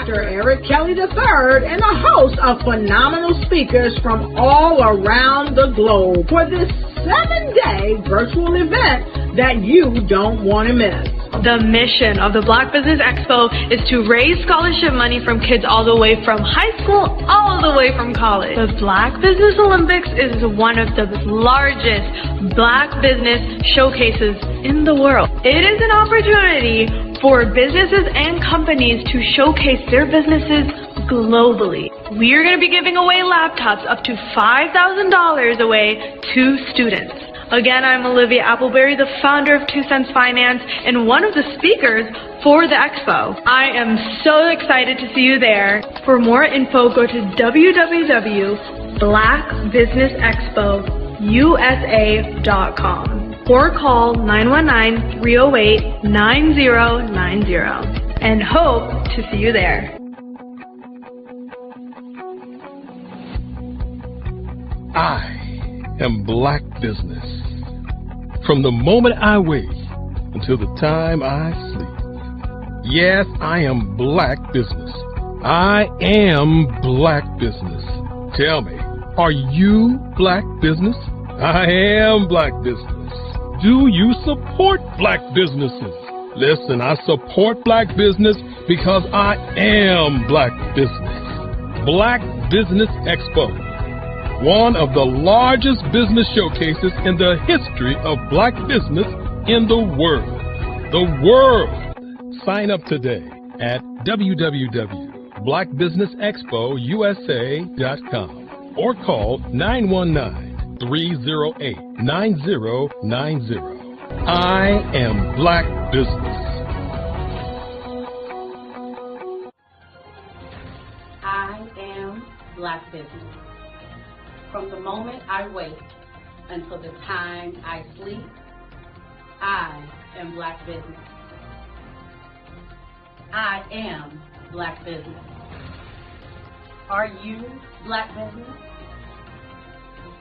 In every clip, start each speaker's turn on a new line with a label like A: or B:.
A: Dr. Eric Kelly III and a host of phenomenal speakers from all around the globe for this 7-day virtual event that you don't want to miss.
B: The mission of the Black Business Expo is to raise scholarship money from kids all the way from high school all the way from college. The Black Business Olympics is one of the largest Black business showcases in the world. It is an opportunity for businesses and companies to showcase their businesses globally. We are going to be giving away laptops up to $5,000 away to students. Again, I'm Olivia Appleberry, the founder of 2 Cents Finance and one of the speakers for the expo. I am so excited to see you there. For more info, go to www.blackbusinessexpousa.com or call 919-308-9090 and hope to see you there.
C: I am Black Business. From the moment I wake until the time I sleep. Yes, I am Black Business. I am Black Business. Tell me, are you Black Business? I am Black Business. Do you support Black businesses? Listen, I support Black business because I am Black Business. Black Business Expo, one of the largest business showcases in the history of Black business in the world. The world! Sign up today at www.blackbusinessexpousa.com or call 919-308-9090. I am Black Business.
D: I am Black Business. From the moment I wake until the time I sleep, I am Black Business. I am Black Business. Are you Black Business?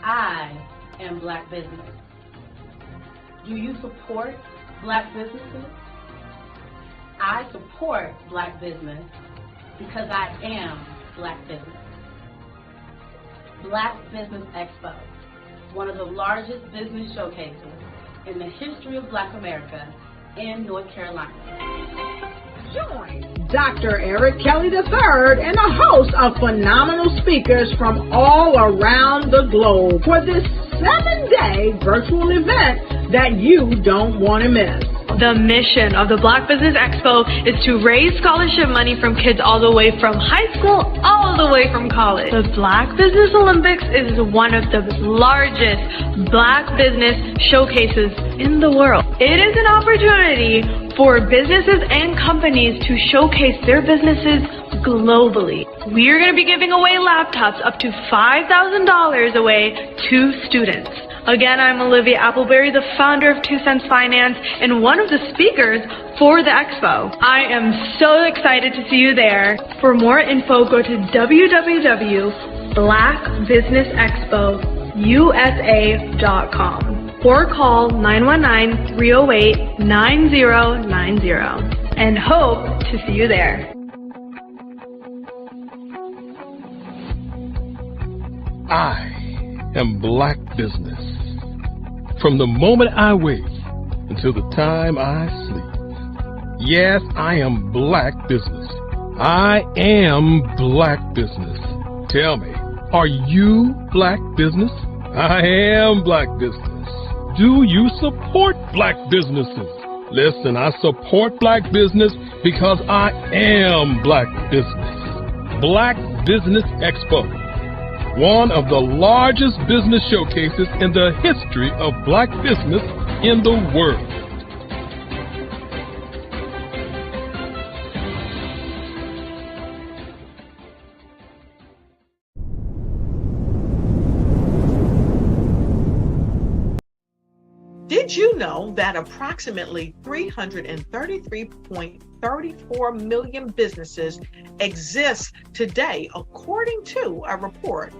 D: I am Black Business. Do you support Black businesses? I support Black business because I am Black Business. Black Business Expo, one of the largest business showcases in the history of Black America in North Carolina.
A: Join Dr. Eric Kelly III and a host of phenomenal speakers from all around the globe for this 7-day virtual event that you don't want to miss.
B: The mission of the Black Business Expo is to raise scholarship money from kids all the way from high school all the way from college. The Black Business Olympics is one of the largest Black business showcases in the world. It is an opportunity for businesses and companies to showcase their businesses globally. We are going to be giving away laptops up to $5,000 away to students. Again, I'm Olivia Appleberry, the founder of 2 Cents Finance and one of the speakers for the expo. I am so excited to see you there. For more info, go to www.blackbusinessexpousa.com or call 919-308-9090 and hope to see you there.
C: I am Black Business. From the moment I wake until the time I sleep. Yes, I am Black Business. I am Black Business. Tell me, are you Black Business? I am Black Business. Do you support Black businesses? Listen, I support Black business because I am Black Business. Black Business Expo, one of the largest business showcases in the history of Black business in the world.
E: Did you know that approximately 333.34 million businesses exist today, according to a report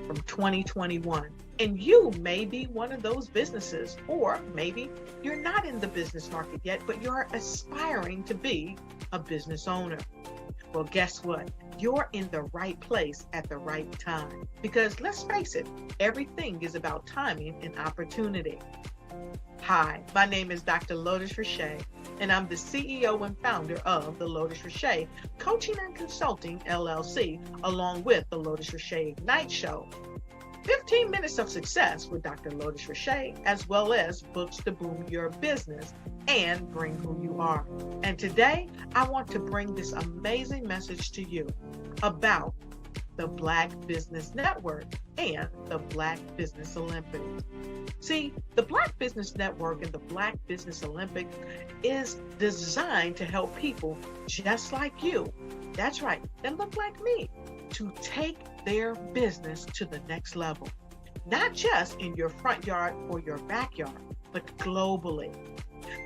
E: from 2021? And you may be one of those businesses, or maybe you're not in the business market yet, but you're aspiring to be a business owner. Well, guess what? You're in the right place at the right time. Because let's face it, everything is about timing and opportunity. Hi, my name is Dr. Lotus Richey, and I'm the CEO and founder of the Lotus Richey Coaching and Consulting LLC, along with the Lotus Richey Ignite Show. 15 minutes of success with Dr. Lotus Richey, as well as books to boom your business and bring who you are. And today, I want to bring this amazing message to you about the Black Business Network and the Black Business Olympics. See, the Black Business Network and the Black Business Olympics is designed to help people just like you, that's right, that look like me, to take their business to the next level. Not just in your front yard or your backyard, but globally.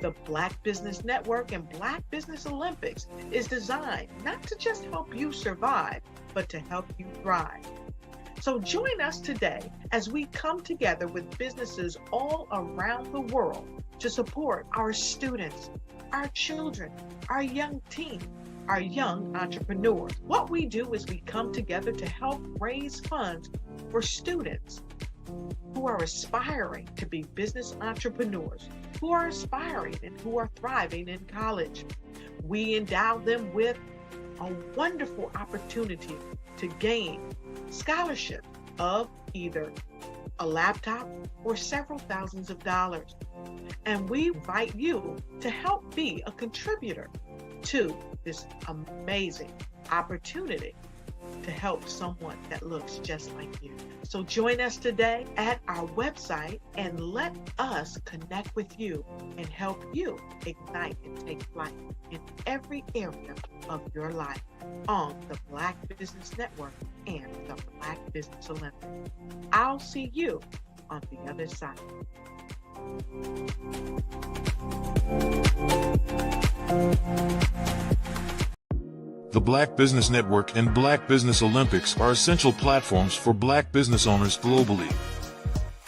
E: The Black Business Network and Black Business Olympics is designed not to just help you survive, but to help you thrive. So join us today as we come together with businesses all around the world to support our students, our children, our young teens, our young entrepreneurs. What we do is we come together to help raise funds for students who are aspiring to be business entrepreneurs, who are aspiring and who are thriving in college. We endow them with a wonderful opportunity to gain scholarship of either a laptop or several thousands of dollars. And we invite you to help be a contributor to this amazing opportunity to help someone that looks just like you. So join us today at our website and let us connect with you and help you ignite and take flight in every area of your life on the Black Business Network and the Black Business Olympics. I'll see you on the other side.
F: The Black Business Network and Black Business Olympics are essential platforms for Black business owners globally.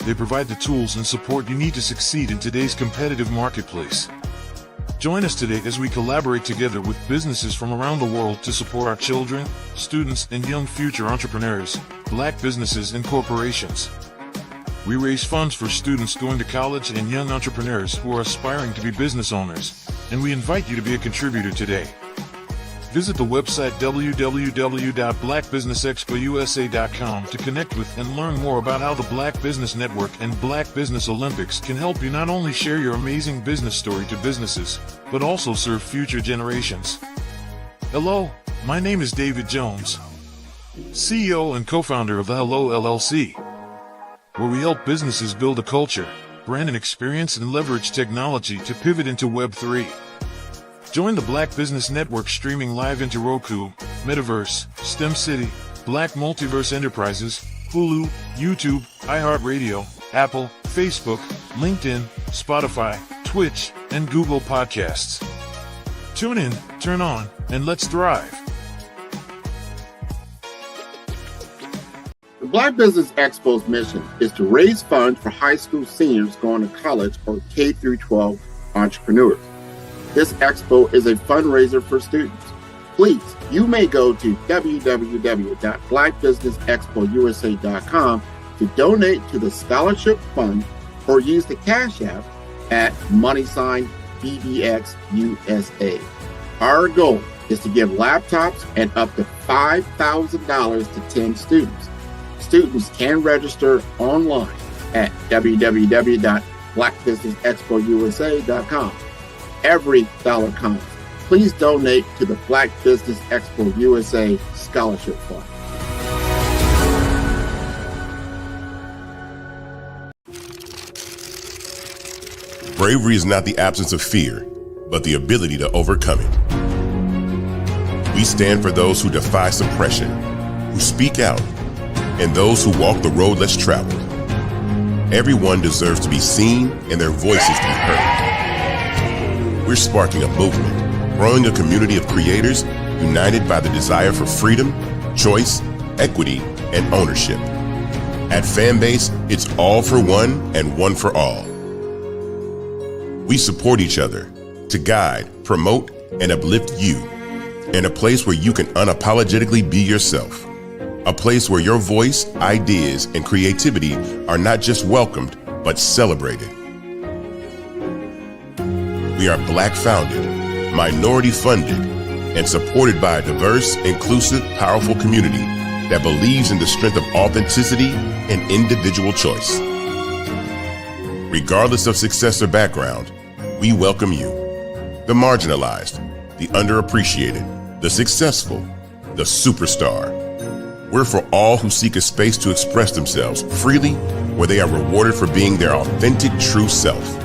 F: They provide the tools and support you need to succeed in today's competitive marketplace. Join us today as we collaborate together with businesses from around the world to support our children, students, and young future entrepreneurs, Black businesses and corporations. We raise funds for students going to college and young entrepreneurs who are aspiring to be business owners, and we invite you to be a contributor today. Visit the website www.blackbusinessexpousa.com to connect with and learn more about how the Black Business Network and Black Business Olympics can help you not only share your amazing business story to businesses, but also serve future generations. Hello, my name is David Jones, CEO and co-founder of the Hello LLC, where we help businesses build a culture, brand an experience, and leverage technology to pivot into Web 3. Join the Black Business Network streaming live into Roku, Metaverse, STEM City, Black Multiverse Enterprises, Hulu, YouTube, iHeartRadio, Apple, Facebook, LinkedIn, Spotify, Twitch, and Google Podcasts. Tune in, turn on, and let's thrive.
G: The Black Business Expo's mission is to raise funds for high school seniors going to college or K-12 entrepreneurs. This expo is a fundraiser for students. Please, you may go to www.blackbusinessexpousa.com to donate to the scholarship fund or use the Cash App at $BBXUSA. Our goal is to give laptops and up to $5,000 to 10 students. Students can register online at www.blackbusinessexpousa.com. Every dollar counts. Please donate to the Black Business Expo USA Scholarship Fund.
H: Bravery is not the absence of fear, but the ability to overcome it. We stand for those who defy suppression, who speak out, and those who walk the road less traveled. Everyone deserves to be seen and their voices to be heard. We're sparking a movement, growing a community of creators united by the desire for freedom, choice, equity, and ownership. At Fanbase, it's all for one and one for all. We support each other to guide, promote, and uplift you. and a place where you can unapologetically be yourself. A place where your voice, ideas, and creativity are not just welcomed, but celebrated. We are Black founded, minority funded, and supported by a diverse, inclusive, powerful community that believes in the strength of authenticity and individual choice. Regardless of success or background, we welcome you, the marginalized, the underappreciated, the successful, the superstar. We're for all who seek a space to express themselves freely, where they are rewarded for being their authentic, true self.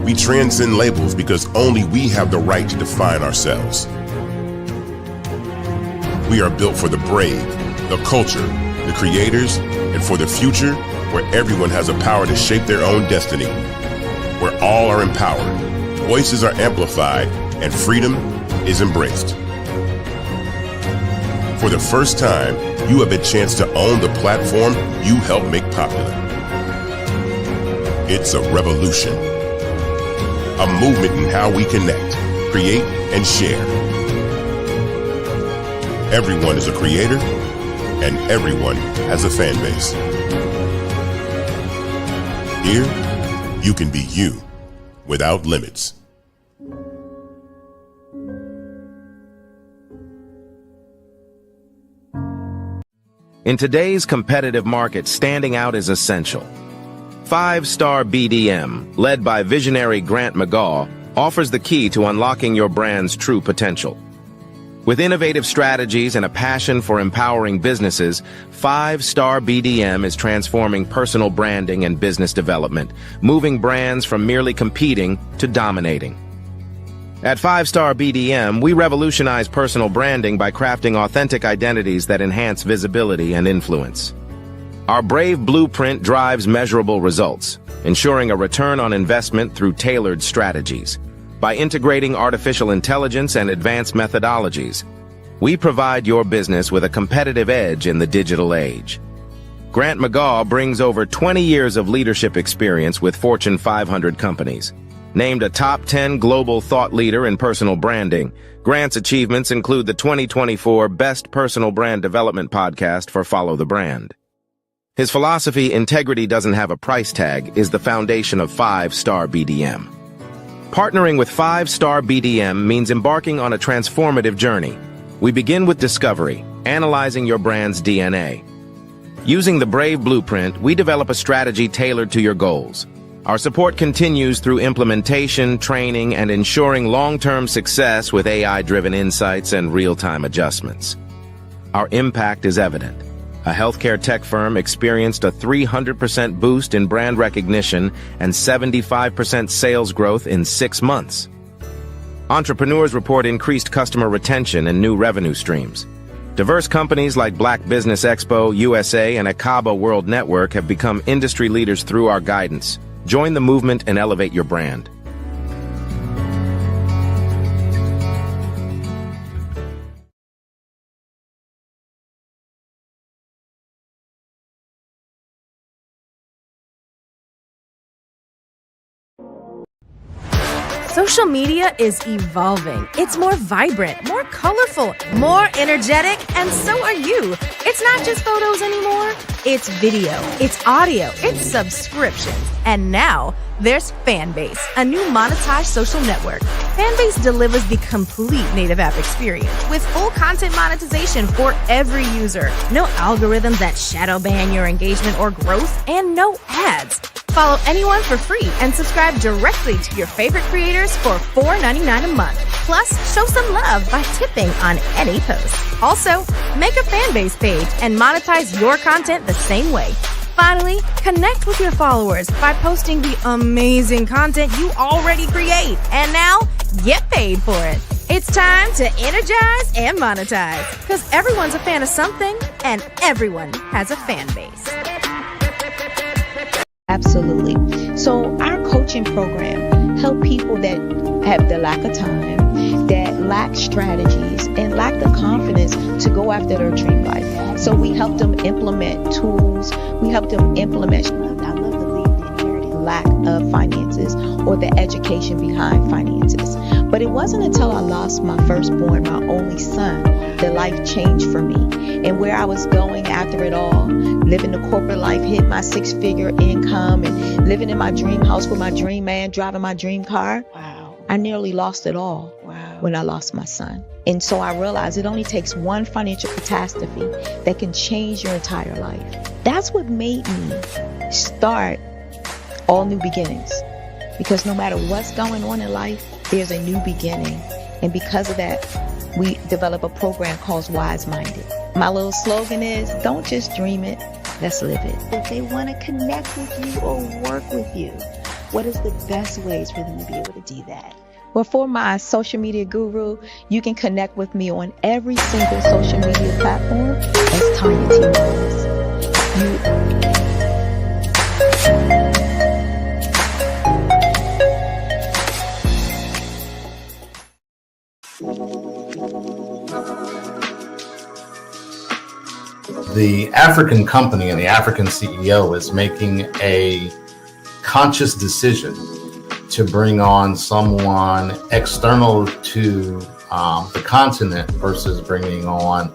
H: We transcend labels because only we have the right to define ourselves. We are built for the brave, the culture, the creators, and for the future where everyone has the power to shape their own destiny, where all are empowered, voices are amplified, and freedom is embraced. For the first time, you have a chance to own the platform you helped make popular. It's a revolution, a movement in how we connect, create, and share. Everyone is a creator, and everyone has a fan base. Here, you can be you without limits.
I: In today's competitive market, standing out is essential. 5-Star BDM, led by visionary Grant McGaw, offers the key to unlocking your brand's true potential. With innovative strategies and a passion for empowering businesses, 5-Star BDM is transforming personal branding and business development, moving brands from merely competing to dominating. At 5-Star BDM, we revolutionize personal branding by crafting authentic identities that enhance visibility and influence. Our Brave Blueprint drives measurable results, ensuring a return on investment through tailored strategies. By integrating artificial intelligence and advanced methodologies, we provide your business with a competitive edge in the digital age. Grant McGaw brings over 20 years of leadership experience with Fortune 500 companies. Named a top 10 global thought leader in personal branding, Grant's achievements include the 2024 Best Personal Brand Development Podcast for Follow the Brand. His philosophy, integrity doesn't have a price tag, is the foundation of 5-Star BDM. Partnering with 5-Star BDM means embarking on a transformative journey. We begin with discovery, analyzing your brand's DNA. Using the Brave Blueprint, we develop a strategy tailored to your goals. Our support continues through implementation, training, and ensuring long-term success with AI-driven insights and real-time adjustments. Our impact is evident. A healthcare tech firm experienced a 300% boost in brand recognition and 75% sales growth in 6 months. Entrepreneurs report increased customer retention and new revenue streams. Diverse companies like Black Business Expo USA and Akaba World Network have become industry leaders through our guidance. Join the movement and elevate your brand.
J: Social media is evolving. It's more vibrant, more colorful, more energetic, and so are you. It's not just photos anymore. It's video, it's audio, it's subscriptions. And now there's Fanbase, a new monetized social network. Fanbase delivers the complete native app experience with full content monetization for every user. No algorithms that shadow ban your engagement or growth, and no ads. Follow anyone for free and subscribe directly to your favorite creators for $4.99 a month. Plus, show some love by tipping on any post. Also, make a Fanbase page and monetize your content the same way. Finally, connect with your followers by posting the amazing content you already create. And now, get paid for it. It's time to energize and monetize, because everyone's a fan of something and everyone has a fan base.
K: Absolutely. So our coaching program help people that have the lack of time, that lack strategies, and lack the confidence to go after their dream life. So we help them implement tools. We help them implement, I love to leave the inherited lack of finances or the education behind finances. But But it wasn't until I lost my firstborn, my only son, that life changed for me. And where I was going after it all, living the corporate life, hit my 6-figure income, and living in my dream house with my dream man, driving my dream car.
E: Wow.
K: I nearly lost it all when I lost my son. And so I realized it only takes one financial catastrophe that can change your entire life. That's what made me start All New Beginnings. Because no matter what's going on in life, there's a new beginning. And because of that, we develop a program called Wise Minded. My little slogan is, don't just dream it, let's live it. If they want to connect with you or work with you, what is the best ways for them to be able to do that? Well, for my social media guru, you can connect with me on every single social media platform as Tanya T. Wallace.
L: The African company and the African CEO is making a conscious decision to bring on someone external to the continent versus bringing on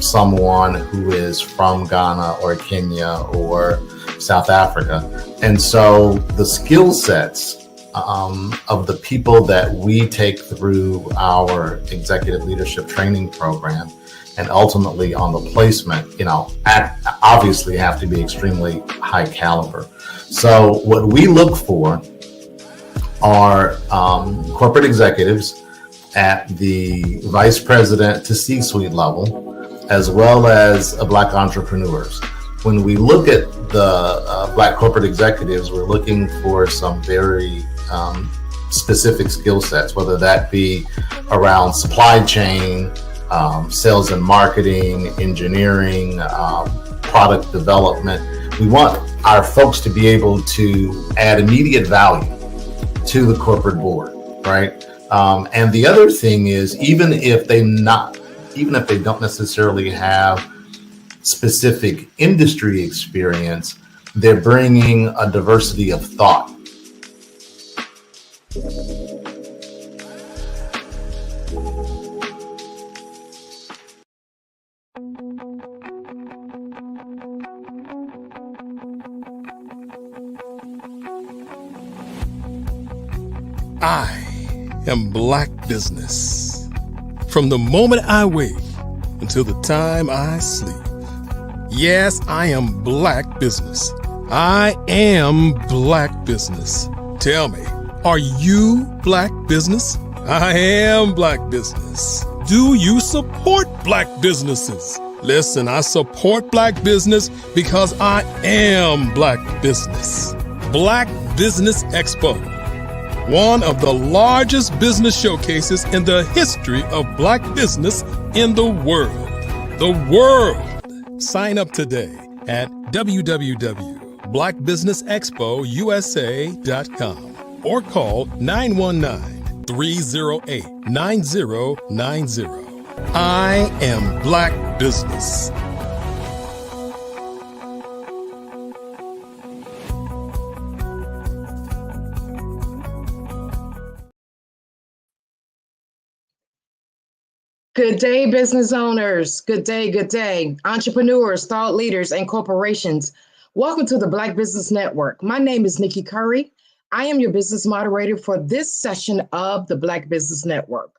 L: someone who is from Ghana or Kenya or South Africa. And so the skill sets of the people that we take through our executive leadership training program and ultimately on the placement, obviously have to be extremely high caliber. So what we look for are corporate executives at the vice president to C-suite level, as well as Black entrepreneurs. When we look at the Black corporate executives, we're looking for some very specific skill sets, whether that be around supply chain, sales and marketing, engineering, product development. We want our folks to be able to add immediate value to the corporate board, right? And the other thing is, even if they don't necessarily have specific industry experience, they're bringing a diversity of thought.
C: I am Black Business. From the moment I wake until the time I sleep. Yes, I am Black Business. I am Black Business. Tell me, are you Black Business? I am Black Business. Do you support Black businesses? Listen, I support Black business because I am Black Business. Black Business Expo, one of the largest business showcases in the history of Black business in the world. The world! Sign up today at www.blackbusinessexpousa.com or call 919-308-9090. I am Black Business.
M: Good day, business owners. Good day, good day. Entrepreneurs, thought leaders, and corporations. Welcome to the Black Business Network. My name is Nikki Curry. I am your business moderator for this session of the Black Business Network.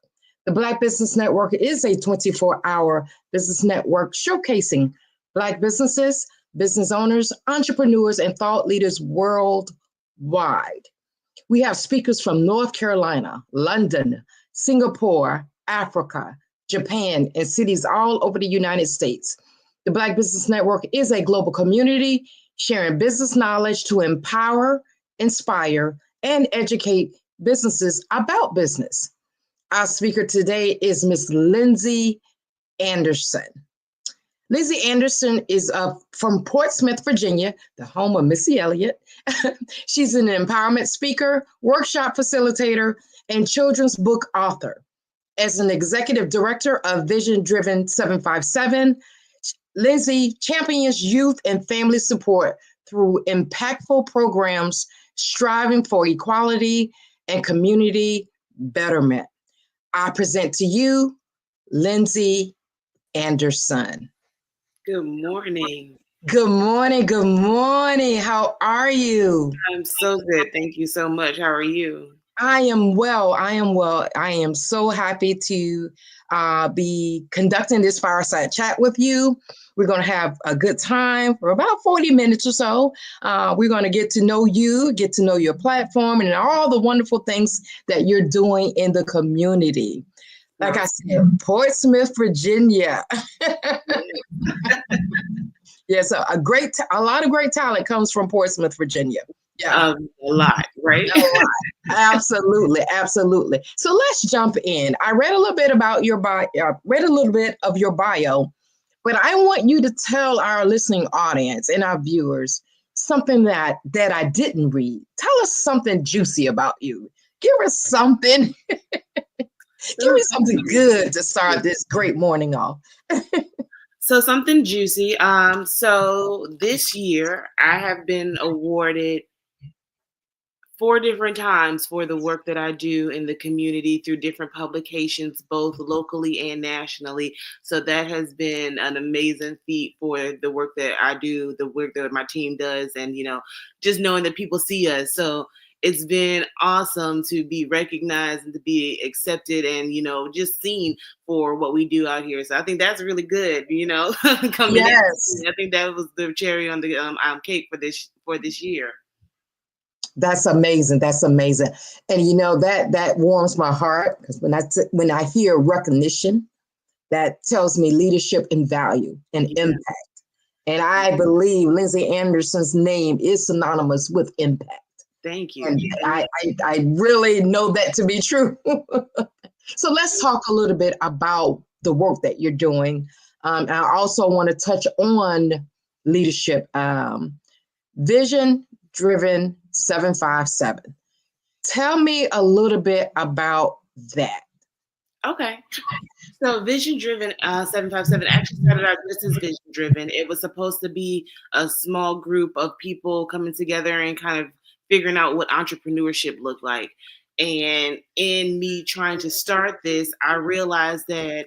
M: The Black Business Network is a 24-hour business network showcasing Black businesses, business owners, entrepreneurs, and thought leaders worldwide. We have speakers from North Carolina, London, Singapore, Africa, Japan, and cities all over the United States. The Black Business Network is a global community sharing business knowledge to empower, inspire, and educate businesses about business. Our speaker today is Ms. Lindsay Anderson. Lindsay Anderson is from Portsmouth, Virginia, the home of Missy Elliott. She's an empowerment speaker, workshop facilitator, and children's book author. As an executive director of Vision Driven 757, Lindsay champions youth and family support through impactful programs striving for equality and community betterment. I present to you Lindsay Anderson.
N: Good morning.
M: Good morning. Good morning. How are you?
N: I'm so good. Thank you so much. How are you?
M: I am well. I am so happy to be conducting this fireside chat with you. We're going to have a good time for about 40 minutes or so. We're going to get to know you, get to know your platform, and all the wonderful things that you're doing in the community. Like I said, Portsmouth, Virginia. Yes, a lot of great talent comes from Portsmouth, Virginia.
N: Yeah, a lot, right?
M: A lot. Absolutely, absolutely. So let's jump in. I read a little bit about your bio. But I want you to tell our listening audience and our viewers something that I didn't read. Tell us something juicy about you. Give us something. Give me something good to start this great morning off.
N: So something juicy. So this year I have been awarded 4 different times for the work that I do in the community through different publications, both locally and nationally. So that has been an amazing feat for the work that I do, the work that my team does, and, just knowing that people see us. So it's been awesome to be recognized and to be accepted and, just seen for what we do out here. So I think that's really good, coming in. I think that was the cherry on the cake for this year.
M: That's amazing. That's amazing. And that warms my heart, because when I hear recognition, that tells me leadership and value and impact. And I believe Lindsay Anderson's name is synonymous with impact.
N: Thank you.
M: And I really know that to be true. So let's talk a little bit about the work that you're doing. I also want to touch on leadership, vision-driven 757. Tell me a little bit about that.
N: Okay. So Vision Driven 757 actually started out just as Vision Driven. It was supposed to be a small group of people coming together and kind of figuring out what entrepreneurship looked like. And in me trying to start this, I realized that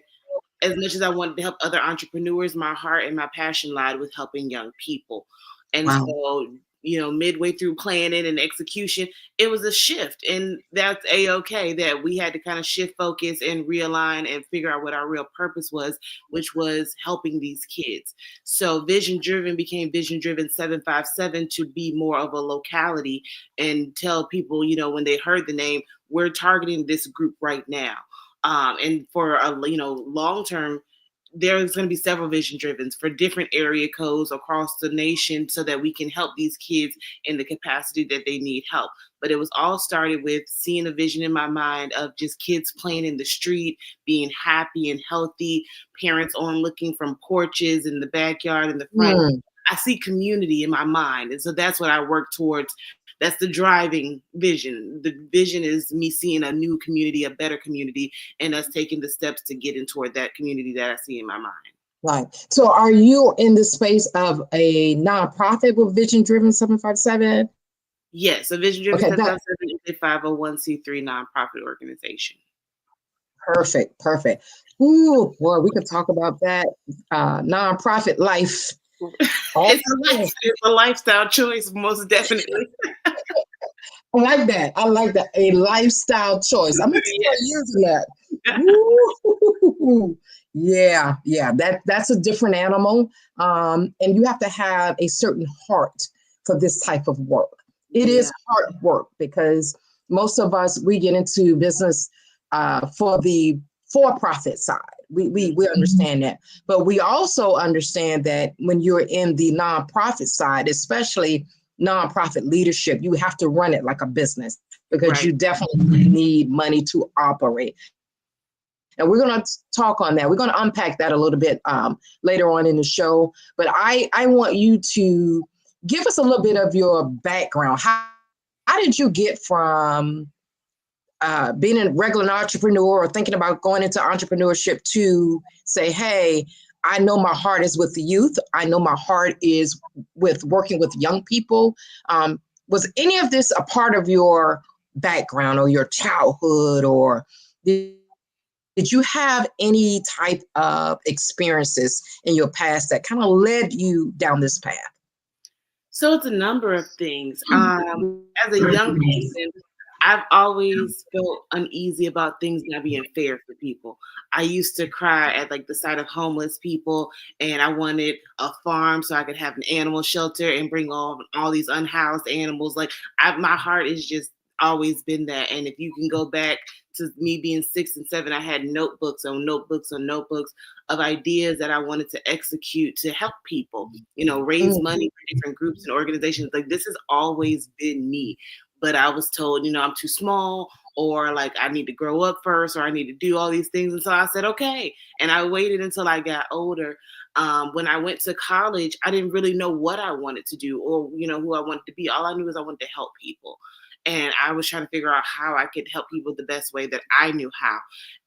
N: as much as I wanted to help other entrepreneurs, my heart and my passion lied with helping young people. And so midway through planning and execution, it was a shift. And that's A-okay that we had to kind of shift focus and realign and figure out what our real purpose was, which was helping these kids. So Vision Driven became Vision Driven 757 to be more of a locality and tell people, when they heard the name, we're targeting this group right now. And for a long term, there's going to be several Vision Drivens for different area codes across the nation so that we can help these kids in the capacity that they need help. But it was all started with seeing a vision in my mind of just kids playing in the street, being happy and healthy, parents on looking from porches in the backyard in the front. I see community in my mind. And so that's what I work towards. That's the driving vision. The vision is me seeing a new community, a better community, and us taking the steps to get into that community that I see in my mind.
M: Right. So are you in the space of a nonprofit with Vision Driven 757?
N: Yes, a Vision Driven 757 is a 501c3 nonprofit organization.
M: Perfect. Ooh, boy, we could talk about that nonprofit life.
N: It's a lifestyle choice, most definitely.
M: I like that. A lifestyle choice. I'm going to start using that. Ooh. Yeah. That's a different animal. And you have to have a certain heart for this type of work. It is hard work, because most of us, we get into business for the for-profit side. We understand that. But we also understand that when you're in the nonprofit side, especially nonprofit leadership, you have to run it like a business, because you definitely need money to operate. And we're going to talk on that. We're going to unpack that a little bit later on in the show. But I want you to give us a little bit of your background. How did you get from being a regular entrepreneur or thinking about going into entrepreneurship to say, hey, I know my heart is with the youth. I know my heart is with working with young people. Was any of this a part of your background or your childhood, or did you have any type of experiences in your past that kind of led you down this path?
N: So it's a number of things. As a young person, I've always felt uneasy about things not being fair for people. I used to cry at like the sight of homeless people, and I wanted a farm so I could have an animal shelter and bring all these unhoused animals. Like my heart is just always been that. And if you can go back to me being 6 and 7, I had notebooks on notebooks on notebooks of ideas that I wanted to execute to help people, raise money for different groups and organizations. Like this has always been me. But I was told, I'm too small, or like I need to grow up first, or I need to do all these things. And so I said, okay. And I waited until I got older. When I went to college, I didn't really know what I wanted to do or, who I wanted to be. All I knew is I wanted to help people. And I was trying to figure out how I could help people the best way that I knew how.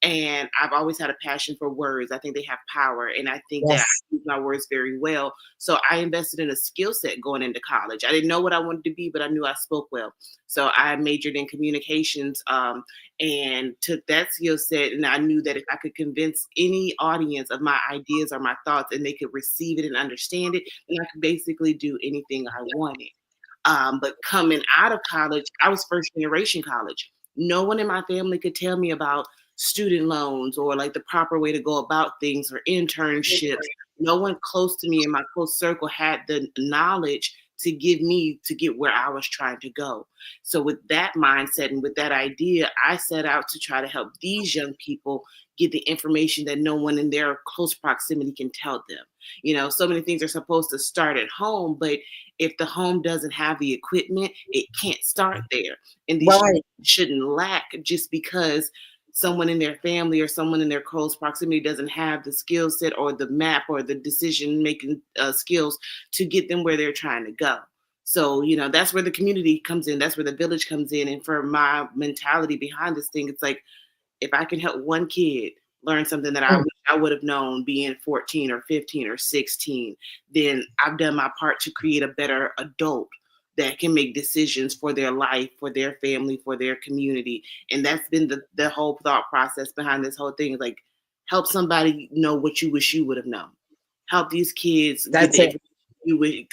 N: And I've always had a passion for words. I think they have power. And I think that I use my words very well. So I invested in a skill set going into college. I didn't know what I wanted to be, but I knew I spoke well. So I majored in communications and took that skill set. And I knew that if I could convince any audience of my ideas or my thoughts and they could receive it and understand it, then I could basically do anything I wanted. But coming out of college, I was first generation college. No one in my family could tell me about student loans or like the proper way to go about things or internships. No one close to me in my close circle had the knowledge to give me to get where I was trying to go. So with that mindset and with that idea, I set out to try to help these young people get the information that no one in their close proximity can tell them. So many things are supposed to start at home, but if the home doesn't have the equipment, it can't start there. And these shouldn't lack just because someone in their family or someone in their close proximity doesn't have the skill set or the map or the decision-making skills to get them where they're trying to go. So, that's where the community comes in. That's where the village comes in. And for my mentality behind this thing, it's like, if I can help one kid learn something that I wish I would have known being 14 or 15 or 16, then I've done my part to create a better adult that can make decisions for their life, for their family, for their community. And that's been the whole thought process behind this whole thing. Like, help somebody know what you wish you would have known. Help these kids.
M: That's it.
N: We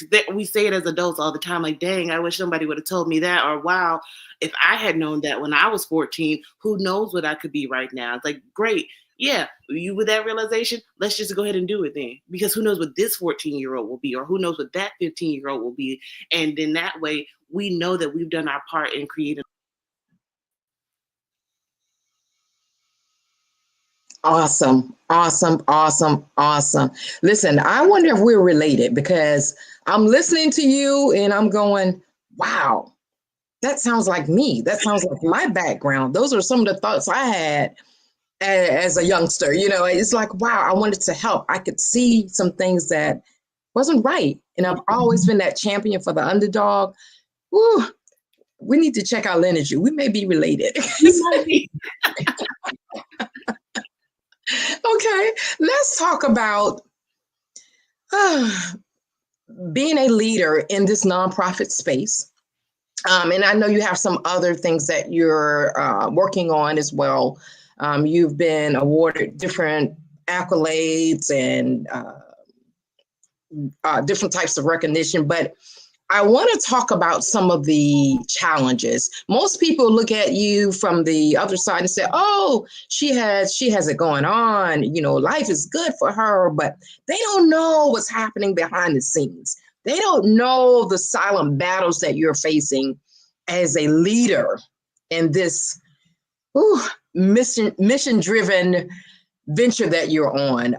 N: say it as adults all the time, like, dang, I wish somebody would have told me that, or wow, if I had known that when I was 14, who knows what I could be right now. It's like, great. Yeah, you with that realization, let's just go ahead and do it then. Because who knows what this 14-year-old will be, or who knows what that 15-year-old will be. And then that way, we know that we've done our part in creating.
M: Awesome. Listen, I wonder if we're related, because I'm listening to you and I'm going, wow, that sounds like me. That sounds like my background. Those are some of the thoughts I had as a youngster. It's like, wow, I wanted to help. I could see some things that wasn't right. And I've always been that champion for the underdog. Woo, we need to check our lineage. We may be related. Okay, let's talk about being a leader in this nonprofit space. And I know you have some other things that you're working on as well. You've been awarded different accolades and different types of recognition, but I want to talk about some of the challenges. Most people look at you from the other side and say, oh, she has it going on. Life is good for her, but they don't know what's happening behind the scenes. They don't know the silent battles that you're facing as a leader in this mission-driven venture that you're on.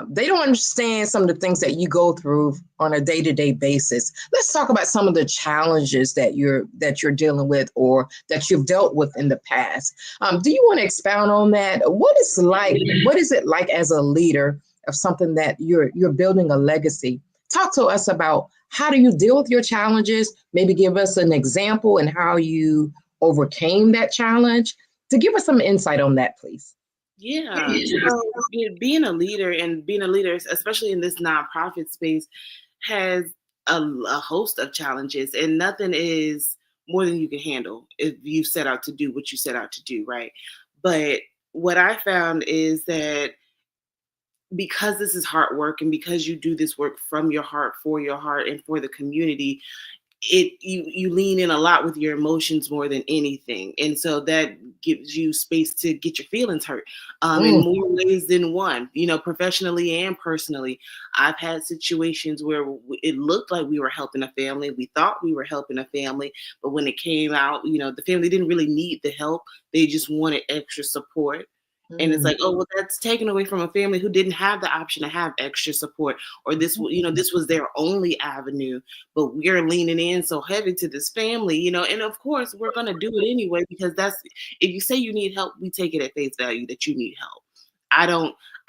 M: They don't understand some of the things that you go through on a day-to-day basis. Let's talk about some of the challenges that you're dealing with or that you've dealt with in the past. Do you want to expound on that? What is it like as a leader of something that you're building a legacy? Talk to us about how do you deal with your challenges? Maybe give us an example and how you overcame that challenge. To give us some insight on that, please.
N: Yeah. So being a leader, especially in this nonprofit space, has a host of challenges, and nothing is more than you can handle if you set out to do what you set out to do, right? But what I found is that because this is hard work and because you do this work from your heart, and for the community, you lean in a lot with your emotions more than anything, and so that gives you space to get your feelings hurt in more ways than one, professionally and personally. I've had situations where it looked like we were helping a family, we thought we were helping a family, but when it came out, the family didn't really need the help, they just wanted extra support. And it's like, oh, well, that's taken away from a family who didn't have the option to have extra support, or this was their only avenue, but we're leaning in so heavy to this family, and of course we're going to do it anyway, because if you say you need help, we take it at face value that you need help.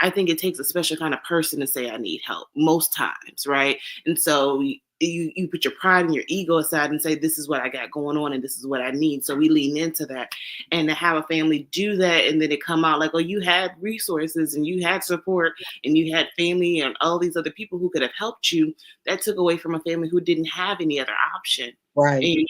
N: I think it takes a special kind of person to say I need help most times, right? And so you put your pride and your ego aside and say, this is what I got going on and this is what I need. So we lean into that, and to have a family do that, and then it come out like, oh, you had resources and you had support and you had family and all these other people who could have helped you. That took away from a family who didn't have any other option.
M: Right.
N: And,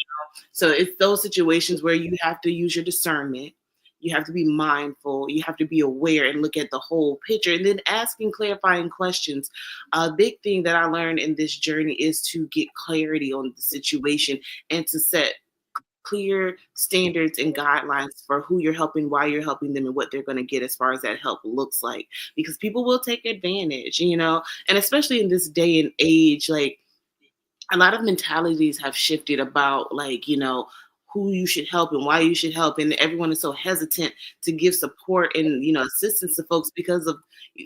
N: so it's those situations where you have to use your discernment. You have to be mindful. You have to be aware and look at the whole picture, and then asking clarifying questions. A big thing that I learned in this journey is to get clarity on the situation and to set clear standards and guidelines for who you're helping, why you're helping them, and what they're going to get as far as that help looks like. Because people will take advantage, and especially in this day and age, like a lot of mentalities have shifted about who you should help and why you should help, and everyone is so hesitant to give support and assistance to folks because of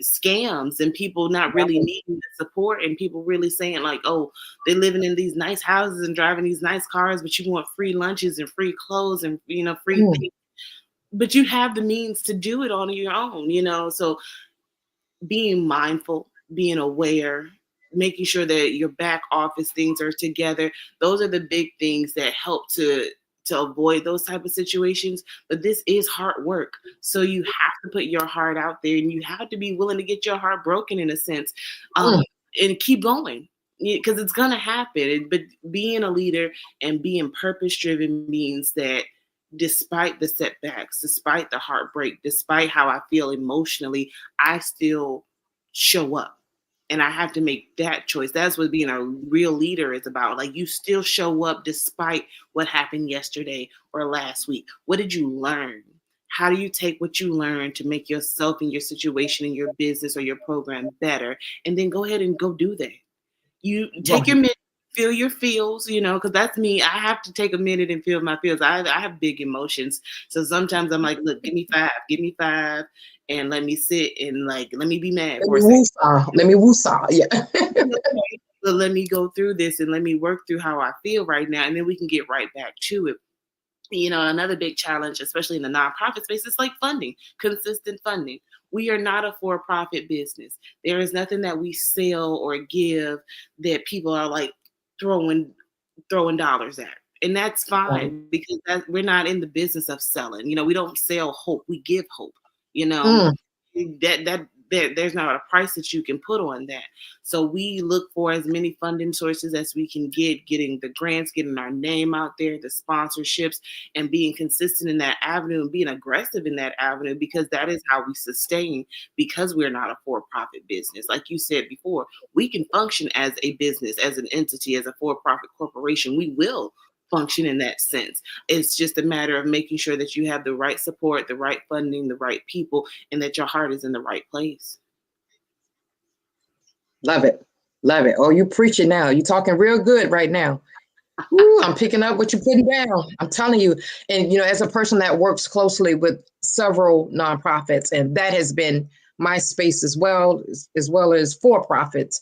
N: scams and people not really needing the support, and people really saying like, oh, they're living in these nice houses and driving these nice cars, but you want free lunches and free clothes and free things, but you have the means to do it on your own. So being mindful, being aware, making sure that your back office things are together, those are the big things that help to avoid those type of situations. But this is hard work, so you have to put your heart out there, and you have to be willing to get your heart broken in a sense, and keep going, because it's gonna happen. But being a leader and being purpose driven means that despite the setbacks, despite the heartbreak, despite how I feel emotionally, I still show up. And I have to make that choice. That's what being a real leader is about. Like, you still show up despite what happened yesterday or last week. What did you learn? How do you take what you learned to make yourself and your situation and your business or your program better? And then go ahead and go do that. You take your minute, feel your feels, because that's me. I have to take a minute and feel my feels. I have big emotions. So sometimes I'm like, look, give me five. And let me sit and let me be mad for a second.
M: Let me woosah. Yeah.
N: So let me go through this and let me work through how I feel right now. And then we can get right back to it. Another big challenge, especially in the nonprofit space, is like funding, consistent funding. We are not a for-profit business. There is nothing that we sell or give that people are like throwing dollars at. And that's fine, because we're not in the business of selling. We don't sell hope. We give hope. There's not a price that you can put on that. So we look for as many funding sources as we can getting the grants, getting our name out there, the sponsorships, and being consistent in that avenue and being aggressive in that avenue, because that is how we sustain, because we're not a for-profit business. Like you said before, we can function as a business, as an entity, as a for-profit corporation. We will function in that sense. It's just a matter of making sure that you have the right support, the right funding, the right people, and that your heart is in the right place.
M: Love it. Oh, you preaching now. You talking real good right now. Ooh, I'm picking up what you're putting down. I'm telling you. And, as a person that works closely with several nonprofits, and that has been my space as well as for-profits.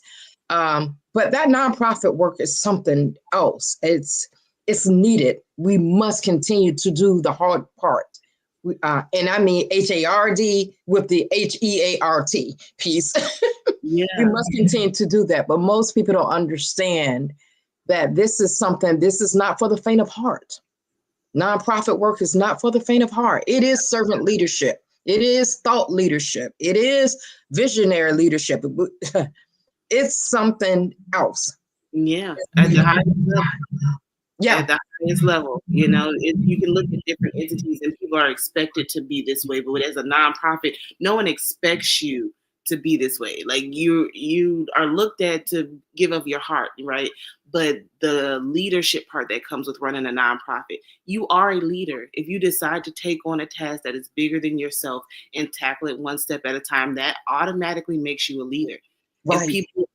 M: But that nonprofit work is something else. It's needed. We must continue to do the hard part. And I mean HARD with the HEART piece. Yeah. We must continue to do that. But most people don't understand that this is not for the faint of heart. Nonprofit work is not for the faint of heart. It is servant leadership. It is thought leadership. It is visionary leadership. It's something else.
N: Yeah.
M: Yeah.
N: at the highest level. You know, you can look at different entities and people are expected to be this way, but as a nonprofit, no one expects you to be this way. Like you are looked at to give of your heart, right? But the leadership part that comes with running a nonprofit, you are a leader. If you decide to take on a task that is bigger than yourself and tackle it one step at a time, that automatically makes you a leader. If
M: Right.
N: people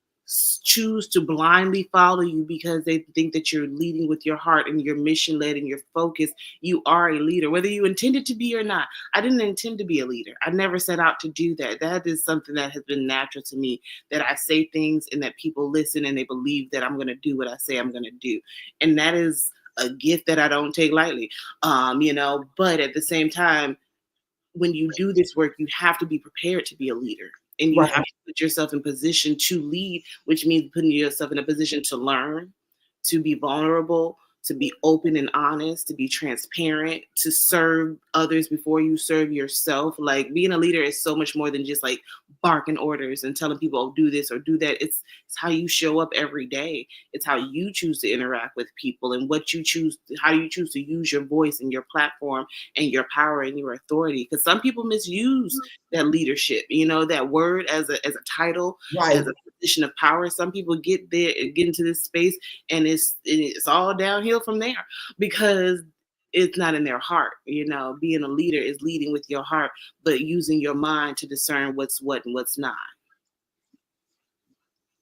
N: choose to blindly follow you because they think that you're leading with your heart and you're mission led and you're focused, you are a leader, whether you intended to be or not. I didn't intend to be a leader. I never set out to do that. That is something that has been natural to me, that I say things and that people listen and they believe that I'm going to do what I say I'm going to do. And that is a gift that I don't take lightly. But at the same time, when you do this work, you have to be prepared to be a leader. And you
M: Right.
N: have to put yourself in position to lead, which means putting yourself in a position to learn, to be vulnerable, to be open and honest, to be transparent, to serve others before you serve yourself. Like being a leader is so much more than just like barking orders and telling people, oh, do this or do that. It's how you show up every day. It's how you choose to interact with people and how you choose to use your voice and your platform and your power and your authority. Because some people misuse that leadership, that word as a title,
M: Right.
N: as a position of power. Some people get into this space and it's all downhill from there because it's not in their heart. Being a leader is leading with your heart, but using your mind to discern what's what and what's not.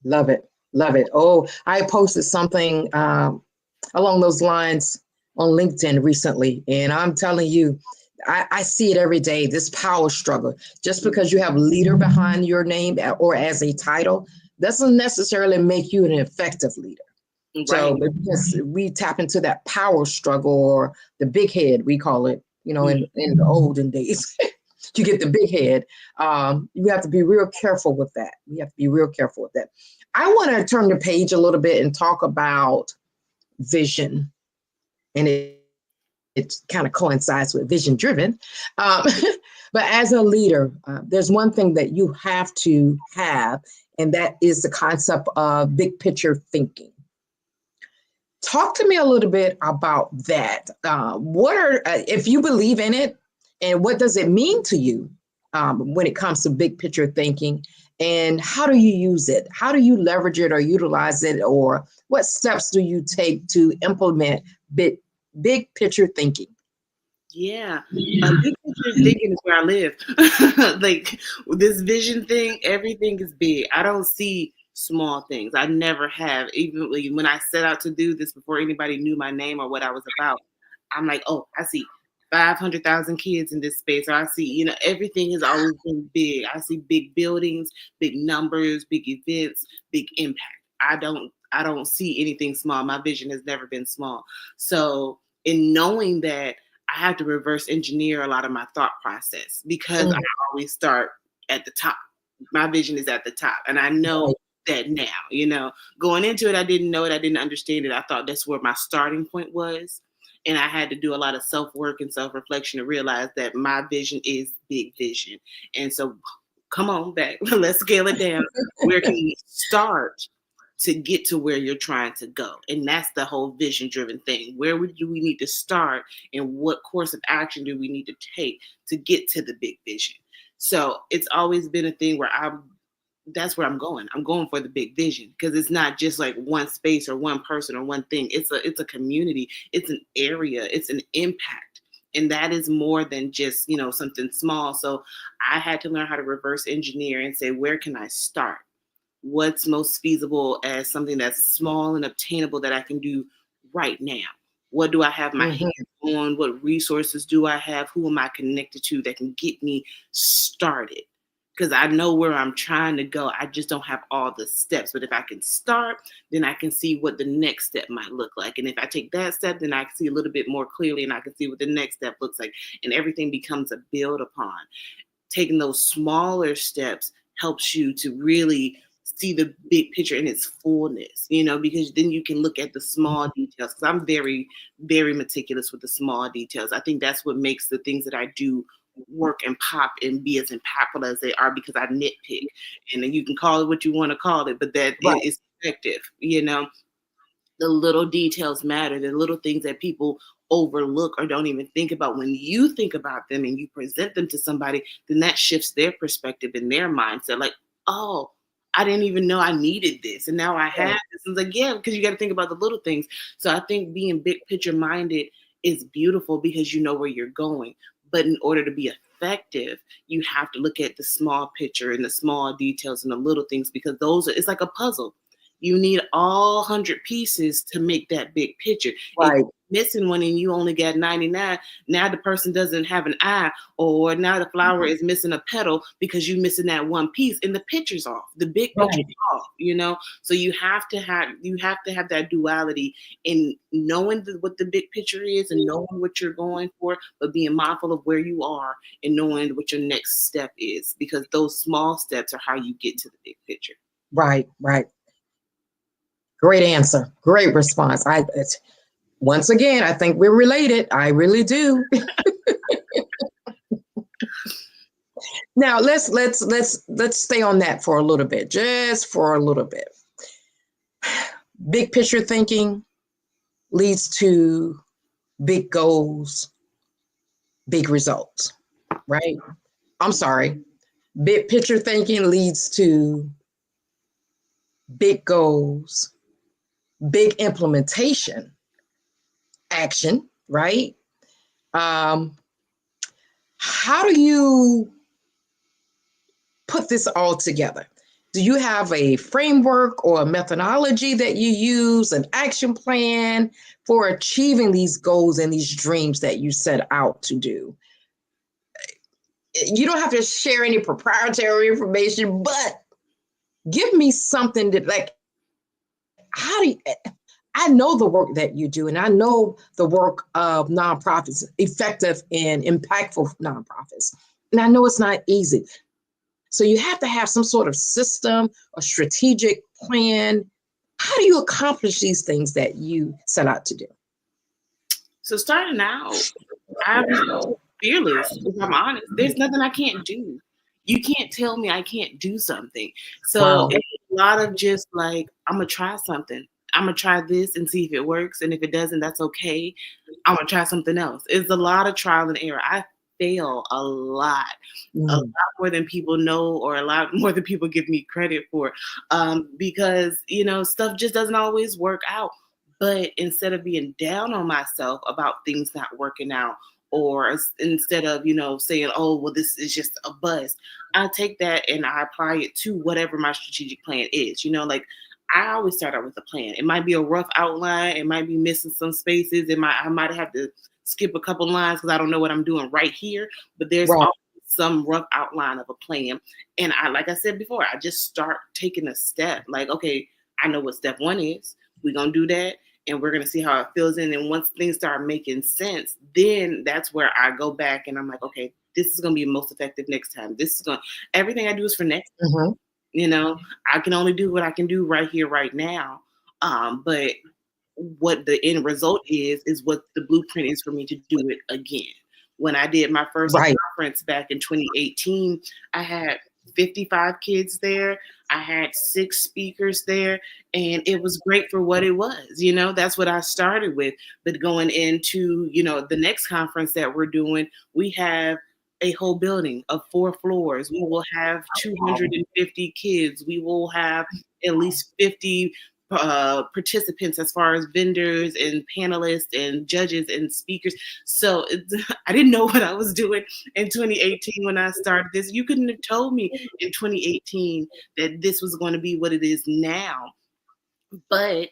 M: Love it. Love it. Oh, I posted something along those lines on LinkedIn recently, and I'm telling you, I see it every day, this power struggle. Just because you have leader behind your name or as a title doesn't necessarily make you an effective leader.
N: Right.
M: So because we tap into that power struggle, or the big head, we call it, in the olden days, you get the big head. You have to be real careful with that. I want to turn the page a little bit and talk about vision. And it kind of coincides with vision driven. But as a leader, there's one thing that you have to have, and that is the concept of big picture thinking. Talk to me a little bit about that. If you believe in it, and what does it mean to you when it comes to big picture thinking, and how do you use it? How do you leverage it or utilize it, or what steps do you take to implement big picture thinking?
N: Yeah, big picture thinking is where I live. Like this vision thing, everything is big. I don't see small things. I never have. Even when I set out to do this before anybody knew my name or what I was about, I'm like, oh, I see 500,000 kids in this space. Or I see, everything has always been big. I see big buildings, big numbers, big events, big impact. I don't see anything small. My vision has never been small. So in knowing that, I have to reverse engineer a lot of my thought process because I always start at the top. My vision is at the top. And I know that now, going into it, I didn't know it. I didn't understand it. I thought that's where my starting point was. And I had to do a lot of self-work and self-reflection to realize that my vision is big vision. And so come on back. Let's scale it down. Where can we start to get to where you're trying to go? And that's the whole vision driven thing. Where do we need to start, and what course of action do we need to take to get to the big vision? So it's always been a thing where that's where I'm going. I'm going for the big vision because it's not just like one space or one person or one thing. It's a community. It's an area. It's an impact. And that is more than just, something small. So I had to learn how to reverse engineer and say, where can I start? What's most feasible as something that's small and obtainable that I can do right now? What do I have my hands on? What resources do I have? Who am I connected to that can get me started? Because I know where I'm trying to go. I just don't have all the steps. But if I can start, then I can see what the next step might look like. And if I take that step, then I can see a little bit more clearly and I can see what the next step looks like. And everything becomes a build upon. Taking those smaller steps helps you to really see the big picture in its fullness, because then you can look at the small details. Because I'm very, very meticulous with the small details. I think that's what makes the things that I do work and pop and be as impactful as they are, because I nitpick. And then you can call it what you want to call it, but that is effective. The The little details matter, the little things that people overlook or don't even think about. When you think about them and you present them to somebody, then that shifts their perspective and their mindset. Like, oh, I didn't even know I needed this. And now I have this. And it's like, yeah, because you got to think about the little things. So I think being big picture minded is beautiful because you know where you're going. But in order to be effective, you have to look at the small picture and the small details and the little things, because it's like a puzzle. You need all 100 pieces to make that big picture.
M: Right.
N: If you're missing one and you only got 99, now the person doesn't have an eye, or now the flower is missing a petal because you're missing that one piece and the picture's off. The big picture's off, So you have to have that duality in knowing what the big picture is and knowing what you're going for, but being mindful of where you are and knowing what your next step is, because those small steps are how you get to the big picture.
M: Right. Great answer. Great response. Once again, I think we're related. I really do. Now let's stay on that for a little bit, just for a little bit. Big picture thinking leads to big goals, big results, right? I'm sorry. Big picture thinking leads to big goals, big implementation, action, right? How do you put this all together? Do you have a framework or a methodology that you use, an action plan for achieving these goals and these dreams that you set out to do? You don't have to share any proprietary information, but give me something that, like, I know the work that you do, and I know the work of nonprofits, effective and impactful nonprofits. And I know it's not easy. So you have to have some sort of system, a strategic plan. How do you accomplish these things that you set out to do?
N: So starting out, I'm fearless. If I'm honest, there's nothing I can't do. You can't tell me I can't do something. So it's a lot of just like, I'm going to try something. I'm going to try this and see if it works. And if it doesn't, that's okay. I'm going to try something else. It's a lot of trial and error. I fail a lot more than people know, or a lot more than people give me credit for, because, stuff just doesn't always work out. But instead of being down on myself about things not working out, or instead of, saying, oh, well, this is just a bust, I take that and I apply it to whatever my strategic plan is. Like, I always start out with a plan. It might be a rough outline. It might be missing some spaces. I might have to skip a couple lines because I don't know what I'm doing right here. But there's always some rough outline of a plan. And like I said before, I just start taking a step. Like, okay, I know what step one is. We're going to do that. And we're going to see how it feels in. And once things start making sense, then that's where I go back and I'm like, okay, this is going to be most effective next time. Everything I do is for next time. I can only do what I can do right here, right now. But what the end result is what the blueprint is for me to do it again. When I did my first conference back in 2018, I had 55 kids there. I had 6 speakers there, and it was great for what it was. That's what I started with. But going into, the next conference that we're doing, we have a whole building of 4 floors. We will have 250 kids. We will have at least 50 participants as far as vendors and panelists and judges and speakers. So I didn't know what I was doing in 2018 when I started this. You couldn't have told me in 2018 that this was going to be what it is now. But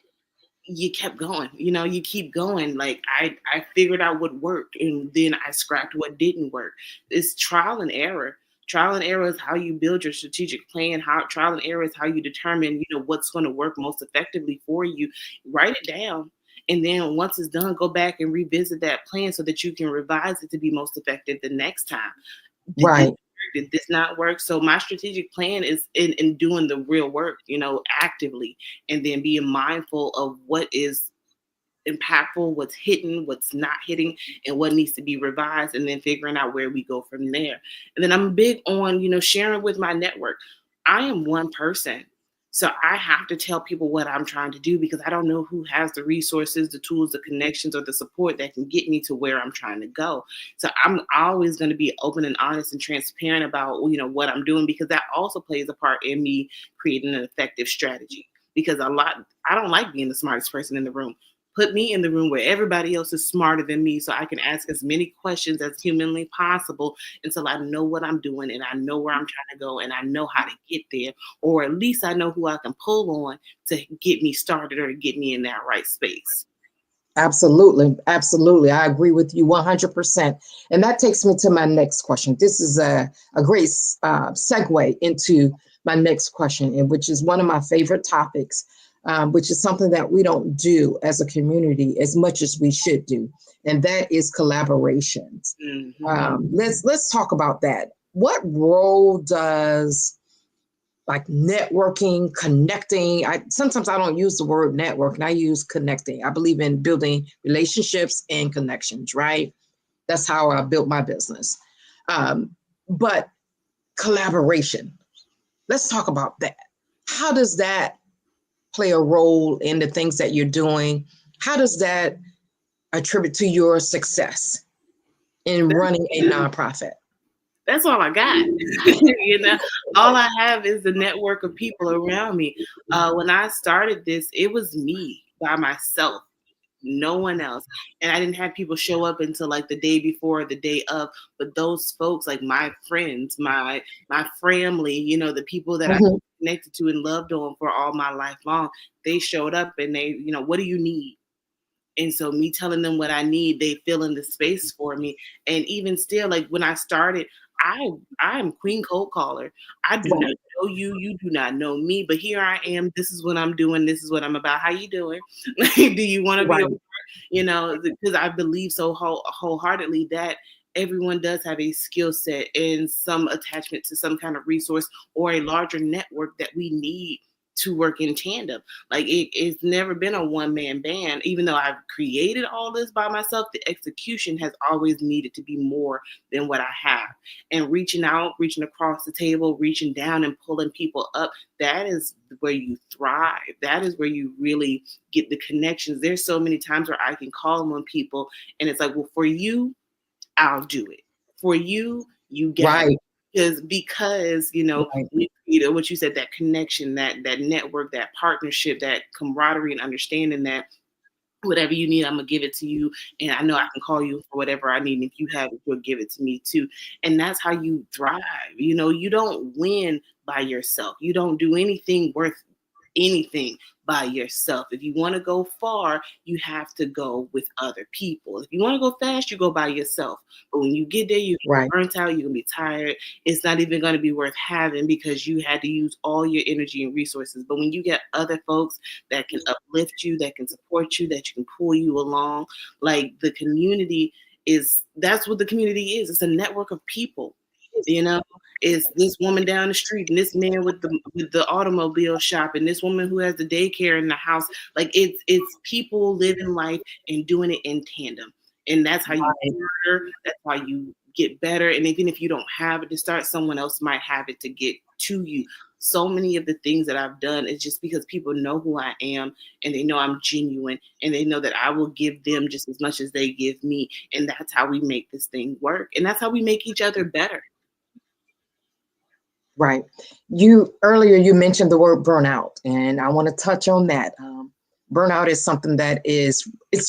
N: you kept going, you keep going. Like I figured out what worked, and then I scrapped what didn't work. It's trial and error. Trial and error is how you build your strategic plan. Trial and error is how you determine, what's going to work most effectively for you. Write it down. And then once it's done, go back and revisit that plan so that you can revise it to be most effective the next time. Did this not work? So my strategic plan is in doing the real work, actively, and then being mindful of what is impactful, what's hitting, what's not hitting, and what needs to be revised, and then figuring out where we go from there. And then I'm big on, sharing with my network. I am one person. So I have to tell people what I'm trying to do because I don't know who has the resources, the tools, the connections, or the support that can get me to where I'm trying to go. So I'm always going to be open and honest and transparent about, what I'm doing, because that also plays a part in me creating an effective strategy. Because I don't like being the smartest person in the room. Put me in the room where everybody else is smarter than me so I can ask as many questions as humanly possible until I know what I'm doing and I know where I'm trying to go and I know how to get there, or at least I know who I can pull on to get me started or get me in that right space.
M: Absolutely. Absolutely. I agree with you 100%. And that takes me to my next question. This is a great segue into my next question, and which is one of my favorite topics, which is something that we don't do as a community as much as we should do. And that is collaborations.
N: Mm-hmm.
M: Let's talk about that. What role does like networking, connecting? Sometimes I don't use the word networking, I use connecting. I believe in building relationships and connections, right? That's how I built my business. But collaboration, let's talk about that. How does that play a role in the things that you're doing? How does that attribute to your success in running a nonprofit?
N: That's all I got. All I have is the network of people around me. When I started this, it was me by myself, no one else. And I didn't have people show up until like the day before, the day of. But those folks, like my friends, my family, the people that I connected to and loved on for all my life long, they showed up and they, what do you need? And so me telling them what I need, they fill in the space for me. And even still, like when I started, I'm Queen Cold Caller. I do not know you. You do not know me. But here I am. This is what I'm doing. This is what I'm about. How you doing? Do you want to be because I believe so wholeheartedly that everyone does have a skill set and some attachment to some kind of resource or a larger network that we need to work in tandem. Like it's never been a one-man band. Even though I've created all this by myself, the execution has always needed to be more than what I have. And reaching out, reaching across the table, reaching down and pulling people up, that is where you thrive. That is where you really get the connections. There's so many times where I can call on people and it's like, well, for you, I'll do it. For you, you get it. Because what you said, that connection, that network, that partnership, that camaraderie and understanding that whatever you need, I'm gonna give it to you, and I know I can call you for whatever I need. And if you have it, you'll give it to me too. And that's how you thrive. You don't win by yourself. You don't do anything worth anything by yourself. If you want to go far, you have to go with other people. If you want to go fast, you go by yourself. But when you get there, you're burnt out, you're gonna be tired. It's not even going to be worth having because you had to use all your energy and resources. But when you get other folks that can uplift you, that can support you, that you can pull you along, like the community that's what the community is. It's a network of people. Is this woman down the street and this man with the automobile shop and this woman who has the daycare in the house. Like it's people living life and doing it in tandem. And that's how you learn, that's how you get better. And even if you don't have it to start, someone else might have it to get to you. So many of the things that I've done is just because people know who I am and they know I'm genuine and they know that I will give them just as much as they give me. And that's how we make this thing work. And that's how we make each other better.
M: Right. Earlier you mentioned the word burnout, and I want to touch on that. Burnout is something that it's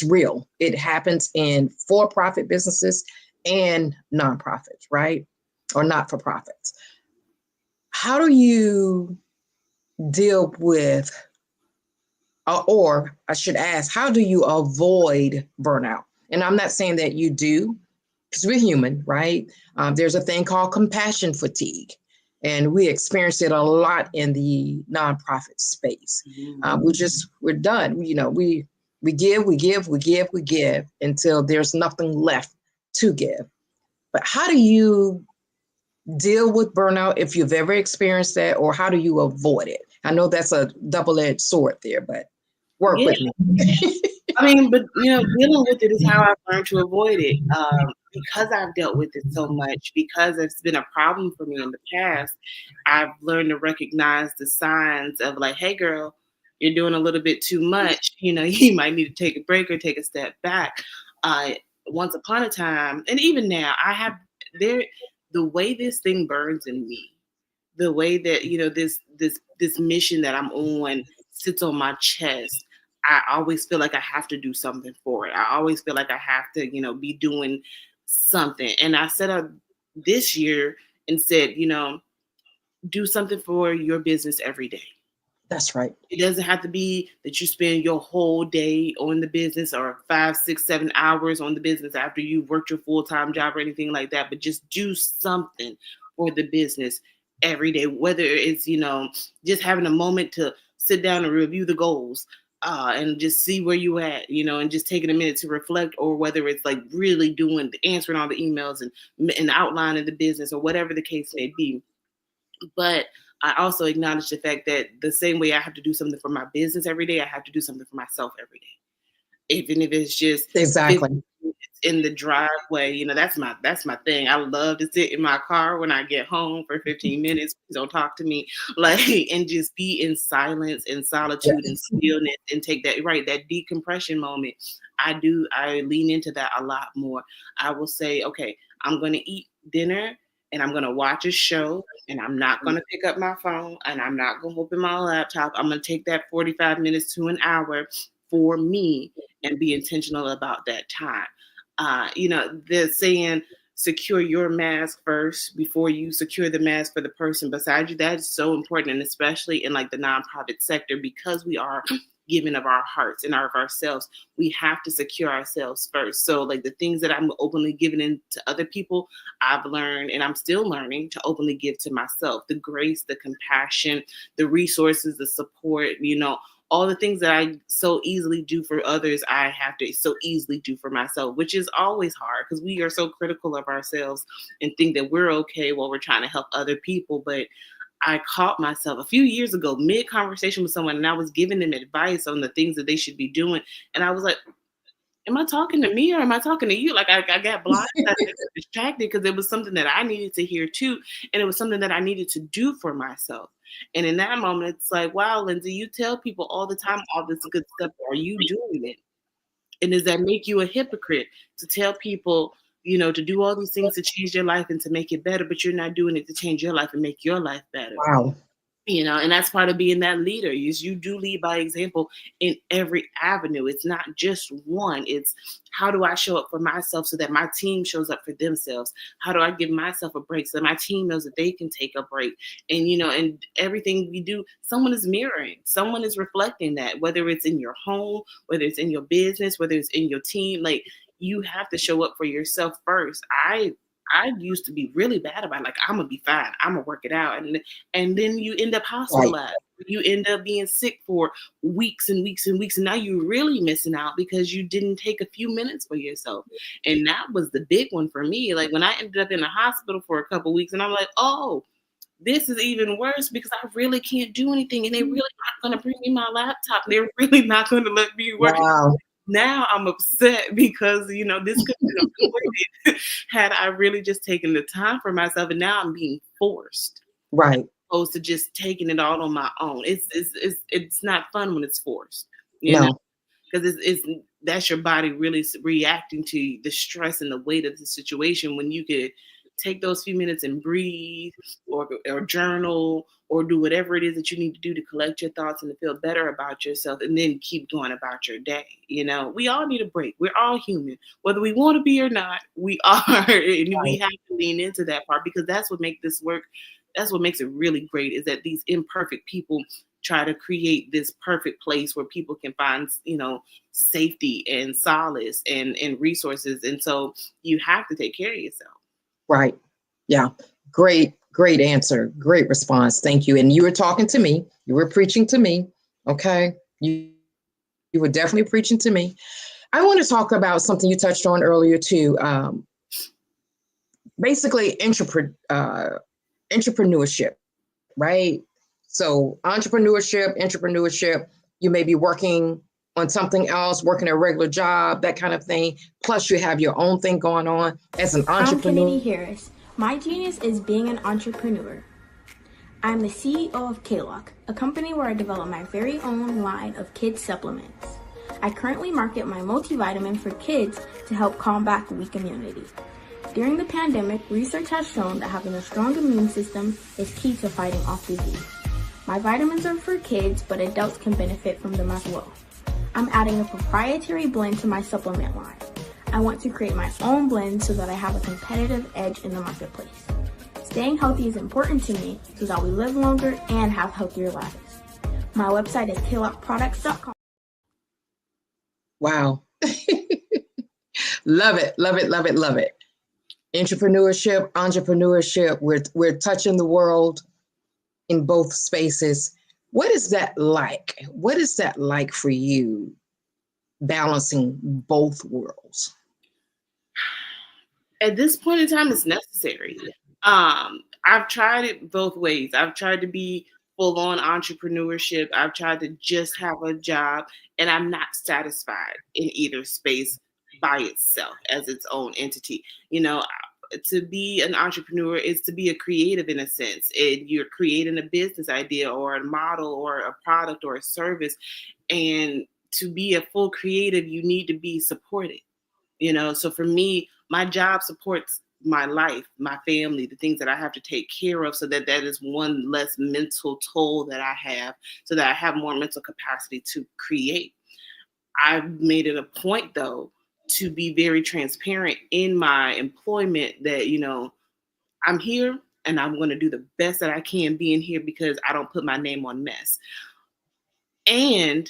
M: real. It happens in for-profit businesses and nonprofits, right? Or not-for-profits. How do you deal with, or I should ask, how do you avoid burnout? And I'm not saying that you do, because we're human, right? There's a thing called compassion fatigue. And we experience it a lot in the nonprofit space. We're done. We give until there's nothing left to give. But how do you deal with burnout if you've ever experienced that, or how do you avoid it? I know that's a double-edged sword there, but work with me.
N: I mean, but dealing with it is how I've learned to avoid it. Because I've dealt with it so much, because it's been a problem for me in the past, I've learned to recognize the signs of like, hey, girl, you're doing a little bit too much. You might need to take a break or take a step back. Once upon a time, and even now, the way this thing burns in me, the way that this mission that I'm on sits on my chest. I always feel like I have to do something for it. I always feel like I have to, be doing something. And I set up this year and said, do something for your business every day.
M: That's right.
N: It doesn't have to be that you spend your whole day on the business or 5, 6, 7 hours on the business after you've worked your full-time job or anything like that, but just do something for the business every day, whether it's, just having a moment to sit down and review the goals and just see where you at, and just taking a minute to reflect, or whether it's like really answering all the emails and outlining the business or whatever the case may be. But I also acknowledge the fact that the same way I have to do something for my business every day, I have to do something for myself every day. Even if it's just
M: exactly
N: in the driveway, that's my thing. I love to sit in my car when I get home for 15 minutes. Please don't talk to me, and just be in silence and solitude and stillness and take that decompression moment. I lean into that a lot more. I will say, okay, I'm going to eat dinner and I'm going to watch a show, and I'm not going to pick up my phone, and I'm not going to open my laptop. I'm going to take that 45 minutes to an hour for me and be intentional about that time. They're saying secure your mask first before you secure the mask for the person beside you. That is so important, and especially in like the nonprofit sector, because we are giving of our hearts and of ourselves, we have to secure ourselves first. So like the things that I'm openly giving in to other people, I've learned, and I'm still learning to openly give to myself. The grace, the compassion, the resources, the support, all the things that I so easily do for others, I have to so easily do for myself, which is always hard because we are so critical of ourselves and think that we're okay while we're trying to help other people. But I caught myself a few years ago, mid-conversation with someone, and I was giving them advice on the things that they should be doing. And I was like, am I talking to me or am I talking to you? Like I got blindsided, I got distracted because it was something that I needed to hear too. And it was something that I needed to do for myself. And in that moment, it's like, wow, Lindsay, you tell people all the time, all this good stuff. Are you doing it? And does that make you a hypocrite to tell people, to do all these things to change their life and to make it better, but you're not doing it to change your life and make your life better?
M: Wow.
N: And that's part of being that leader. Is you do lead by example in every avenue. It's not just one. It's how do I show up for myself so that my team shows up for themselves? How do I give myself a break so that my team knows that they can take a break? And, and everything we do, someone is mirroring, someone is reflecting that, whether it's in your home, whether it's in your business, whether it's in your team, like you have to show up for yourself first. I used to be really bad about like, I'm gonna be fine, I'm gonna work it out. And then you end up hospitalized. Right. You end up being sick for weeks and weeks and weeks. And now you're really missing out because you didn't take a few minutes for yourself. And that was the big one for me. Like when I ended up in the hospital for a couple of weeks and I'm like, oh, this is even worse because I really can't do anything. And they're really not gonna bring me my laptop. They're really not gonna let me work. Wow. Now I'm upset because, this could have been avoided had I really just taken the time for myself. And now I'm being forced.
M: Right.
N: As opposed to just taking it all on my own. It's not fun when it's forced.
M: No.
N: Because that's your body really reacting to the stress and the weight of the situation when you could take those few minutes and breathe or journal or do whatever it is that you need to do to collect your thoughts and to feel better about yourself and then keep going about your day. We all need a break. We're all human, whether we want to be or not, we are. And we have to lean into that part because that's what makes this work. That's what makes it really great is that these imperfect people try to create this perfect place where people can find, safety and solace and resources. And so you have to take care of yourself.
M: Right. Yeah. Great answer. Great response. Thank you. And you were talking to me. You were preaching to me. Okay. You were definitely preaching to me. I want to talk about something you touched on earlier too. Basically entrepreneurship, right? So entrepreneurship, you may be working on something else, working a regular job, that kind of thing. Plus you have your own thing going on as an entrepreneur.
O: I'm Kennedy Harris. My genius is being an entrepreneur. I'm the CEO of K-Lock, a company where I develop my very own line of kids supplements. I currently market my multivitamin for kids to help combat weak immunity. During the pandemic, research has shown that having a strong immune system is key to fighting off disease. My vitamins are for kids, but adults can benefit from them as well. I'm adding a proprietary blend to my supplement line. I want to create my own blend so that I have a competitive edge in the marketplace. Staying healthy is important to me so that we live longer and have healthier lives. My website is klockproducts.com.
M: Wow. Love it, love it, love it, love it. Entrepreneurship, we're touching the world in both spaces. What is that like? What is that like for you, balancing both worlds?
N: At this point in time, it's necessary. I've tried it both ways. I've tried to be full-on entrepreneurship. I've tried to just have a job, and I'm not satisfied in either space by itself as its own entity. You know, to be an entrepreneur is to be a creative in a sense. You're creating a business idea or a model or a product or a service. And to be a full creative, you need to be supported. You know, so for me, my job supports my life, my family, the things that I have to take care of, so that is one less mental toll that I have, so that I have more mental capacity to create. I've made it a point, though, to be very transparent in my employment that, you know, I'm here and I'm going to do the best that I can being here because I don't put my name on mess. And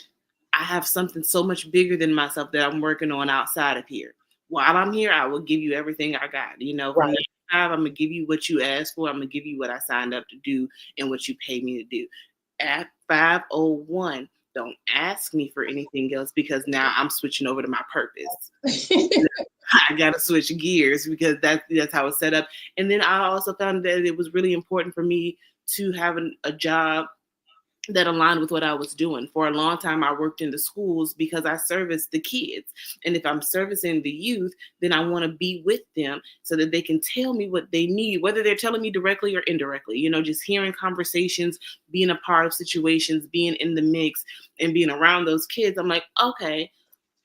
N: I have something so much bigger than myself that I'm working on outside of here. While I'm here, I will give you everything I got. You know, from 9 to 5, I'm going to give you what you asked for. I'm going to give you what I signed up to do and what you paid me to do. At 5:01, don't ask me for anything else because now I'm switching over to my purpose. I got to switch gears because that's how it's set up. And then I also found that it was really important for me to have a job that aligned with what I was doing. For a long time, I worked in the schools because I serviced the kids. And if I'm servicing the youth, then I want to be with them so that they can tell me what they need, whether they're telling me directly or indirectly. You know, just hearing conversations, being a part of situations, being in the mix and being around those kids. I'm like, okay,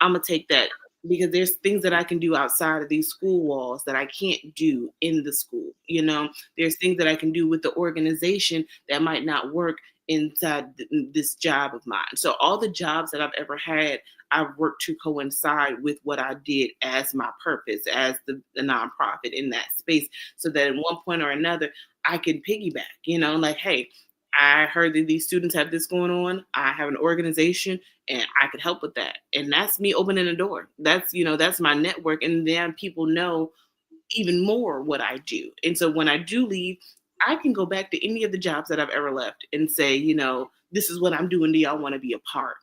N: I'm going to take that because there's things that I can do outside of these school walls that I can't do in the school. You know, there's things that I can do with the organization that might not work inside this job of mine. So all the jobs that I've ever had, I've worked to coincide with what I did as my purpose, as the nonprofit in that space, so that at one point or another, I can piggyback, you know, like, hey, I heard that these students have this going on. I have an organization and I could help with that. And that's me opening a door. That's, you know, that's my network. And then people know even more what I do. And so when I do leave, I can go back to any of the jobs that I've ever left and say, you know, this is what I'm doing. Do y'all want to be a part?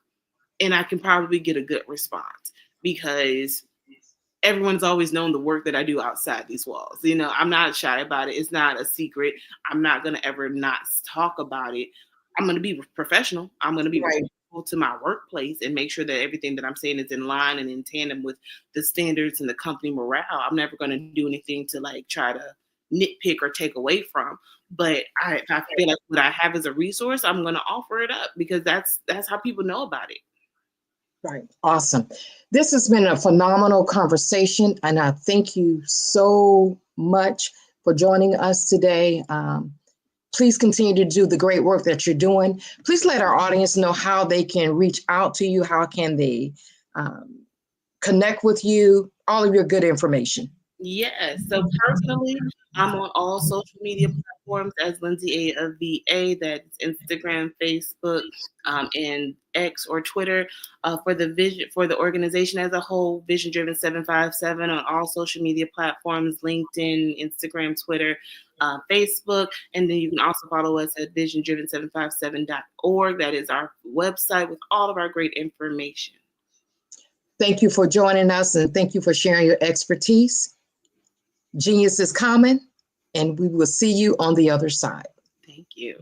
N: And I can probably get a good response because everyone's always known the work that I do outside these walls. You know, I'm not shy about it. It's not a secret. I'm not going to ever not talk about it. I'm going to be professional. I'm going to be respectful to my workplace and make sure that everything that I'm saying is in line and in tandem with the standards and the company morale. I'm never going to do anything to like try to nitpick or take away from. But I feel like what I have as a resource, I'm going to offer it up because that's how people know about it.
M: Right. Awesome. This has been a phenomenal conversation, and I thank you so much for joining us today. Please continue to do the great work that you're doing. Please let our audience know how they can reach out to you. How can they connect with you? All of your good information.
N: Yes. So personally, I'm on all social media platforms as Lindsay A of VA. That's Instagram, Facebook, and X or Twitter. For the organization as a whole, Vision Driven 757 on all social media platforms: LinkedIn, Instagram, Twitter, Facebook, and then you can also follow us at visiondriven757.org. That is our website with all of our great information.
M: Thank you for joining us, and thank you for sharing your expertise. Genius is common, and we will see you on the other side.
N: Thank you.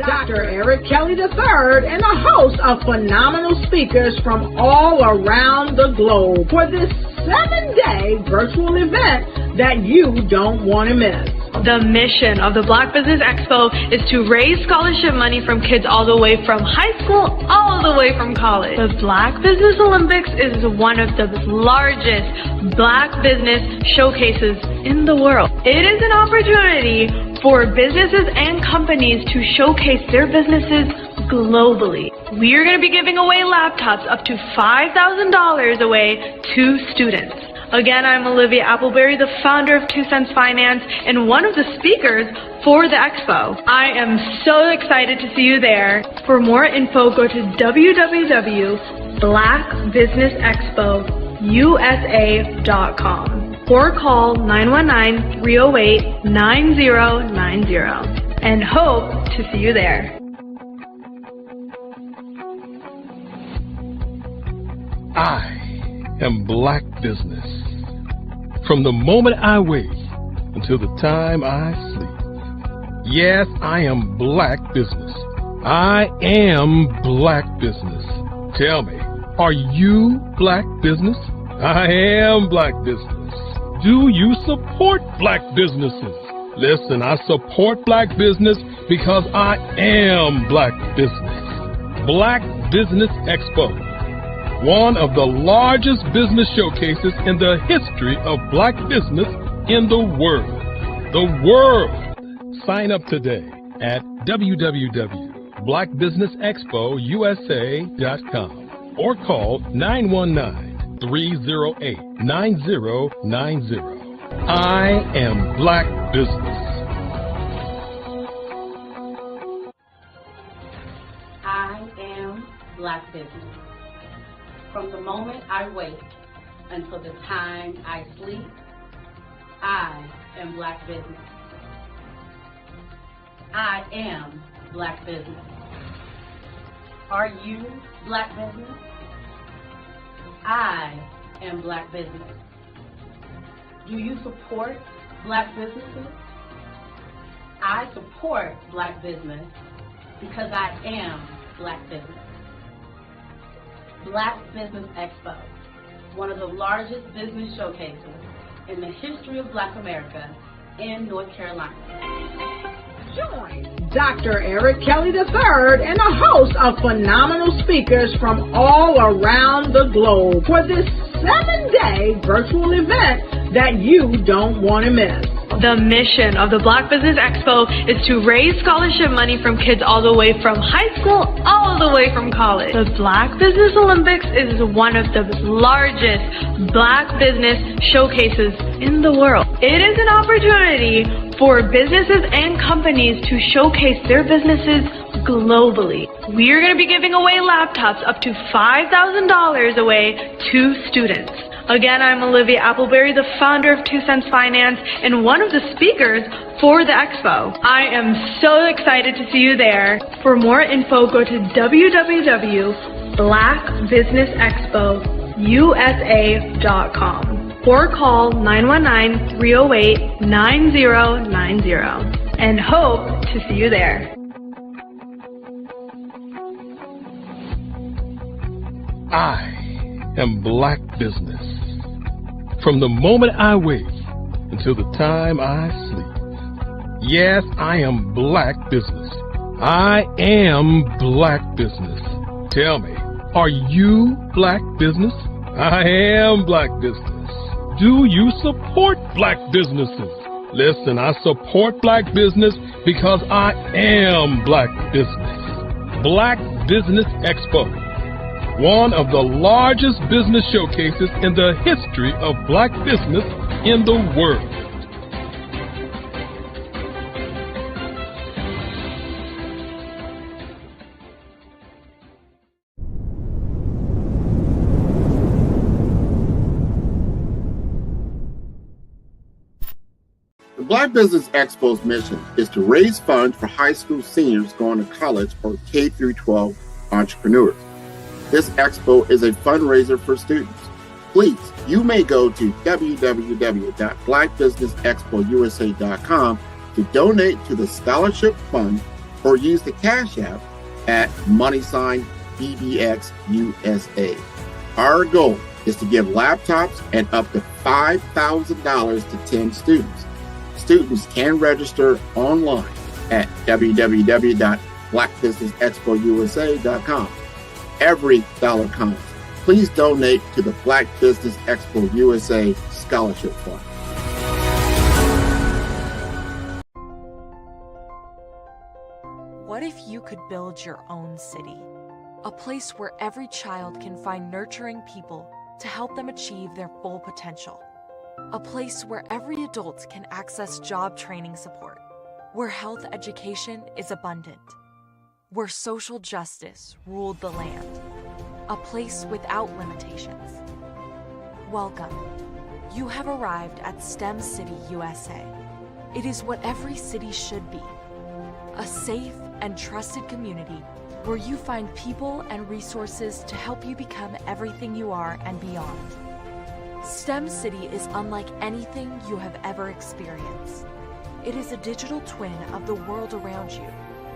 A: Dr. Eric Kelly III and a host of phenomenal speakers from all around the globe for this 7-day virtual event that you don't want to miss.
B: The mission of the Black Business Expo is to raise scholarship money from kids all the way from high school, all the way from college. The Black Business Olympics is one of the largest Black business showcases in the world. It is an opportunity for businesses and companies to showcase their businesses globally. We are going to be giving away laptops up to $5,000 away to students. Again, I'm Olivia Appleberry, the founder of 2 Cents Finance and one of the speakers for the expo. I am so excited to see you there. For more info, go to www.blackbusinessexpousa.com or call 919-308-9090 and hope to see you there.
C: I am Black Business. From the moment I wake until the time I sleep. Yes, I am Black Business. I am Black Business. Tell me, are you Black Business? I am Black Business. Do you support Black businesses? Listen, I support Black business because I am Black Business. Black Business Expo, one of the largest business showcases in the history of Black business in the world. The world! Sign up today at www.blackbusinessexpousa.com or call 919-308-9090. I am Black Business.
D: I am Black Business. From the moment I wake until the time I sleep, I am Black Business. I am Black Business. Are you Black Business? I am Black Business. Do you support Black businesses? I support Black business because I am Black Business. Black Business Expo, one of the largest business showcases in the history of Black America in North Carolina.
A: Join Dr. Eric Kelly III and a host of phenomenal speakers from all around the globe for this 7-day virtual event that you don't want to miss.
B: The mission of the Black Business Expo is to raise scholarship money from kids all the way from high school, all the way from college. The Black Business Olympics is one of the largest Black business showcases in the world. It is an opportunity for businesses and companies to showcase their businesses globally. We are going to be giving away laptops up to $5,000 away to students. Again, I'm Olivia Appleberry, the founder of 2 Cents Finance and one of the speakers for the expo. I am so excited to see you there. For more info, go to www.blackbusinessexpousa.com or call 919-308-9090 and hope to see you there.
C: I am Black Business. From the moment I wake until the time I sleep. Yes, I am Black Business. I am Black Business. Tell me, are you Black Business? I am Black Business. Do you support Black businesses? Listen, I support Black business because I am Black Business. Black Business Expo, one of the largest business showcases in the history of Black business in the world.
G: The Black Business Expo's mission is to raise funds for high school seniors going to college or K-12 entrepreneurs. This expo is a fundraiser for students. Please, you may go to www.blackbusinessexpousa.com to donate to the scholarship fund or use the Cash App at #BBXUSA. Our goal is to give laptops and up to $5,000 to 10 students. Students can register online at www.blackbusinessexpousa.com. Every dollar counts. Please donate to the Black Business Expo USA Scholarship Fund.
P: What if you could build your own city? A place where every child can find nurturing people to help them achieve their full potential. A place where every adult can access job training support, where health education is abundant, where social justice ruled the land. A place without limitations. Welcome. You have arrived at STEM City USA. It is what every city should be. A safe and trusted community where you find people and resources to help you become everything you are and beyond. STEM City is unlike anything you have ever experienced. It is a digital twin of the world around you,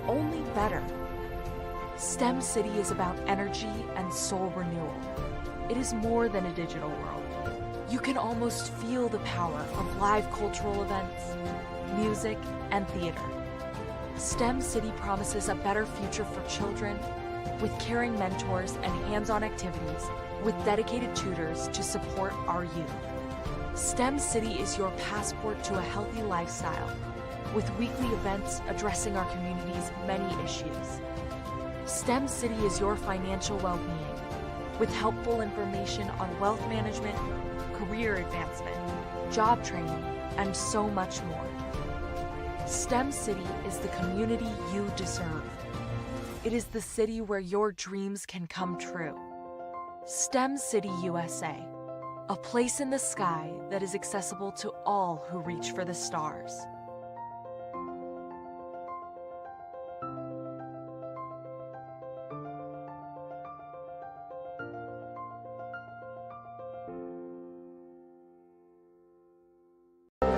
P: only better. STEM City is about energy and soul renewal. It is more than a digital world. You can almost feel the power of live cultural events, music, and theater. STEM City promises a better future for children with caring mentors and hands-on activities with dedicated tutors to support our youth. STEM City is your passport to a healthy lifestyle with weekly events addressing our community's many issues. STEM City is your financial well-being with helpful information on wealth management, career advancement, job training, and so much more. STEM City is the community you deserve. It is the city where your dreams can come true. STEM City USA, a place in the sky that is accessible to all who reach for the stars.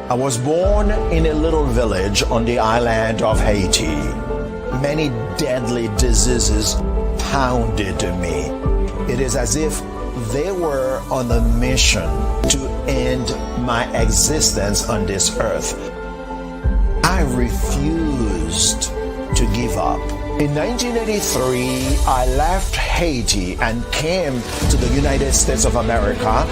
Q: I was born in a little village on the island of Haiti. Many deadly diseases pounded me. It is as if they were on a mission to end my existence on this earth. I refused to give up. In 1983, I left Haiti and came to the United States of America.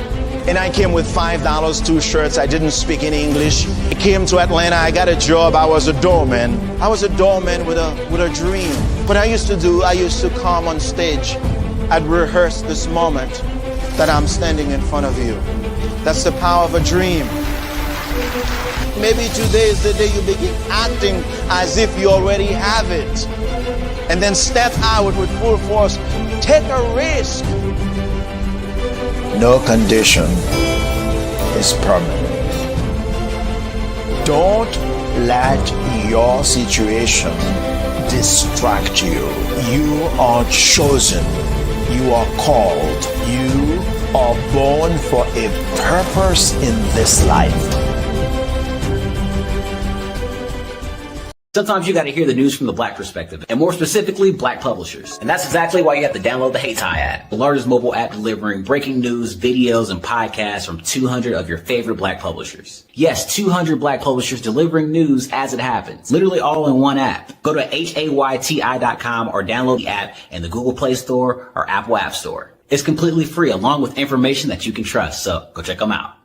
Q: And I came with $5, 2 shirts. I didn't speak in English. I came to Atlanta. I got a job. I was a doorman. I was a doorman with a dream. What I used to come on stage. I'd rehearse this moment that I'm standing in front of you. That's the power of a dream. Maybe today is the day you begin acting as if you already have it. And then step out with full force. Take a risk. No condition is permanent. Don't let your situation distract you. You are chosen. You are called. You are born for a purpose in this life.
R: Sometimes you got to hear the news from the Black perspective, and more specifically, Black publishers. And that's exactly why you have to download the Hey Tie app, the largest mobile app delivering breaking news, videos, and podcasts from 200 of your favorite Black publishers. Yes, 200 Black publishers delivering news as it happens, literally all in one app. Go to HAYTI.com or download the app in the Google Play Store or Apple App Store. It's completely free, along with information that you can trust, so go check them out.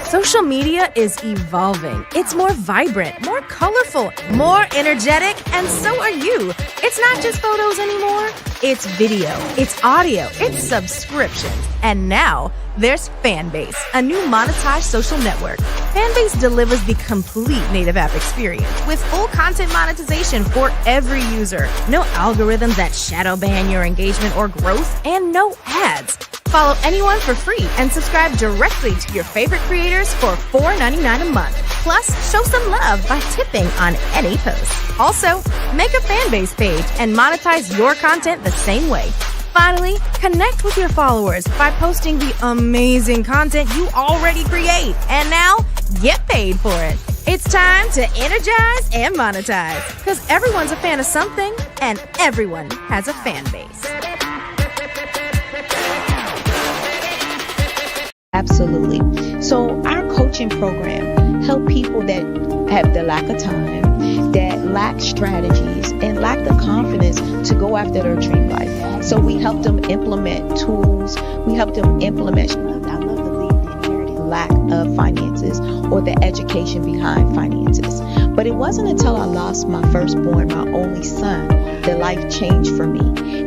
J: Social media is evolving. It's more vibrant, more colorful, more energetic, and so are you. It's not just photos anymore. It's video, it's audio, it's subscriptions. And now there's Fanbase, a new monetized social network. Fanbase delivers the complete native app experience with full content monetization for every user. No algorithms that shadow ban your engagement or growth, and no ads. Follow anyone for free and subscribe directly to your favorite creators for $4.99 a month. Plus, show some love by tipping on any post. Also, make a Fanbase page and monetize your content the same way. Finally, connect with your followers by posting the amazing content you already create. And now, get paid for it. It's time to energize and monetize, because everyone's a fan of something and everyone has a fan base.
K: Absolutely. So our coaching program help people that have the lack of time, that lack strategies, and lack the confidence to go after their dream life. So we help them implement tools. We help them implement, I love to leave the inherited lack of finances or the education behind finances. But it wasn't until I lost my firstborn, my only son, that life changed for me.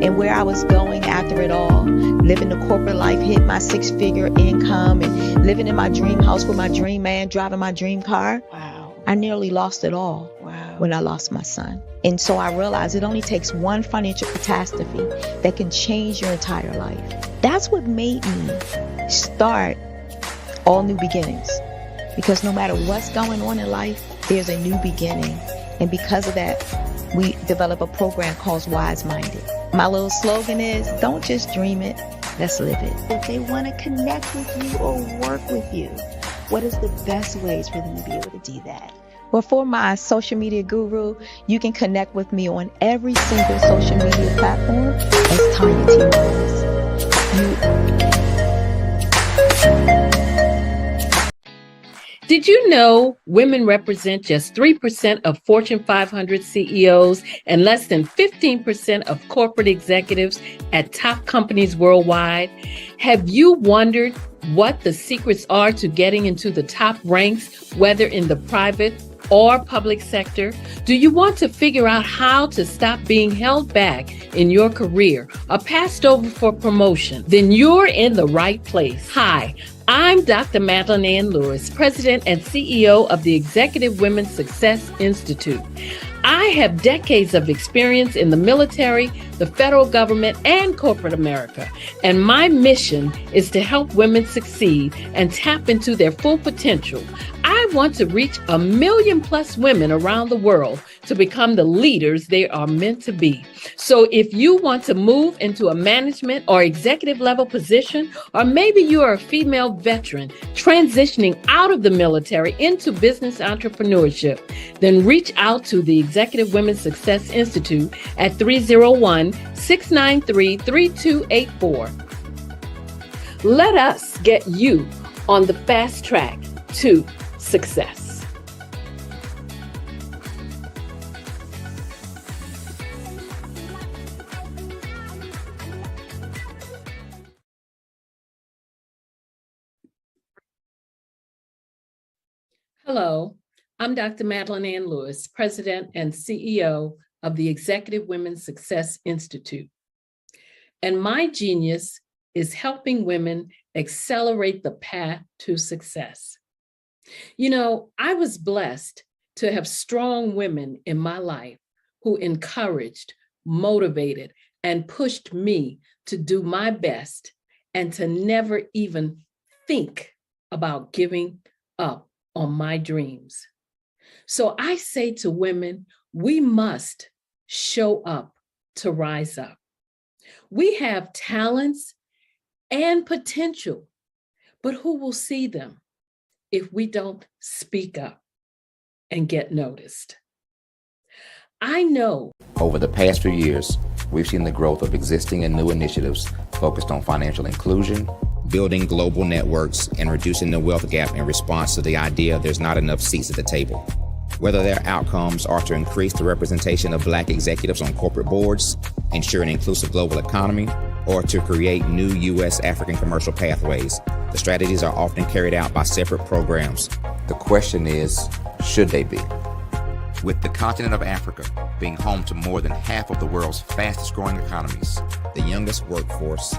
K: And where I was going after it all, living the corporate life, hit my 6-figure income, and living in my dream house with my dream man, driving my dream car. Wow. I nearly lost it all when I lost my son. And so I realized it only takes one financial catastrophe that can change your entire life. That's what made me start All New Beginnings. Because no matter what's going on in life, there's a new beginning. And because of that, we develop a program called Wise Minded. My little slogan is, don't just dream it, let's live it. If they want to connect with you or work with you, what is the best ways for them to be able to do that? Well, for my social media guru, you can connect with me on every single social media platform as Tanya T. Rose.
S: Did you know women represent just 3% of Fortune 500 CEOs and less than 15% of corporate executives at top companies worldwide? Have you wondered what the secrets are to getting into the top ranks, whether in the private or public sector? Do you want to figure out how to stop being held back in your career or passed over for promotion? Then you're in the right place. Hi, I'm Dr. Madeline Ann Lewis, President and CEO of the Executive Women's Success Institute. I have decades of experience in the military, the federal government, and corporate America. And my mission is to help women succeed and tap into their full potential. I want to reach 1 million+ women around the world to become the leaders they are meant to be. So if you want to move into a management or executive level position, or maybe you are a female veteran transitioning out of the military into business entrepreneurship, then reach out to the Executive Women's Success Institute at 301-693-3284. Let us get you on the fast track to success. Hello, I'm Dr. Madeline Ann Lewis, President and CEO of the Executive Women's Success Institute. And my genius is helping women accelerate the path to success. You know, I was blessed to have strong women in my life who encouraged, motivated, and pushed me to do my best and to never even think about giving up on my dreams. So I say to women, we must show up to rise up. We have talents and potential, but who will see them if we don't speak up and get noticed? I know.
T: Over the past few years, we've seen the growth of existing and new initiatives focused on financial inclusion, building global networks, and reducing the wealth gap in response to the idea there's not enough seats at the table. Whether their outcomes are to increase the representation of Black executives on corporate boards, ensure an inclusive global economy, or to create new U.S. African commercial pathways, the strategies are often carried out by separate programs. The question is, should they be? With the continent of Africa being home to more than half of the world's fastest growing economies, the youngest workforce,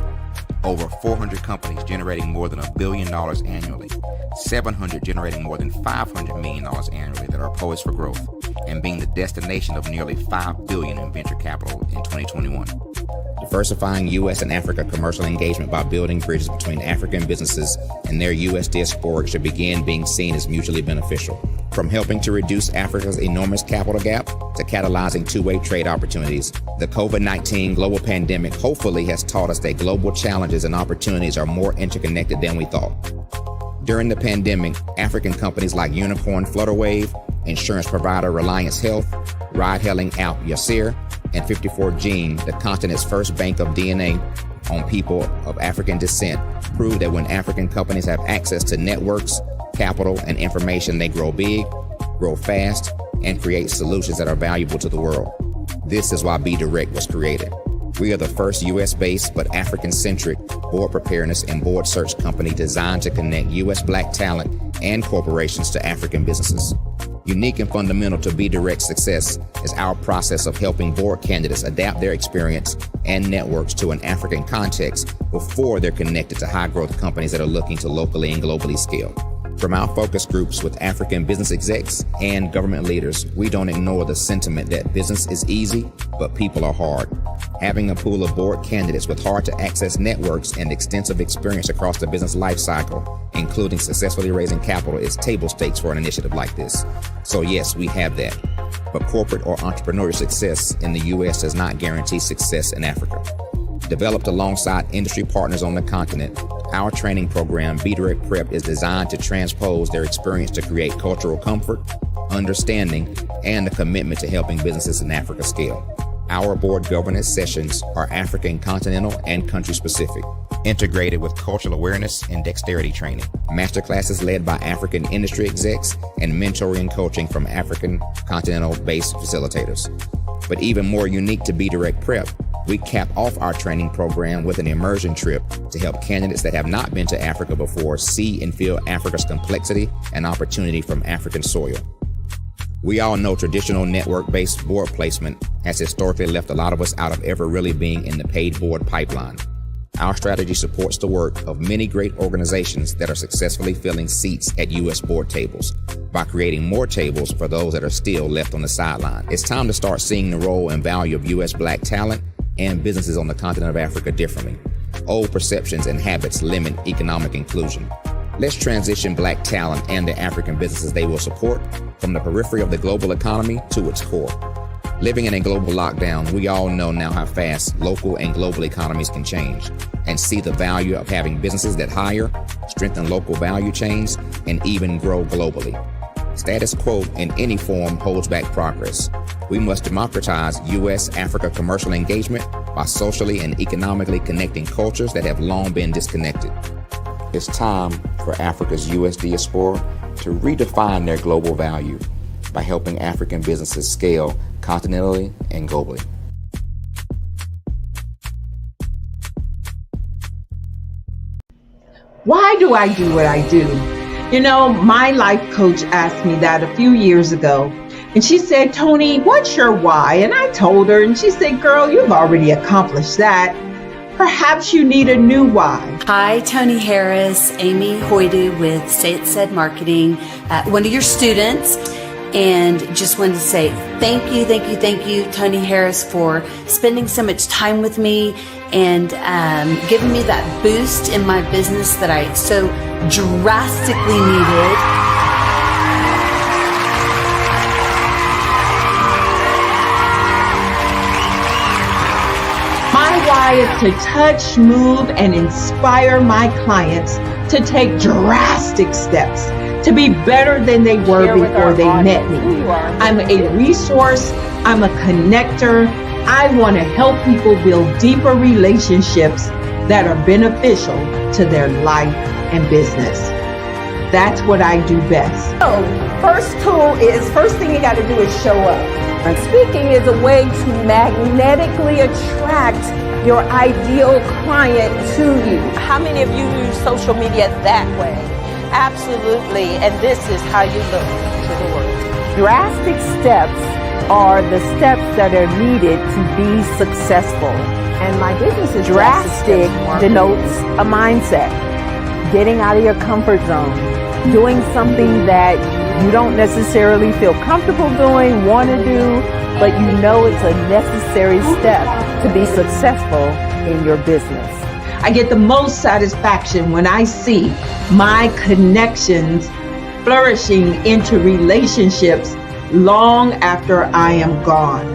T: over 400 companies generating more than $1 billion annually, 700 generating more than $500 million annually that are poised for growth, and being the destination of nearly $5 billion in venture capital in 2021. The diversifying U.S. and Africa commercial engagement by building bridges between African businesses and their U.S. diaspora should begin being seen as mutually beneficial. From helping to reduce Africa's enormous capital gap to catalyzing two-way trade opportunities, the COVID-19 global pandemic hopefully has taught us that global challenges and opportunities are more interconnected than we thought. During the pandemic, African companies like Unicorn Flutterwave, insurance provider Reliance Health, ride-hailing app Yasir, and 54Gene, the continent's first bank of DNA on people of African descent, prove that when African companies have access to networks, capital, and information, they grow big, grow fast, and create solutions that are valuable to the world. This is why Be Direct was created. We are the first U.S.-based but African-centric board preparedness and board search company designed to connect U.S. Black talent and corporations to African businesses. Unique and fundamental to Be Direct's success is our process of helping board candidates adapt their experience and networks to an African context before they're connected to high-growth companies that are looking to locally and globally scale. From our focus groups with African business execs and government leaders, we don't ignore the sentiment that business is easy, but people are hard. Having a pool of board candidates with hard-to-access networks and extensive experience across the business lifecycle, including successfully raising capital, is table stakes for an initiative like this. So yes, we have that. But corporate or entrepreneurial success in the U.S. does not guarantee success in Africa. Developed alongside industry partners on the continent, our training program, Be Direct Prep, is designed to transpose their experience to create cultural comfort, understanding, and a commitment to helping businesses in Africa scale. Our board governance sessions are African continental and country specific, integrated with cultural awareness and dexterity training, masterclasses led by African industry execs, and mentoring and coaching from African continental-based facilitators. But even more unique to Be Direct Prep, we cap off our training program with an immersion trip to help candidates that have not been to Africa before see and feel Africa's complexity and opportunity from African soil. We all know traditional network-based board placement has historically left a lot of us out of ever really being in the paid board pipeline. Our strategy supports the work of many great organizations that are successfully filling seats at U.S. board tables by creating more tables for those that are still left on the sideline. It's time to start seeing the role and value of U.S. Black talent and businesses on the continent of Africa differently. Old perceptions and habits limit economic inclusion. Let's transition Black talent and the African businesses they will support from the periphery of the global economy to its core. Living in a global lockdown, we all know now how fast local and global economies can change, and see the value of having businesses that hire, strengthen local value chains, and even grow globally. Status quo in any form holds back progress. We must democratize U.S.-Africa commercial engagement by socially and economically connecting cultures that have long been disconnected. It's time for Africa's U.S. diaspora to redefine their global value by helping African businesses scale continentally and globally.
U: Why do I do what I do? You know, my life coach asked me that a few years ago, and she said, Tony, what's your why? And I told her, and she said, girl, you've already accomplished that. Perhaps you need a new why.
V: Hi, Tony Harris, Amy Hoydu with Say It Said Marketing, one of your students. And just wanted to say thank you, Tony Harris, for spending so much time with me and giving me that boost in my business that I so drastically needed.
U: My why is to touch, move, and inspire my clients to take drastic steps to be better than they were before they met me. I'm a resource, I'm a connector. I want to help people build deeper relationships that are beneficial to their life and business. That's what I do best.
W: So, first thing you got to do is show up. And speaking is a way to magnetically attract your ideal client to you. How many of you use social media that way? Absolutely, and this is how you look to the world. Drastic steps are the steps that are needed to be successful. And my business is drastic denotes a mindset. Getting out of your comfort zone. Doing something that you don't necessarily feel comfortable doing, want to do, but you know it's a necessary step to be successful in your business.
U: I get the most satisfaction when I see my connections flourishing into relationships long after I am gone.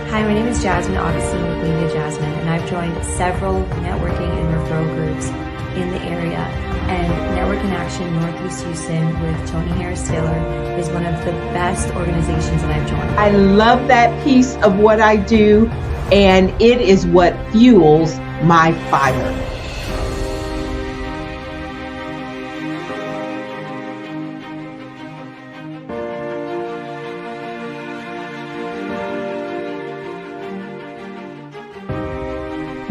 F: Hi, my name is Jasmine Augustine with Media Jasmine, and I've joined several networking and referral groups in the area. And Network in Action Northeast Houston with Tony Harris Taylor is one of the best organizations that I've joined.
U: I love that piece of what I do, and it is what fuels my fire.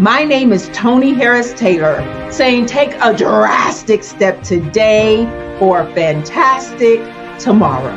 U: My name is Tony Harris Taylor, saying take a drastic step today for a fantastic tomorrow.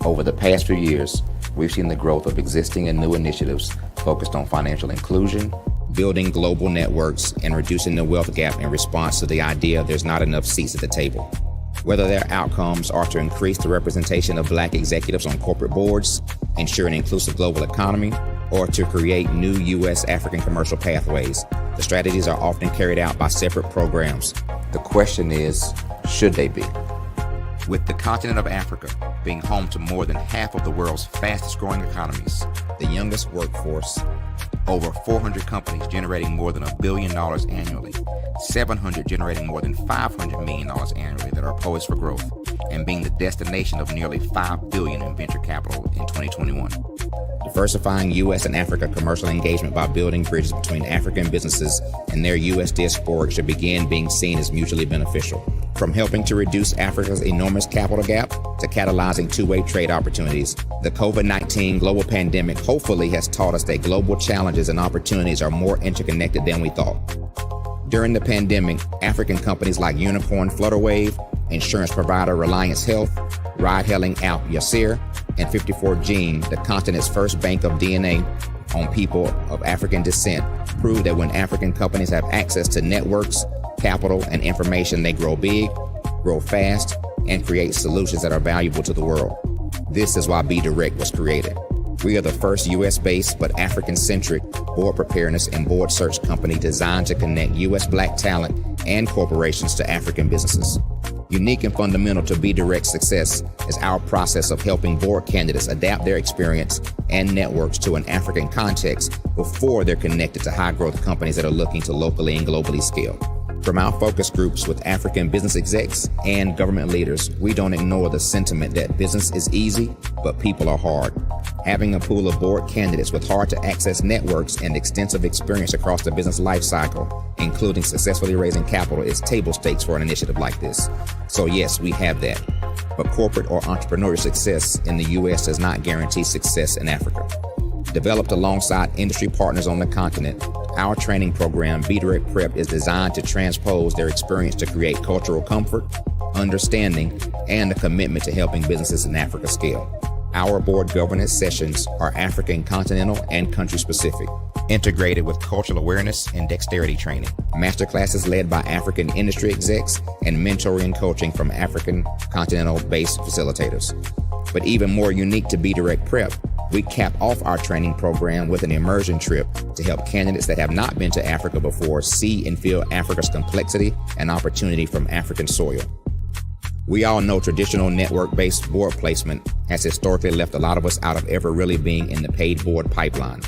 T: Over the past few years, we've seen the growth of existing and new initiatives focused on financial inclusion, building global networks, and reducing the wealth gap in response to the idea there's not enough seats at the table. Whether their outcomes are to increase the representation of Black executives on corporate boards, ensure an inclusive global economy, or to create new U.S. African commercial pathways, the strategies are often carried out by separate programs. The question is, should they be? With the continent of Africa being home to more than half of the world's fastest growing economies, the youngest workforce, over 400 companies generating more than $1 billion annually, 700 generating more than $500 million annually that are poised for growth, and being the destination of nearly $5 billion in venture capital in 2021. Diversifying U.S. and Africa commercial engagement by building bridges between African businesses and their U.S. diaspora should begin being seen as mutually beneficial. From helping to reduce Africa's enormous capital gap to catalyzing two-way trade opportunities, the COVID-19 global pandemic hopefully has taught us that global challenges and opportunities are more interconnected than we thought. During the pandemic, African companies like Unicorn Flutterwave, insurance provider Reliance Health, ride-hailing app Yasir, and 54Gene, the continent's first bank of DNA on people of African descent, prove that when African companies have access to networks, capital, and information, they grow big, grow fast, and create solutions that are valuable to the world. This is why Be Direct was created. We are the first U.S.-based but African-centric board preparedness and board search company designed to connect U.S. Black talent and corporations to African businesses. Unique and fundamental to Be Direct's success is our process of helping board candidates adapt their experience and networks to an African context before they're connected to high-growth companies that are looking to locally and globally scale. From our focus groups with African business execs and government leaders, we don't ignore the sentiment that business is easy, but people are hard. Having a pool of board candidates with hard-to-access networks and extensive experience across the business life cycle, including successfully raising capital, is table stakes for an initiative like this. So yes, we have that. But corporate or entrepreneurial success in the U.S. does not guarantee success in Africa. Developed alongside industry partners on the continent, our training program, Be Direct Prep, is designed to transpose their experience to create cultural comfort, understanding, and a commitment to helping businesses in Africa scale. Our board governance sessions are African continental and country specific, integrated with cultural awareness and dexterity training, masterclasses led by African industry execs, and mentoring and coaching from African continental-based facilitators. But even more unique to Be Direct Prep, we cap off our training program with an immersion trip to help candidates that have not been to Africa before see and feel Africa's complexity and opportunity from African soil. We all know traditional network-based board placement has historically left a lot of us out of ever really being in the paid board pipeline.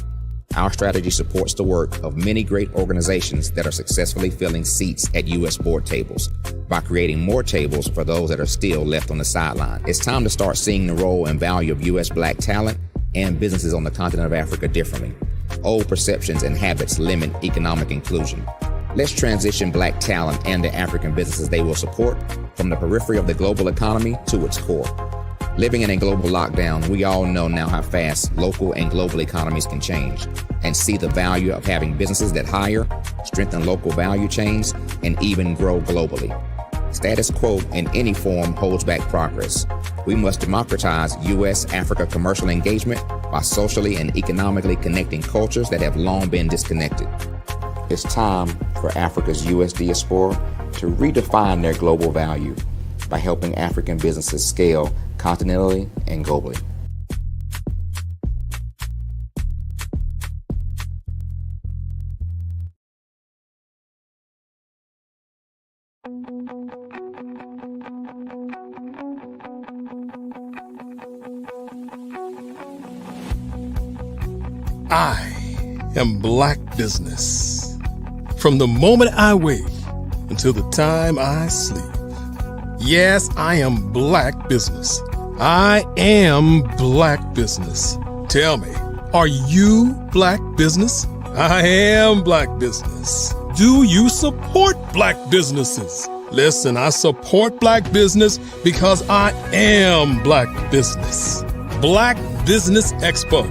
T: Our strategy supports the work of many great organizations that are successfully filling seats at U.S. board tables by creating more tables for those that are still left on the sideline. It's time to start seeing the role and value of U.S. Black talent and businesses on the continent of Africa differently. Old perceptions and habits limit economic inclusion. Let's transition Black talent and the African businesses they will support from the periphery of the global economy to its core. Living in a global lockdown, we all know now how fast local and global economies can change, and see the value of having businesses that hire, strengthen local value chains, and even grow globally. Status quo in any form holds back progress. We must democratize U.S.-Africa commercial engagement by socially and economically connecting cultures that have long been disconnected. It's time for Africa's U.S. diaspora to redefine their global value by helping African businesses scale continentally and globally.
C: I am Black Business. From the moment I wake until the time I sleep. Yes, I am Black Business. I am Black Business. Tell me, are you Black Business? I am Black Business. Do you support Black businesses? Listen, I support Black business because I am Black Business. Black Business Expo,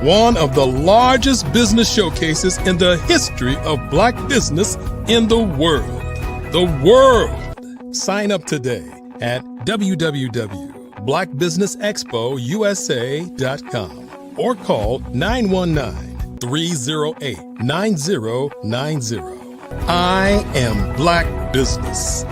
C: one of the largest business showcases in the history of Black business in the world. The world! Sign up today at www.blackbusinessexpousa.com or call 919-308-9090. I am Black Business.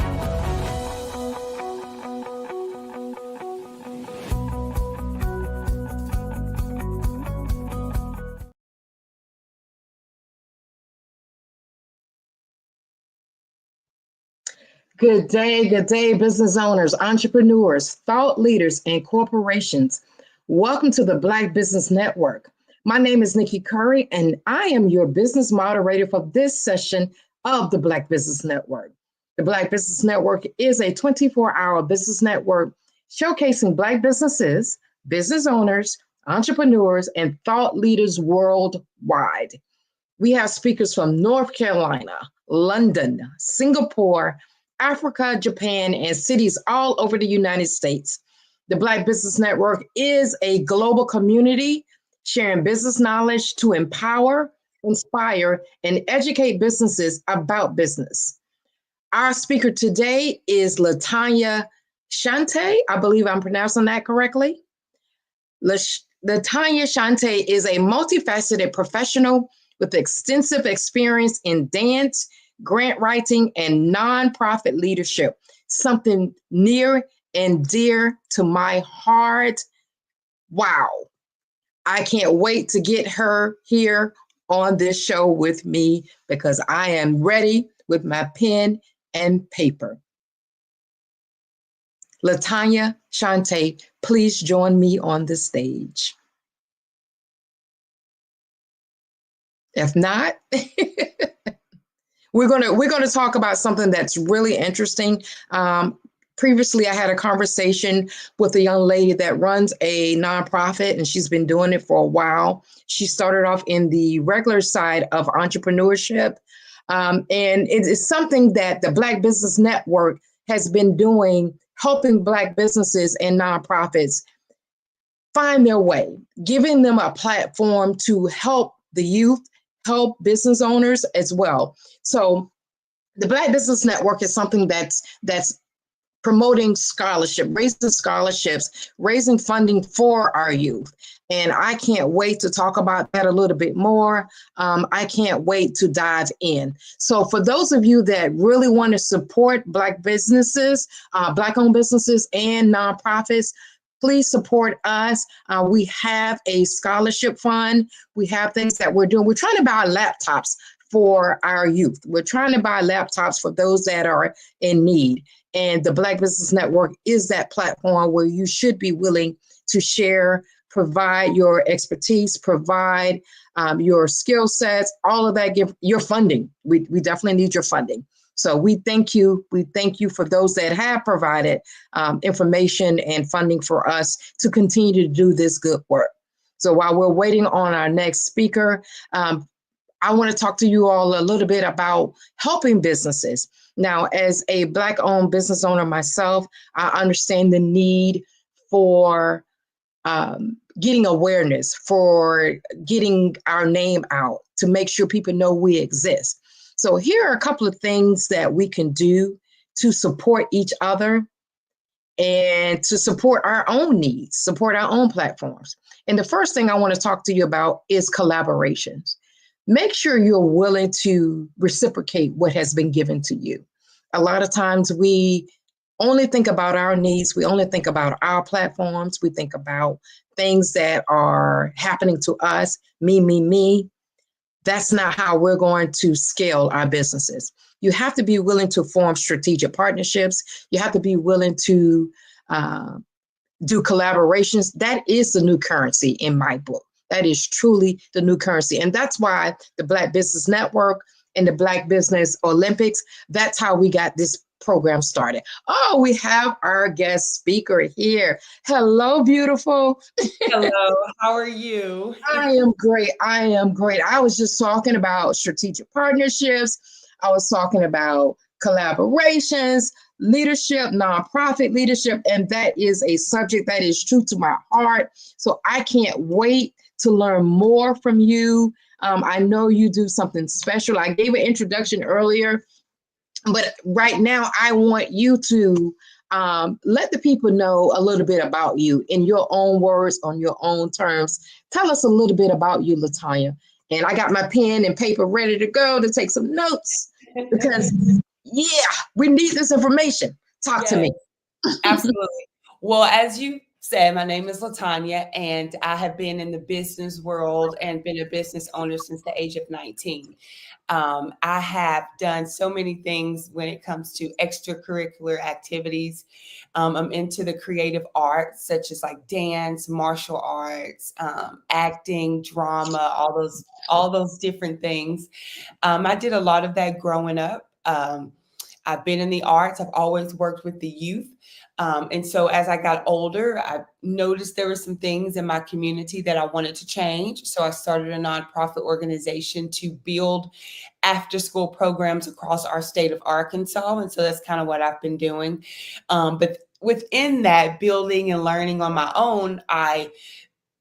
M: Good day, business owners, entrepreneurs, thought leaders, and corporations. Welcome to the Black Business Network. My name is Nikki Curry, and I am your business moderator for this session of the Black Business Network. The Black Business Network is a 24-hour business network showcasing Black businesses, business owners, entrepreneurs, and thought leaders worldwide. We have speakers from North Carolina, London, Singapore, Africa, Japan, and cities all over the United States. The Black Business Network is a global community sharing business knowledge to empower, inspire, and educate businesses about business. Our speaker today is Latanya Shante. I believe I'm pronouncing that correctly. Latanya Shante is a multifaceted professional with extensive experience in dance, grant writing, and nonprofit leadership, something near and dear to my heart. Wow. I can't wait to get her here on this show with me because I am ready with my pen and paper. Latanya Shante, please join me on the stage. If not, We're gonna talk about something that's really interesting. Previously, I had a conversation with a young lady that runs a nonprofit, and she's been doing it for a while. She started off in the regular side of entrepreneurship, and it is something that the Black Business Network has been doing, helping Black businesses and nonprofits find their way, giving them a platform to help the youth, help business owners as well. So the Black Business Network is something that's promoting scholarship, raising scholarships, raising funding for our youth. And I can't wait to talk about that a little bit more. I can't wait to dive in. So for those of you that really want to support Black businesses, Black-owned businesses and nonprofits, please support us. We have a scholarship fund. We have things that we're doing. We're trying to buy laptops for our youth. We're trying to buy laptops for those that are in need. And the Black Business Network is that platform where you should be willing to share, provide your expertise, provide your skill sets, all of that, give your funding. We definitely need your funding. So we thank you. We thank you for those that have provided information and funding for us to continue to do this good work. So while we're waiting on our next speaker, I want to talk to you all a little bit about helping businesses. Now, as a Black-owned business owner myself, I understand the need for getting awareness, for getting our name out, to make sure people know we exist. So here are a couple of things that we can do to support each other and to support our own needs, support our own platforms. And the first thing I want to talk to you about is collaborations. Make sure you're willing to reciprocate what has been given to you. A lot of times we only think about our needs. We only think about our platforms. We think about things that are happening to us, me. That's not how we're going to scale our businesses. You have to be willing to form strategic partnerships. You have to be willing to do collaborations. That is the new currency in my book. That is truly the new currency. And that's why the Black Business Network and the Black Business Olympics, that's how we got this program started. Oh, we have our guest speaker here. Hello, beautiful.
E: Hello, how are you?
M: I am great. I was just talking about strategic partnerships. I was talking about collaborations, leadership, nonprofit leadership, and that is a subject that is true to my heart. So I can't wait to learn more from you. I know you do something special. I gave an introduction earlier, but right now I want you to let the people know a little bit about you in your own words, on your own terms. Tell us a little bit about you, LaTanya. And I got my pen and paper ready to go to take some notes because, we need this information. Talk to me.
E: Absolutely. Well, as you said, my name is LaTanya, and I have been in the business world and been a business owner since the age of 19. I have done so many things when it comes to extracurricular activities. I'm into the creative arts, such as like dance, martial arts, acting, drama, all those different things. I did a lot of that growing up. I've been in the arts. I've always worked with the youth. And so as I got older, I noticed there were some things in my community that I wanted to change. So I started a nonprofit organization to build after school programs across our state of Arkansas. And so that's kind of what I've been doing. But within that, building and learning on my own, I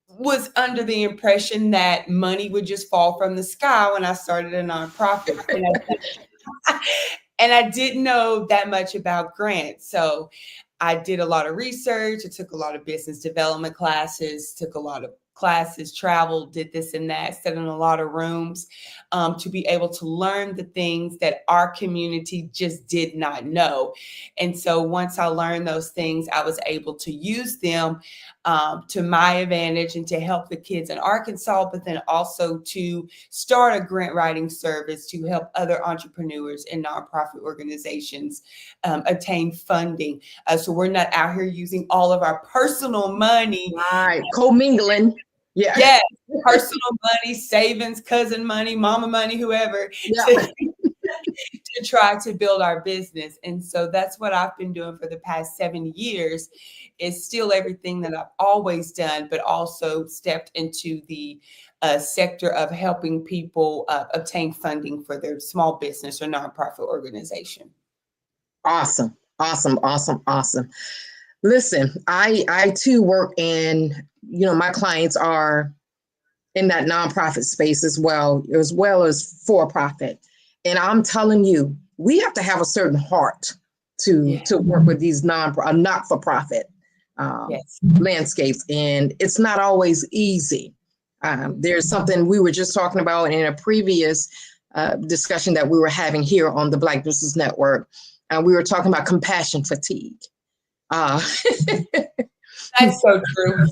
E: was under the impression that money would just fall from the sky when I started a nonprofit. And I didn't know that much about grants. So I did a lot of research. I took a lot of business development classes, took a lot of classes, traveled, did this and that, sat in a lot of rooms to be able to learn the things that our community just did not know. And so once I learned those things, I was able to use them to my advantage and to help the kids in Arkansas, but then also to start a grant writing service to help other entrepreneurs and nonprofit organizations obtain funding. So we're not out here using all of our personal money.
M: Right, commingling. Yeah.
E: Yes, personal money, savings, cousin money, mama money, whoever, to try to build our business. And so that's what I've been doing for the past 7 years, is still everything that I've always done, but also stepped into the sector of helping people obtain funding for their small business or nonprofit organization.
M: Awesome. Listen, I too work in, my clients are in that nonprofit space as well as for-profit. And I'm telling you, we have to have a certain heart to work with these not-for-profit landscapes. And it's not always easy. There's something we were just talking about in a previous discussion that we were having here on the Black Business Network. We were talking about compassion fatigue.
E: That's so true.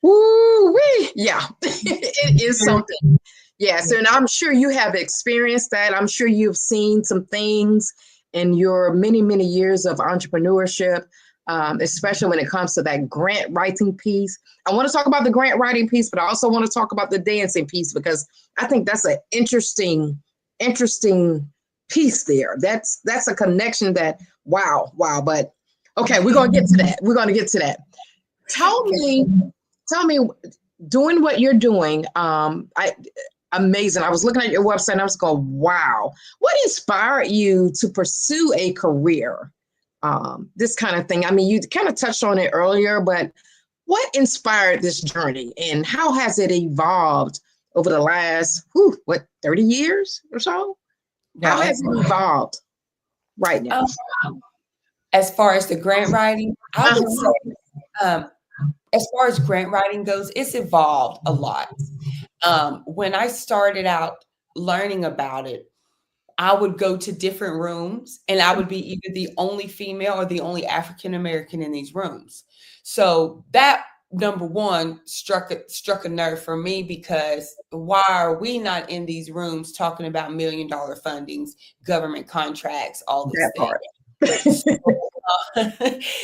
M: Woo-wee. Yeah, it is something. Yes, and I'm sure you have experienced that. I'm sure you've seen some things in your many, many years of entrepreneurship, especially when it comes to that grant writing piece. I want to talk about the grant writing piece, but I also want to talk about the dancing piece, because I think that's an interesting piece there. That's a connection that, wow. But okay, we're going to get to that. Tell me, doing what you're doing, amazing. I was looking at your website and I was going, wow. What inspired you to pursue a career? This kind of thing. I mean, you kind of touched on it earlier, but what inspired this journey and how has it evolved over the last, 30 years or so? How has it evolved right now?
E: As far as the grant writing, I would say, as far as grant writing goes, it's evolved a lot. When I started out learning about it, I would go to different rooms and I would be either the only female or the only African American in these rooms. So that, number one, struck a nerve for me, because why are we not in these rooms talking about $1 million fundings, government contracts, all these things?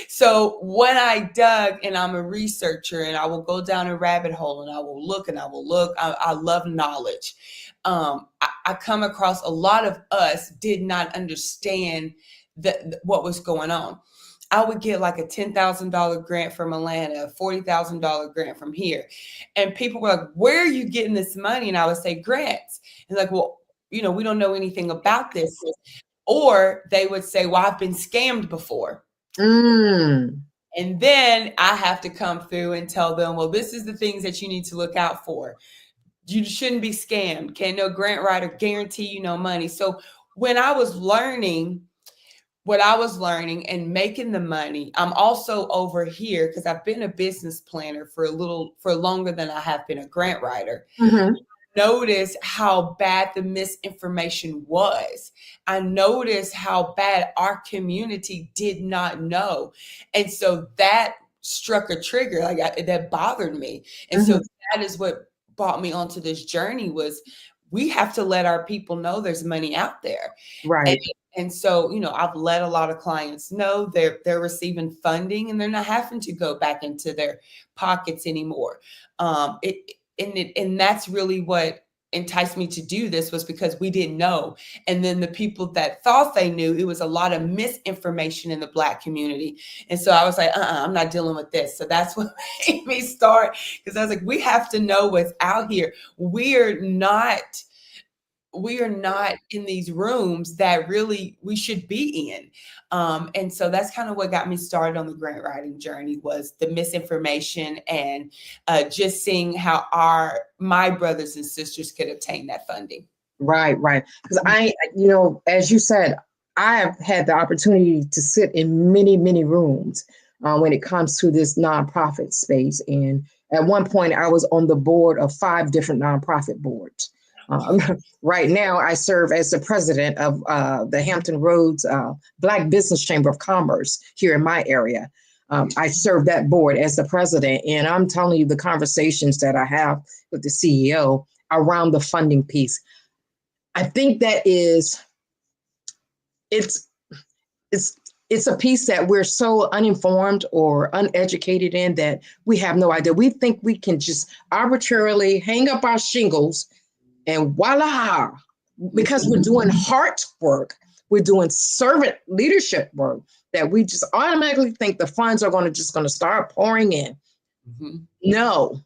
E: So when I dug, and I'm a researcher, and I will go down a rabbit hole and I will look and I will look. I love knowledge. I come across a lot of us did not understand what was going on. I would get like a $10,000 grant from Atlanta, a $40,000 grant from here. And people were like, where are you getting this money? And I would say grants. And like, well, we don't know anything about this. Or they would say, well, I've been scammed before. And then I have to come through and tell them, well, this is the things that you need to look out for. You shouldn't be scammed. Can no grant writer guarantee you no money? So when I was learning what I was learning and making the money, I'm also over here, because I've been a business planner for longer than I have been a grant writer. Notice how bad the misinformation was. I noticed how bad our community did not know. And so that struck a trigger, that bothered me. And so that is what brought me onto this journey, was we have to let our people know there's money out there.
M: Right.
E: And so, I've let a lot of clients know they're receiving funding and they're not having to go back into their pockets anymore. And that's really what enticed me to do this, was because we didn't know. And then the people that thought they knew, it was a lot of misinformation in the Black community. And so I was like, I'm not dealing with this. So that's what made me start, because I was like, we have to know what's out here. We are not in these rooms that really we should be in. And so that's kind of what got me started on the grant writing journey, was the misinformation and just seeing how my brothers and sisters could obtain that funding.
M: Right. Because as you said, I have had the opportunity to sit in many, many rooms when it comes to this nonprofit space. And at one point I was on the board of 5 different nonprofit boards. Right now, I serve as the president of the Hampton Roads Black Business Chamber of Commerce here in my area. I serve that board as the president, and I'm telling you the conversations that I have with the CEO around the funding piece. I think that it's a piece that we're so uninformed or uneducated in that we have no idea. We think we can just arbitrarily hang up our shingles and voila, because we're doing heart work, we're doing servant leadership work, that we just automatically think the funds are going to start pouring in. No.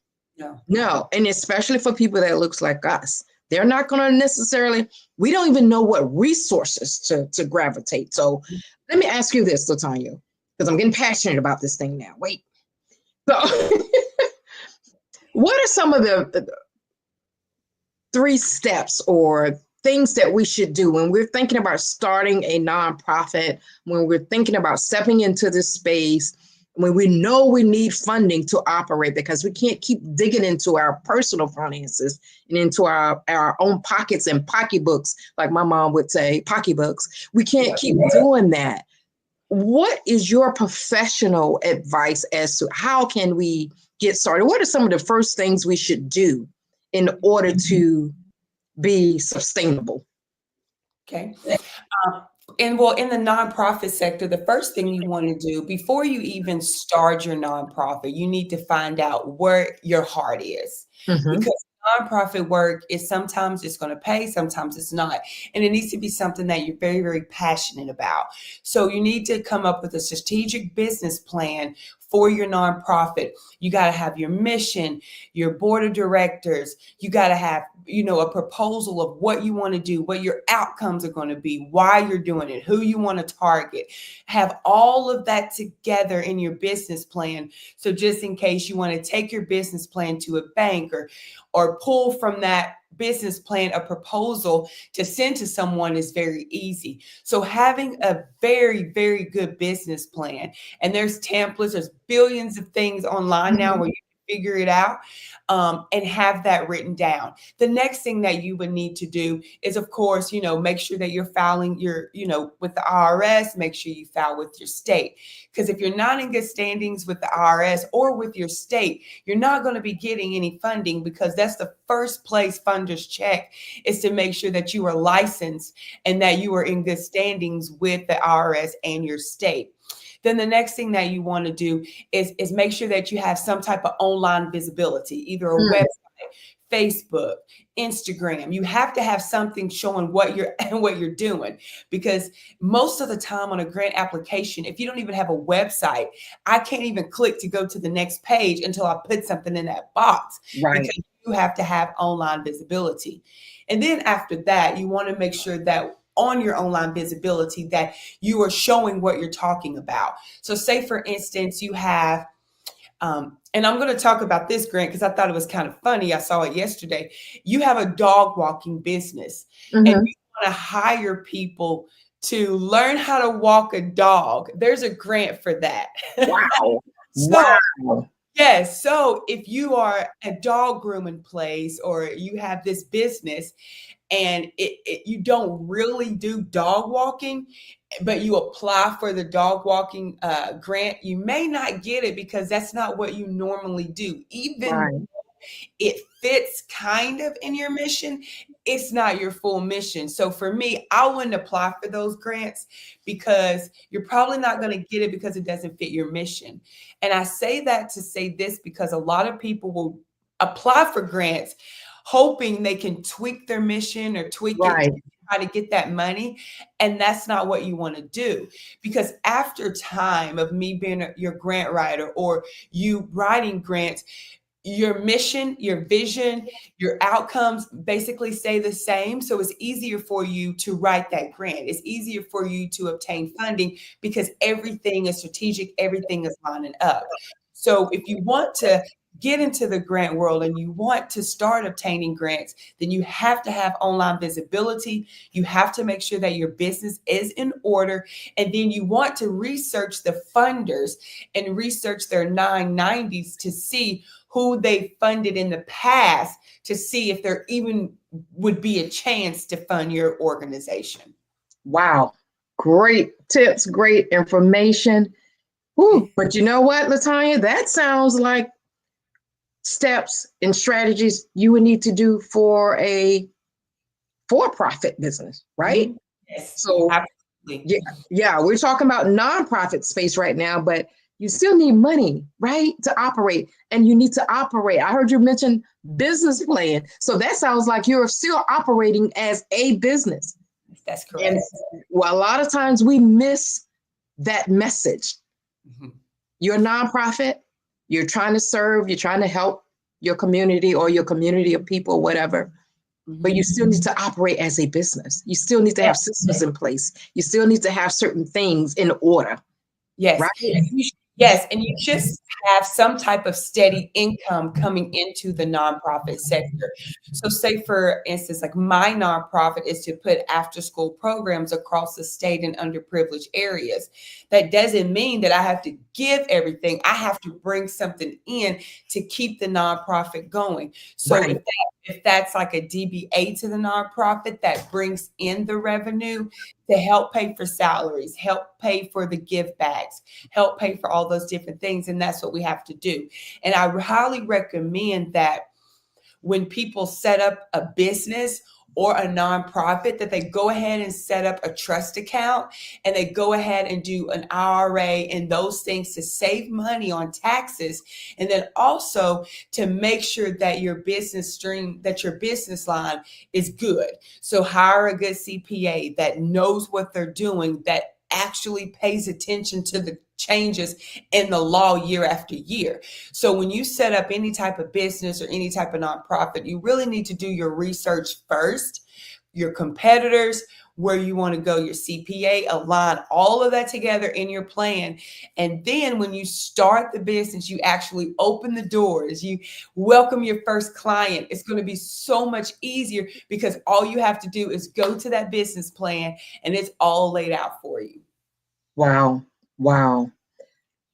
M: And especially for people that looks like us, they're not going to necessarily, we don't even know what resources to gravitate. So let me ask you this, LaTanya, because I'm getting passionate about this thing now. Wait. So what are some of the 3 steps or things that we should do when we're thinking about starting a nonprofit, when we're thinking about stepping into this space, when we know we need funding to operate, because we can't keep digging into our personal finances and into our own pockets and pocketbooks, like my mom would say, pocketbooks. We can't keep doing that. What is your professional advice as to how can we get started? What are some of the first things we should do in order to be sustainable?
E: Okay. In the nonprofit sector, the first thing you want to do before you even start your nonprofit, you need to find out where your heart is. Because nonprofit work is sometimes it's going to pay, sometimes it's not. And it needs to be something that you're very, very passionate about. So you need to come up with a strategic business plan for your nonprofit. You got to have your mission, your board of directors. You got to have, a proposal of what you want to do, what your outcomes are going to be, why you're doing it, who you want to target. Have all of that together in your business plan. So just in case you want to take your business plan to a bank or pull from that business plan, a proposal to send to someone is very easy. So having a very, very good business plan, and there's templates, there's billions of things online now where you can figure it out, and have that written down. The next thing that you would need to do is, of course, make sure that you're filing with the IRS, make sure you file with your state. Because if you're not in good standings with the IRS or with your state, you're not going to be getting any funding, because that's the first place funders check, is to make sure that you are licensed and that you are in good standings with the IRS and your state. Then the next thing that you want to do is make sure that you have some type of online visibility, either a website, Facebook, Instagram. You have to have something showing what you're doing, because most of the time on a grant application, if you don't even have a website, I can't even click to go to the next page until I put something in that box.
M: Right.
E: Because you have to have online visibility. And then after that, you want to make sure that on your online visibility that you are showing what you're talking about. So say, for instance, you have, and I'm going to talk about this grant because I thought it was kind of funny. I saw it yesterday. You have a dog walking business, and you want to hire people to learn how to walk a dog. There's a grant for that.
M: Wow.
E: Wow. Yes. So if you are a dog grooming place, or you have this business and you don't really do dog walking, but you apply for the dog walking grant, you may not get it because that's not what you normally do. Even though it fits kind of in your mission, it's not your full mission. So for me, I wouldn't apply for those grants, because you're probably not going to get it because it doesn't fit your mission. And I say that to say this, because a lot of people will apply for grants hoping they can tweak their mission or tweak it to try to get that money. And that's not what you want to do, because after time of me being your grant writer or you writing grants, your mission, your vision, your outcomes basically stay the same. So it's easier for you to write that grant. It's easier for you to obtain funding because everything is strategic, everything is lining up. So if you want to get into the grant world and you want to start obtaining grants, then you have to have online visibility. You have to make sure that your business is in order. And then you want to research the funders and research their 990s to see who they funded in the past, to see if there even would be a chance to fund your organization.
M: Wow. Great tips, great information. Woo. But you know what, LaTanya, that sounds like steps and strategies you would need to do for a for-profit business, right?
E: Yes,
M: so
E: absolutely.
M: Yeah, we're talking about nonprofit space right now, but you still need money, right, to operate. And you need to operate. I heard you mention business plan. So that sounds like you're still operating as a business.
E: That's correct.
M: And well, a lot of times we miss that message. You're a nonprofit. You're trying to serve, you're trying to help your community or your community of people, whatever, but you still need to operate as a business. You still need to have systems in place. You still need to have certain things in order.
E: Yes.
M: Right?
E: Yes. And you just have some type of steady income coming into the nonprofit sector. So say, for instance, like my nonprofit is to put after school programs across the state in underprivileged areas. That doesn't mean that I have to give everything. I have to bring something in to keep the nonprofit going. So if that's like a DBA to the nonprofit that brings in the revenue to help pay for salaries, help pay for the give backs, help pay for all those different things. And that's what we have to do. And I highly recommend that when people set up a business or a nonprofit, that they go ahead and set up a trust account and they go ahead and do an IRA and those things to save money on taxes. And then also to make sure that your business stream, that your business line is good. So hire a good CPA that knows what they're doing, that actually pays attention to the changes in the law year after year. So when you set up any type of business or any type of nonprofit, you really need to do your research first, your competitors, where you want to go, your CPA, align all of that together in your plan. And then when you start the business, you actually open the doors, you welcome your first client. It's going to be so much easier because all you have to do is go to that business plan and it's all laid out for you.
M: Wow. Wow.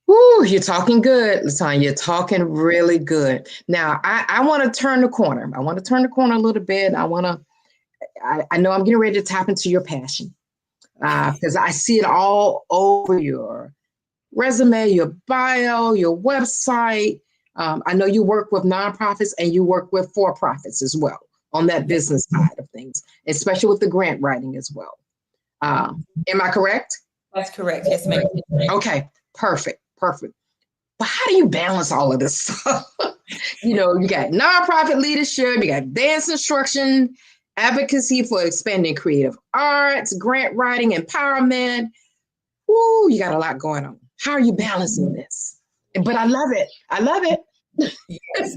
M: Woo, you're talking good, LaTanya. You're talking really good. Now, I want to turn the corner. I want to turn the corner a little bit. I know I'm getting ready to tap into your passion because I see it all over your resume, your bio, your website. I know you work with nonprofits and you work with for-profits as well on that business side of things, especially with the grant writing as well. Am I correct?
E: That's correct. Yes, ma'am.
M: Okay, perfect. But how do you balance all of this stuff? You got nonprofit leadership, you got dance instruction, advocacy for expanding creative arts, grant writing, empowerment. Woo, you got a lot going on. How are you balancing this? But I love it.
E: Yes,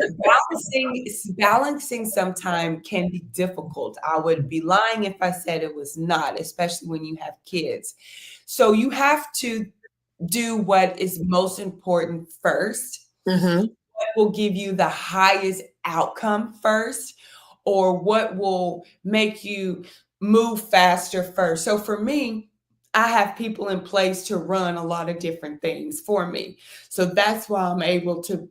E: balancing sometimes can be difficult. I would be lying if I said it was not, especially when you have kids. So you have to do what is most important first.
M: Mm-hmm.
E: What will give you the highest outcome first, or what will make you move faster first. So for me, I have people in place to run a lot of different things for me. So that's why I'm able to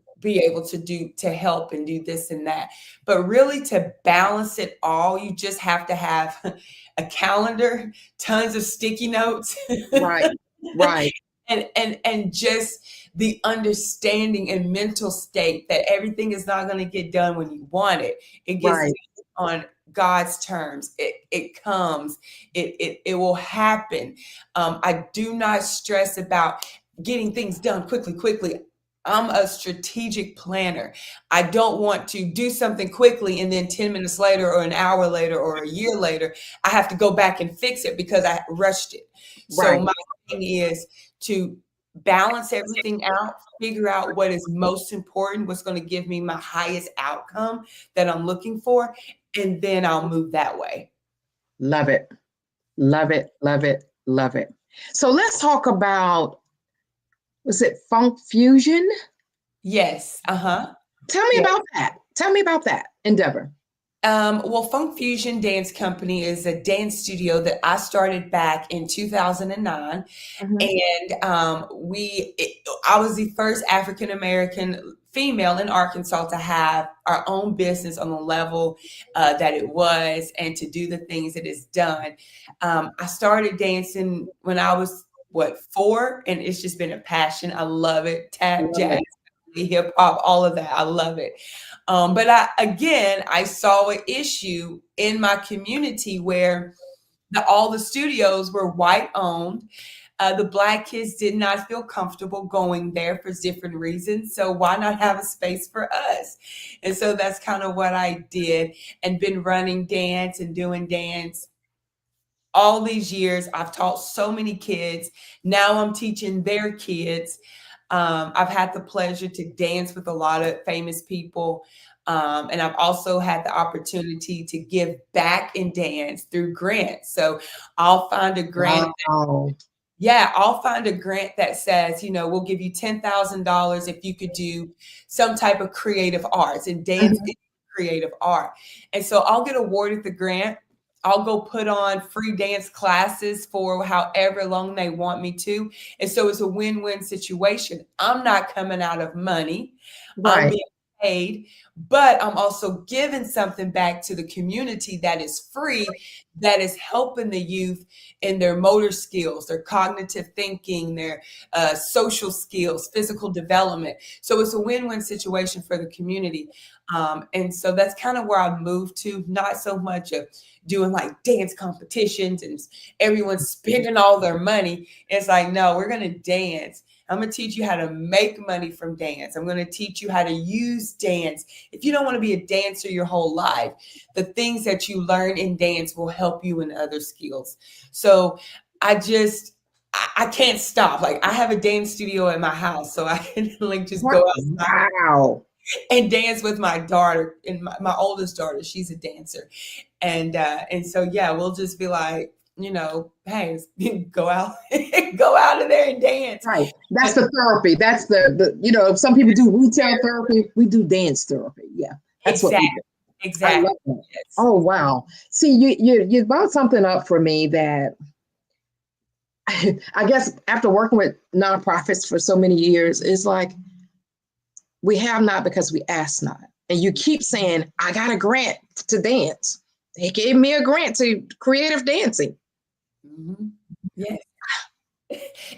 E: help and do this and that. But really, to balance it all, you just have to have a calendar, tons of sticky notes.
M: Right.
E: And just the understanding and mental state that everything is not going to get done when you want it. It gets done on God's terms. It comes. It will happen. I do not stress about getting things done quickly. I'm a strategic planner. I don't want to do something quickly and then 10 minutes later or an hour later or a year later, I have to go back and fix it because I rushed it. So my thing is to balance everything out, figure out what is most important, what's going to give me my highest outcome that I'm looking for, and then I'll move that way.
M: Love it. So let's talk about, was it Funk Fusion?
E: Yes.
M: Tell me about that endeavor.
E: Well, Funk Fusion Dance Company is a dance studio that I started back in 2009. And I was the first African-American female in Arkansas to have our own business on the level that it was and to do the things it has done. I started dancing when I was, 4? And it's just been a passion. I love it. Tap, jazz, hip hop, all of that. I love it. But I saw an issue in my community where all the studios were white owned. The Black kids did not feel comfortable going there for different reasons. So why not have a space for us? And so that's kind of what I did and been running dance and doing dance all these years. I've taught so many kids. Now I'm teaching their kids. I've had the pleasure to dance with a lot of famous people. And I've also had the opportunity to give back in dance through grants. So I'll find a grant. I'll find a grant that says, we'll give you $10,000 if you could do some type of creative arts, and dance is creative art. And so I'll get awarded the grant. I'll go put on free dance classes for however long they want me to. And so it's a win-win situation. I'm not coming out of money. I'm being paid, but I'm also giving something back to the community that is free, that is helping the youth in their motor skills, their cognitive thinking, their social skills, physical development. So it's a win-win situation for the community. And so that's kind of where I've moved to, not so much of doing like dance competitions and everyone's spending all their money. It's like, no, we're going to dance. I'm going to teach you how to make money from dance. I'm going to teach you how to use dance. If you don't want to be a dancer your whole life, the things that you learn in dance will help you in other skills. So I can't stop. Like, I have a dance studio at my house, so I can just go outside and dance with my daughter, and my oldest daughter. She's a dancer. And so, we'll just be like, hey, go out, go out of there and dance.
M: Right. That's the therapy. That's the some people do retail therapy. We do dance therapy. Yeah. That's what we do.
E: Exactly.
M: I love that. Yes. Oh, wow. See, you brought something up for me that I guess after working with nonprofits for so many years, it's like we have not because we ask not. And you keep saying, I got a grant to dance. They gave me a grant to creative dancing.
E: Mm-hmm. Yes.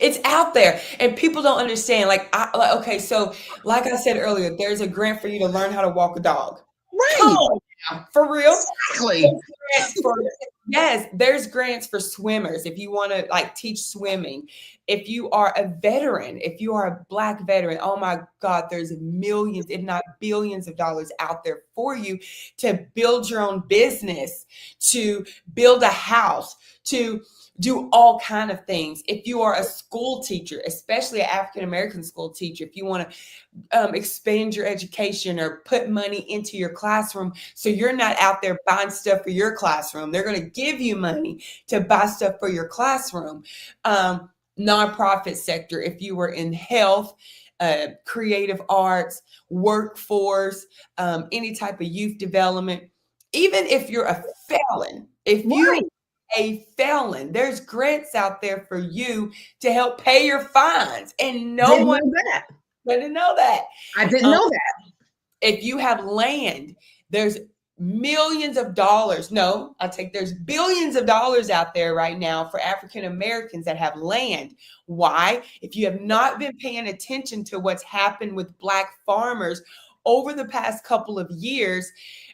E: It's out there and people don't understand. Okay, so like I said earlier, there's a grant for you to learn how to walk a dog.
M: Right.
E: Come on now, for real.
M: Exactly.
E: Yes, there's grants for swimmers if you want to teach swimming. If you are a veteran, if you are a Black veteran, oh my God, there's millions, if not billions of dollars out there for you to build your own business, to build a house, to do all kind of things. If you are a school teacher, especially an African-American school teacher, if you want to expand your education or put money into your classroom, so you're not out there buying stuff for your classroom, they're going to give you money to buy stuff for your classroom. Nonprofit sector, if you were in health, creative arts, workforce, any type of youth development, even if you're a felon, if you a felon, there's grants out there for you to help pay your fines, and no one didn't know that.
M: I didn't know that.
E: If you have land, there's millions of dollars. No, there's billions of dollars out there right now for African Americans that have land. Why? If you have not been paying attention to what's happened with Black farmers over the past couple of years,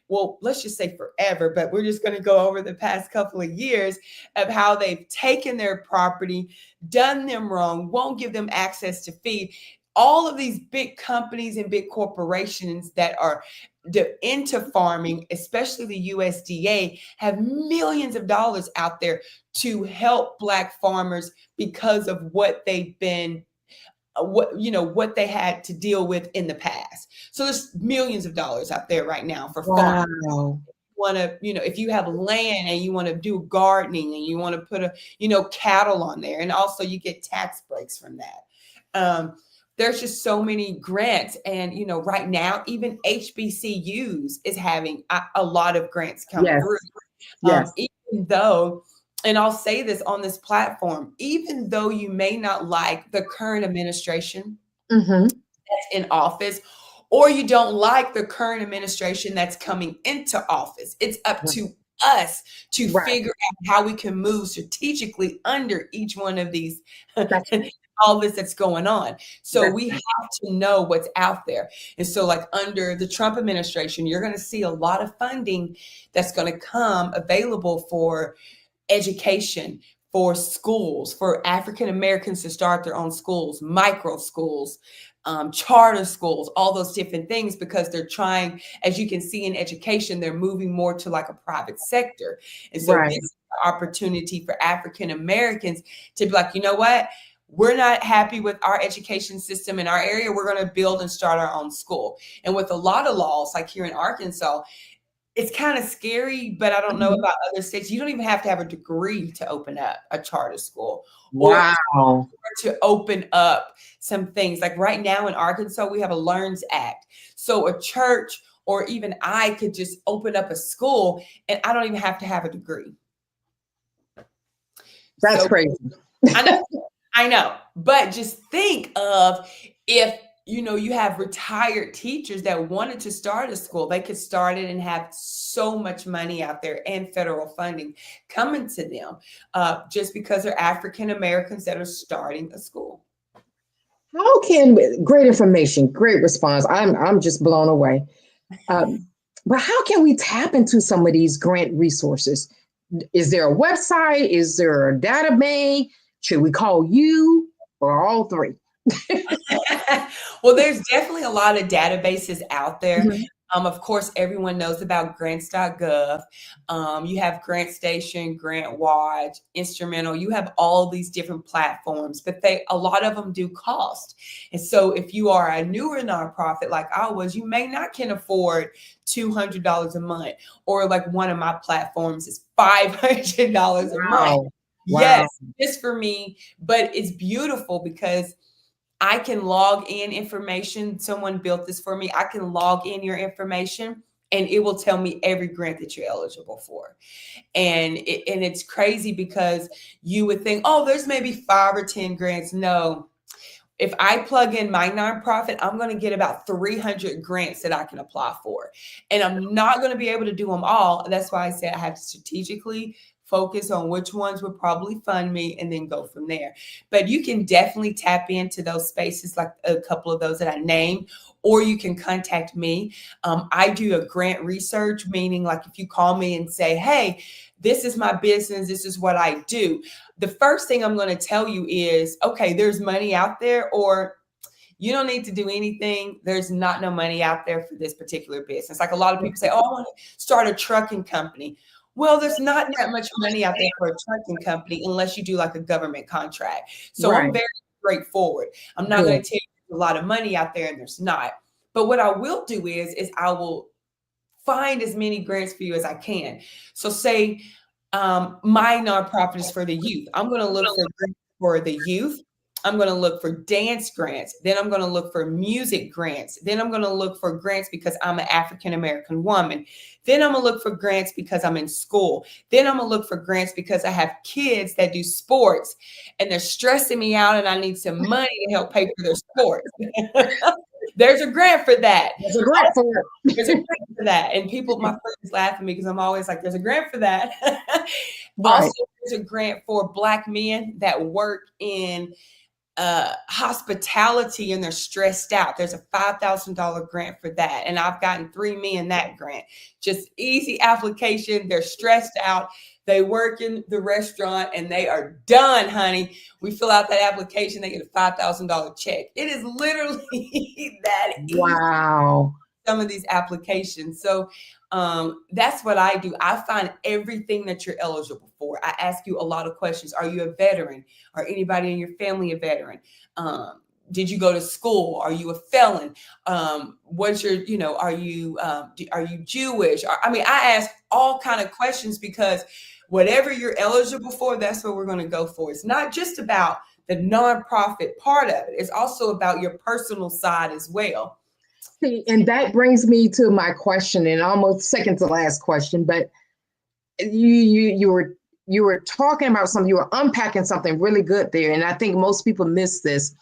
E: well, let's just say forever, but we're just going to go over the past couple of years of how they've taken their property, done them wrong, won't give them access to feed. All of these big companies and big corporations that are into farming, especially the USDA, have millions of dollars out there to help Black farmers because of what they've been what they had to deal with in the past. So there's millions of dollars out there right now for farmers. If you have land and you want to do gardening and you want to put cattle on there, and also you get tax breaks from that. There's just so many grants, and right now even HBCUs is having a lot of grants coming through.
M: Yes.
E: Even though, and I'll say this on this platform, even though you may not like the current administration that's in office, or you don't like the current administration that's coming into office, it's up to us to figure out how we can move strategically under each one of these, all this that's going on. So we have to know what's out there. And so under the Trump administration, you're going to see a lot of funding that's going to come available for education, for schools, for African Americans to start their own schools, micro schools, charter schools, all those different things, because they're trying, as you can see in education, they're moving more to a private sector. And so this is the opportunity for African Americans to be like, you know what? We're not happy with our education system in our area. We're going to build and start our own school. And with a lot of laws, like here in Arkansas, it's kind of scary, but I don't know about other states. You don't even have to have a degree to open up a charter school or to open up some things. Like right now in Arkansas, we have a LEARNS Act. So a church or even I could just open up a school and I don't even have to have a degree.
M: That's crazy.
E: I know. But just think of if you have retired teachers that wanted to start a school, they could start it and have so much money out there and federal funding coming to them just because they're African Americans that are starting a school.
M: How can, great information, great response. I'm just blown away. But how can we tap into some of these grant resources? Is there a website? Is there a database? Should we call you or all three?
E: Well, there's definitely a lot of databases out there. Of course, everyone knows about grants.gov. You have GrantStation, GrantWatch, Instrumental. You have all these different platforms, but a lot of them do cost. And so if you are a newer nonprofit like I was, you may not can afford $200 a month, or like one of my platforms is $500 a month.
M: Wow.
E: Yes, just for me. But it's beautiful because I can log in information. Someone built this for me. I can log in your information and it will tell me every grant that you're eligible for. And it's crazy because you would think, oh, there's maybe 5 or 10 grants. No. If I plug in my nonprofit, I'm going to get about 300 grants that I can apply for. And I'm not going to be able to do them all. That's why I said I have to strategically focus on which ones would probably fund me and then go from there. But you can definitely tap into those spaces, like a couple of those that I named, or you can contact me. I do a grant research, meaning like if you call me and say, hey, this is my business, this is what I do. The first thing I'm going to tell you is, okay, there's money out there, or you don't need to do anything. There's not no money out there for this particular business. Like a lot of people say, oh, I want to start a trucking company. Well, there's not that much money out there for a trucking company unless you do like a government contract. So I'm very straightforward. I'm not going to tell you there's a lot of money out there and there's not. But what I will do is I will find as many grants for you as I can. So say my nonprofit is for the youth. I'm going to look for grants for the youth. I'm going to look for dance grants. Then I'm going to look for music grants. Then I'm going to look for grants because I'm an African-American woman. Then I'm going to look for grants because I'm in school. Then I'm going to look for grants because I have kids that do sports and they're stressing me out and I need some money to help pay for their sports. There's a grant for that.
M: There's a grant for it.
E: There's a grant for that. And people, my friends laugh at me because I'm always like, there's a grant for that. Also, there's a grant for Black men that work in hospitality and they're stressed out. There's a $5,000 grant for that. And I've gotten 3 men that grant. Just easy application. They're stressed out. They work in the restaurant and they are done, honey. We fill out that application. They get a $5,000 check. It is literally that easy.
M: Wow.
E: Some of these applications. So that's what I do. I find everything that you're eligible for. I ask you a lot of questions. Are you a veteran? Are anybody in your family a veteran? Did you go to school? Are you a felon? What's your, are you Jewish? I ask all kind of questions because whatever you're eligible for, that's what we're going to go for. It's not just about the nonprofit part of it. It's also about your personal side as well.
M: See, and that brings me to my question, and almost second to last question. But you were talking about something. You were unpacking something really good there, and I think most people miss this.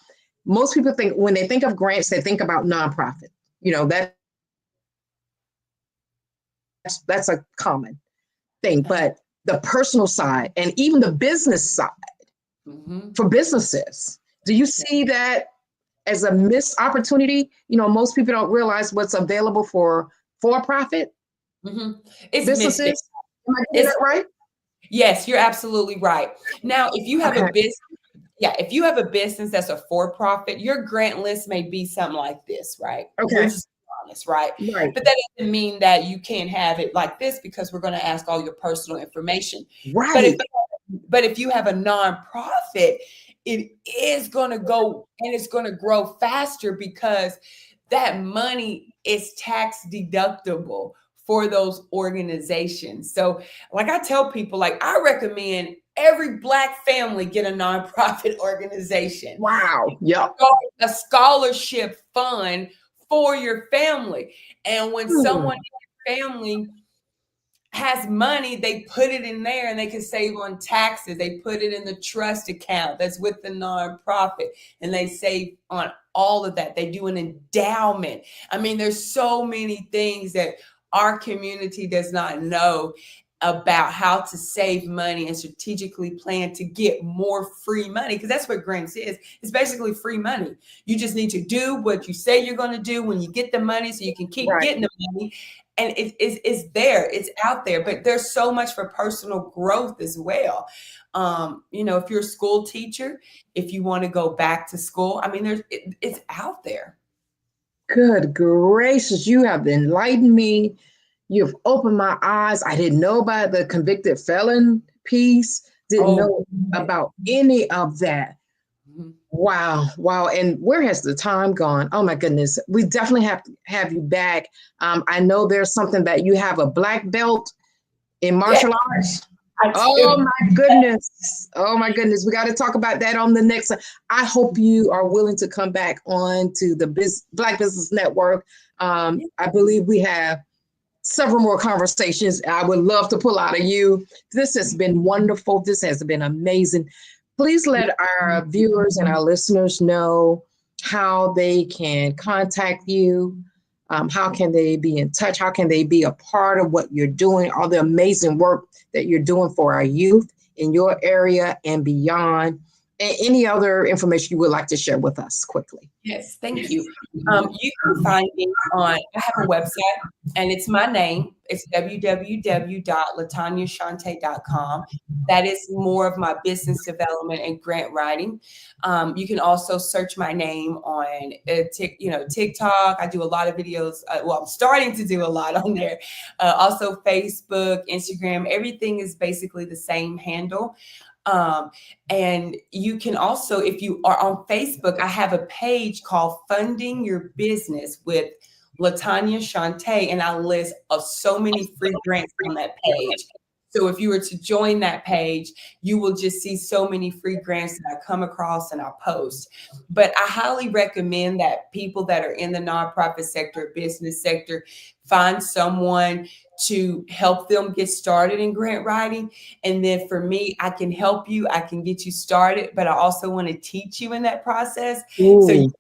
M: Most people think when they think of grants, they think about nonprofit. That's a common thing. But the personal side and even the business side for businesses, do you see that as a missed opportunity? Most people don't realize what's available for profit
E: It's
M: businesses.
E: missed.
M: Am I getting that right?
E: Yes, you're absolutely right. Now, if you have a business, if you have a business that's a for-profit, your grant list may be something like this, right?
M: Okay.
E: We'll just be honest, right? But that doesn't mean that you can't have it like this because we're going to ask all your personal information.
M: Right.
E: But if you have a nonprofit, it is going to go and it's going to grow faster because that money is tax deductible for those organizations. So like I tell people, I recommend every Black family get a nonprofit organization.
M: Wow. Yeah.
E: A scholarship fund for your family. And when someone in your family has money, they put it in there and they can save on taxes. They put it in the trust account that's with the nonprofit and they save on all of that. They do an endowment. There's so many things that our community does not know about how to save money and strategically plan to get more free money, because that's what grants is. It's basically free money. You just need to do what you say you're going to do when you get the money so you can keep getting the money. And it's there, it's out there, but there's so much for personal growth as well. If you're a school teacher, if you want to go back to school, it's out there.
M: Good gracious, you have enlightened me. You've opened my eyes. I didn't know about the convicted felon piece. Didn't know about any of that. Wow. And where has the time gone? Oh my goodness. We definitely have to have you back. I know there's something that you have a black belt in martial arts. Oh my goodness. Oh my goodness. We got to talk about that on the next. I hope you are willing to come back on to the Black Business Network. I believe we have several more conversations I would love to pull out of you. This has been wonderful. This has been amazing. Please let our viewers and our listeners know how they can contact you. How can they be in touch? How can they be a part of what you're doing? All the amazing work that you're doing for our youth in your area and beyond. And any other information you would like to share with us quickly?
E: Yes, thank you. You can find me I have a website, and it's my name. It's www.latanyashante.com. That is more of my business development and grant writing. You can also search my name on TikTok. I do a lot of videos. I'm starting to do a lot on there. Also Facebook, Instagram, everything is basically the same handle. And you can also, if you are on Facebook, I have a page called Funding Your Business with Latanya Shante, and I list so many free grants on that page. So if you were to join that page, you will just see so many free grants that I come across and I post. But I highly recommend that people that are in the nonprofit sector, business sector, find someone to help them get started in grant writing. And then for me, I can help you, I can get you started, but I also want to teach you in that process. So you can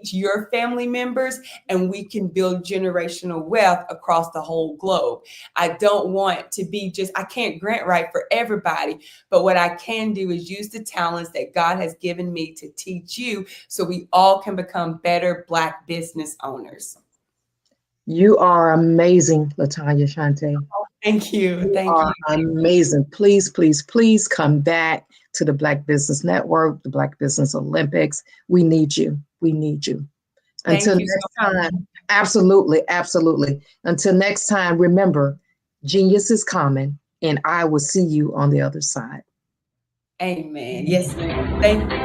E: teach your family members, and we can build generational wealth across the whole globe. I don't want to be I can't grant write for everybody, but what I can do is use the talents that God has given me to teach you so we all can become better Black business owners.
M: You are amazing, Latanya Shante.
E: Thank you. Thank you.
M: Amazing. Please, please, please come back to the Black Business Network, the Black Business Olympics. We need you. We need you. Until next time. Absolutely. Absolutely. Until next time, remember, genius is common, and I will see you on the other side.
E: Amen. Yes, ma'am. Thank you.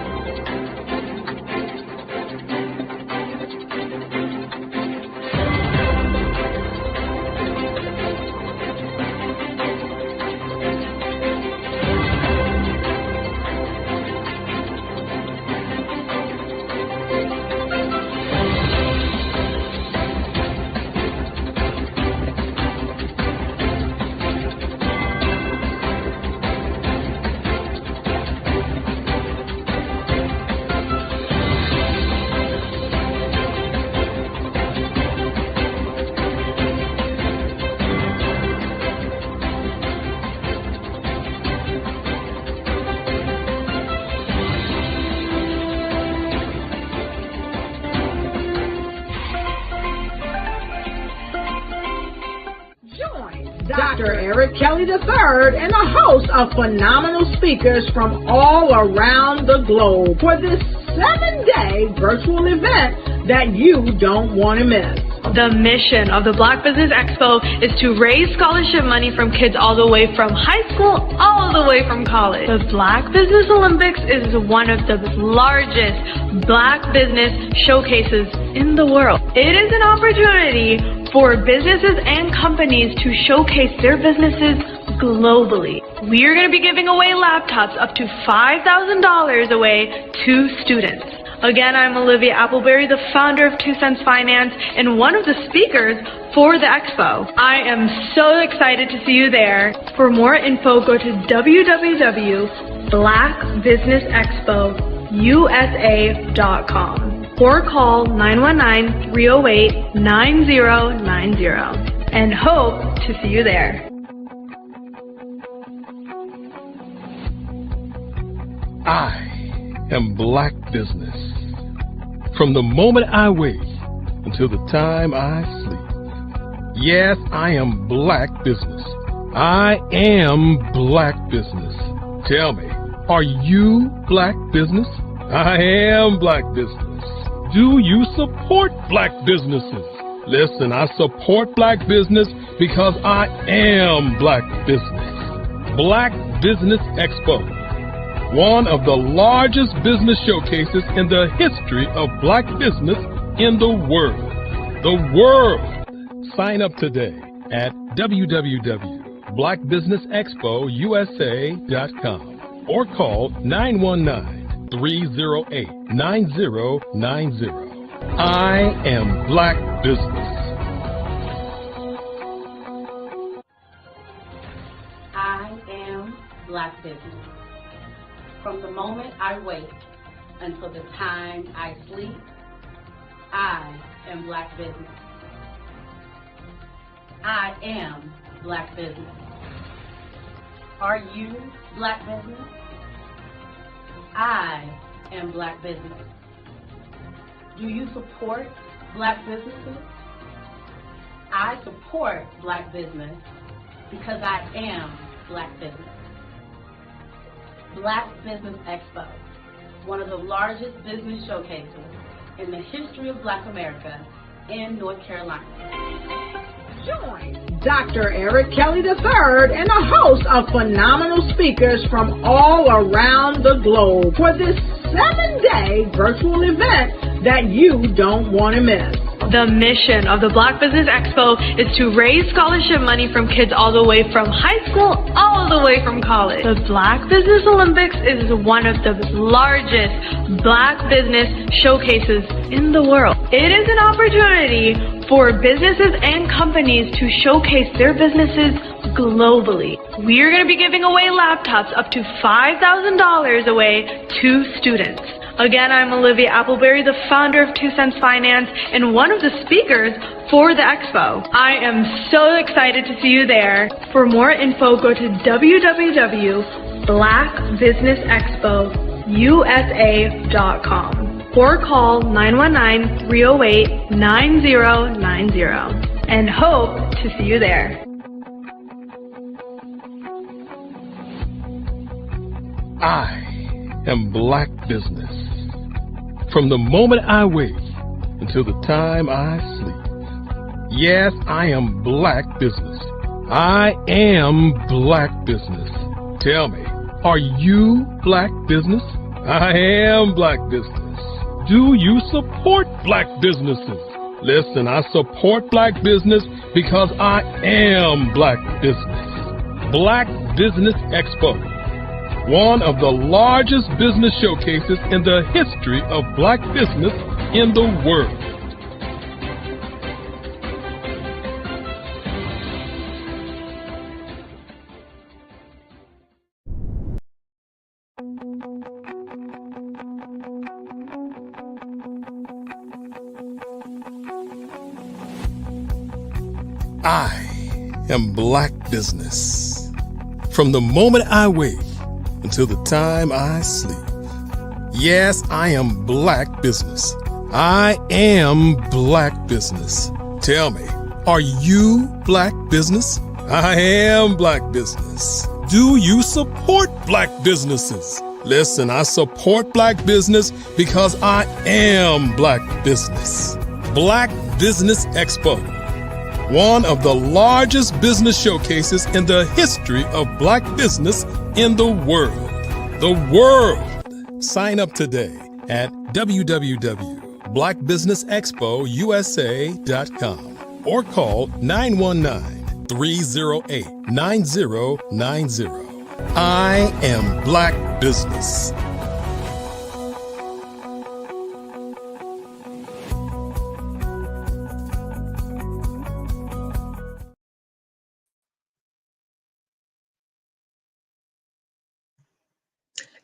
A: Dr. Eric Kelly III and a host of phenomenal speakers from all around the globe for this 7-day virtual event that you don't want to miss.
B: The mission of the Black Business Expo is to raise scholarship money from kids all the way from high school all the way from college. The Black Business Olympics is one of the largest Black business showcases in the world. It is an opportunity for businesses and companies to showcase their businesses globally. We are going to be giving away laptops up to $5,000 away to students. Again, I'm Olivia Appleberry, the founder of 2 Cents Finance and one of the speakers for the expo. I am so excited to see you there. For more info, go to www.blackbusinessexpousa.com or call 919-308-9090 and hope to see you there.
C: I am Black Business. From the moment I wake until the time I sleep. Yes, I am Black Business. I am Black Business. Tell me, are you Black Business? I am Black Business. Do you support Black businesses? Listen, I support Black business because I am Black Business. Black Business Expo, one of the largest business showcases in the history of Black business in the world. The world! Sign up today at www.blackbusinessexpo.com. Black Business Expo USA.com or call 919-308-9090. I am Black Business.
D: I am Black Business. From the moment I wake until the time I sleep, I am Black Business. I am Black Business. Are you Black Business? I am Black Business. Do you support Black businesses? I support Black business because I am Black Business. Black Business Expo, one of the largest business showcases in the history of Black America in North Carolina.
A: Join Dr. Eric Kelly III and a host of phenomenal speakers from all around the globe for this 7-day virtual event that you don't want to miss.
B: The mission of the Black Business Expo is to raise scholarship money from kids all the way from high school all the way from college. The Black Business Olympics is one of the largest Black business showcases in the world. It is an opportunity for businesses and companies to showcase their businesses globally. We are going to be giving away laptops up to $5,000 away to students. Again, I'm Olivia Appleberry, the founder of 2 Cents Finance and one of the speakers for the expo. I am so excited to see you there. For more info, go to www.blackbusinessexpousa.com or call 919-308-9090 and hope to see you there.
C: I am Black Business. From the moment I wake until the time I sleep. Yes, I am Black Business. I am Black Business. Tell me, are you Black Business? I am Black Business. Do you support Black businesses? Listen, I support Black business because I am Black Business. Black Business Expo, one of the largest business showcases in the history of Black business in the world. I am Black Business. From the moment I wake until the time I sleep. Yes, I am Black Business. I am Black Business. Tell me, are you Black Business? I am Black Business. Do you support Black businesses? Listen, I support Black business because I am Black Business. Black Business Expo, one of the largest business showcases in the history of Black business in the world. The world. Sign up today at www.blackbusinessexpousa.com or call 919-308-9090. I am Black Business.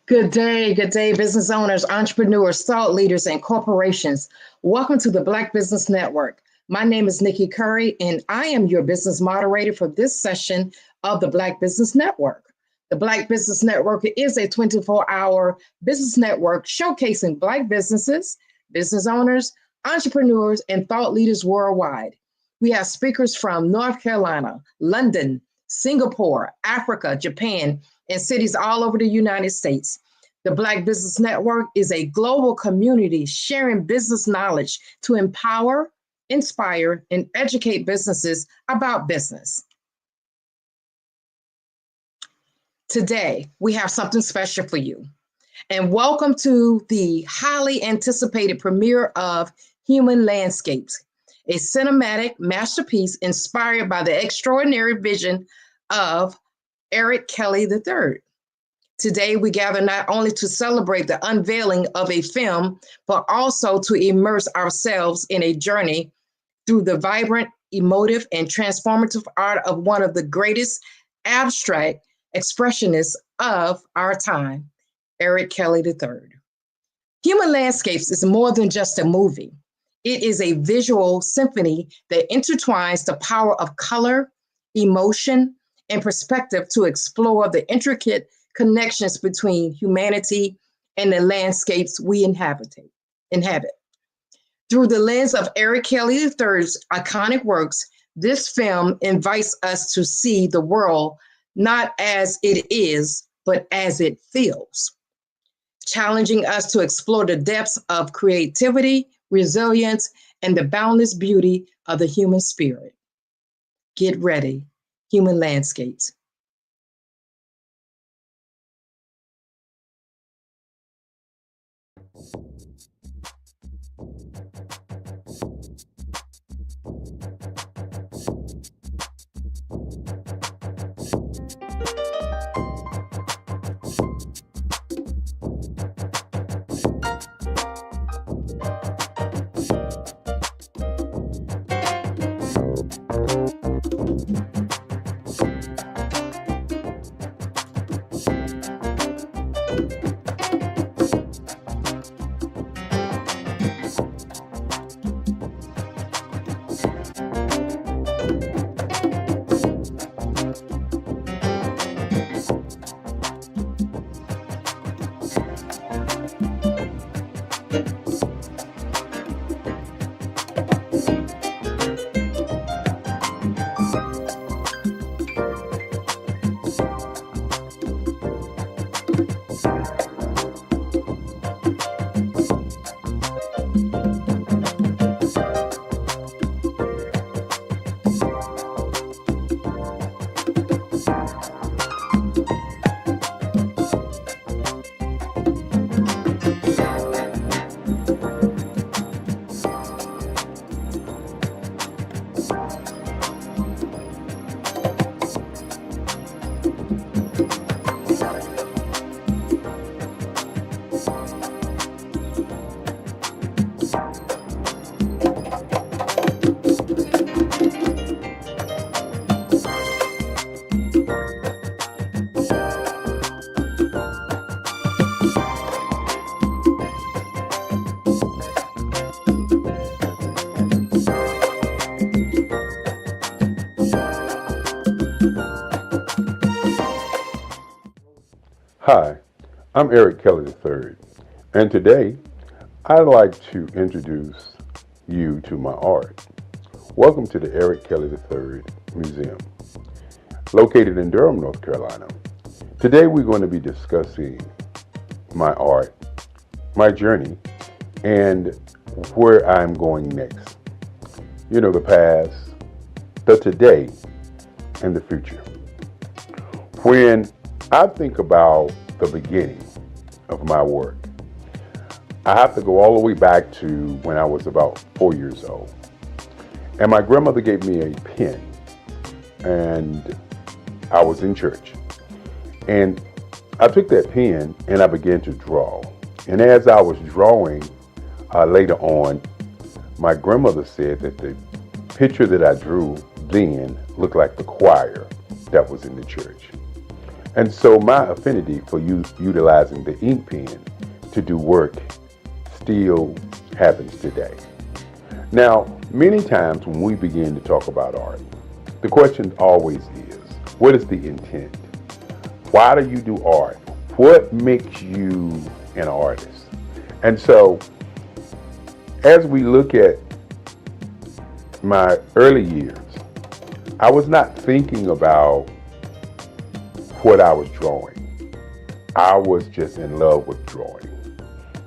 M: Good day, business owners, entrepreneurs, thought leaders, and corporations. Welcome to the Black Business Network. My name is Nikki Curry, and I am your business moderator for this session of the Black Business Network. The Black Business Network is a 24-hour business network showcasing Black businesses, business owners, entrepreneurs, and thought leaders worldwide. We have speakers from North Carolina, London, Singapore, Africa, Japan, and cities all over the United States. The Black Business Network is a global community sharing business knowledge to empower, inspire, and educate businesses about business. Today, we have something special for you. And welcome to the highly anticipated premiere of Human Landscapes, a cinematic masterpiece inspired by the extraordinary vision of Eric Kelly III. Today, we gather not only to celebrate the unveiling of a film, but also to immerse ourselves in a journey through the vibrant, emotive, and transformative art of one of the greatest abstract expressionists of our time, Eric Kelly III. Human Landscapes is more than just a movie. It is a visual symphony that intertwines the power of color, emotion, and perspective to explore the intricate connections between humanity and the landscapes we inhabit. Through the lens of Eric Kelly III's iconic works, this film invites us to see the world not as it is, but as it feels, challenging us to explore the depths of creativity, resilience, and the boundless beauty of the human spirit. Get ready, Human Landscapes.
H: Hi, I'm Eric Kelly III, and today I'd like to introduce you to my art. Welcome to the Eric Kelly III Museum, located in Durham, North Carolina. Today we're going to be discussing my art, my journey, and where I'm going next. You know, the past, the today, and the future. When I think about the beginning of my work, I have to go all the way back to when I was about 4 years old. And my grandmother gave me a pen, and I was in church. And I took that pen and I began to draw. And as I was drawing, later on, my grandmother said that the picture that I drew then looked like the choir that was in the church. And so my affinity for utilizing the ink pen to do work still happens today. Now, many times when we begin to talk about art, the question always is, what is the intent? Why do you do art? What makes you an artist? And so, as we look at my early years, I was not thinking about what I was drawing. I was just in love with drawing.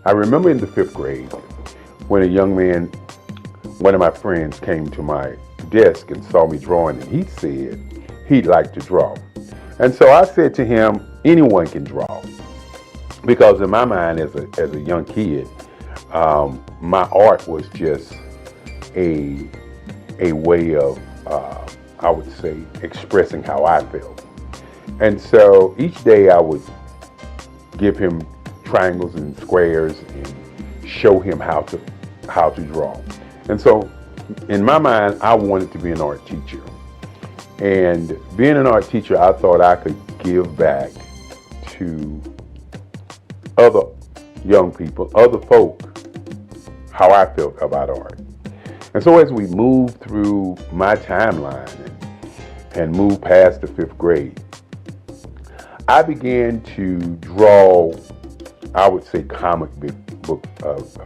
H: I remember in the 5th grade when a young man, one of my friends, came to my desk and saw me drawing, and he said he'd like to draw. And so I said to him, anyone can draw. Because in my mind as a young kid, my art was just a way of I would say, expressing how I felt. And so each day I would give him triangles and squares and show him how to draw. And so in my mind, I wanted to be an art teacher. And being an art teacher, I thought I could give back to other young people, other folk, how I felt about art. And so as we moved through my timeline and moved past the 5th grade, I began to draw, I would say, comic book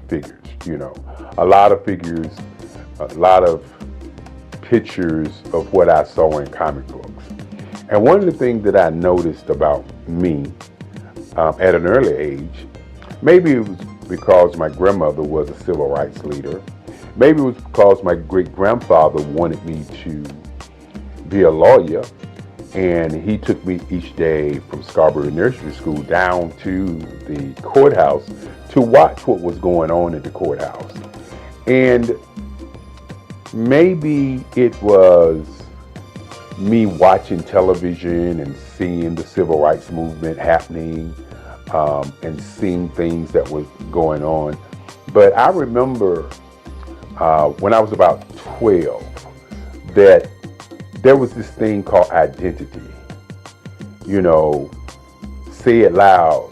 H: figures, you know, a lot of figures, a lot of pictures of what I saw in comic books. And one of the things that I noticed about me at an early age, maybe it was because my grandmother was a civil rights leader, maybe it was because my great-grandfather wanted me to be a lawyer, and he took me each day from Scarborough Nursery School down to the courthouse to watch what was going on at the courthouse. And maybe it was me watching television and seeing the civil rights movement happening and seeing things that were going on. But I remember when I was about 12 that there was this thing called identity. You know, say it loud,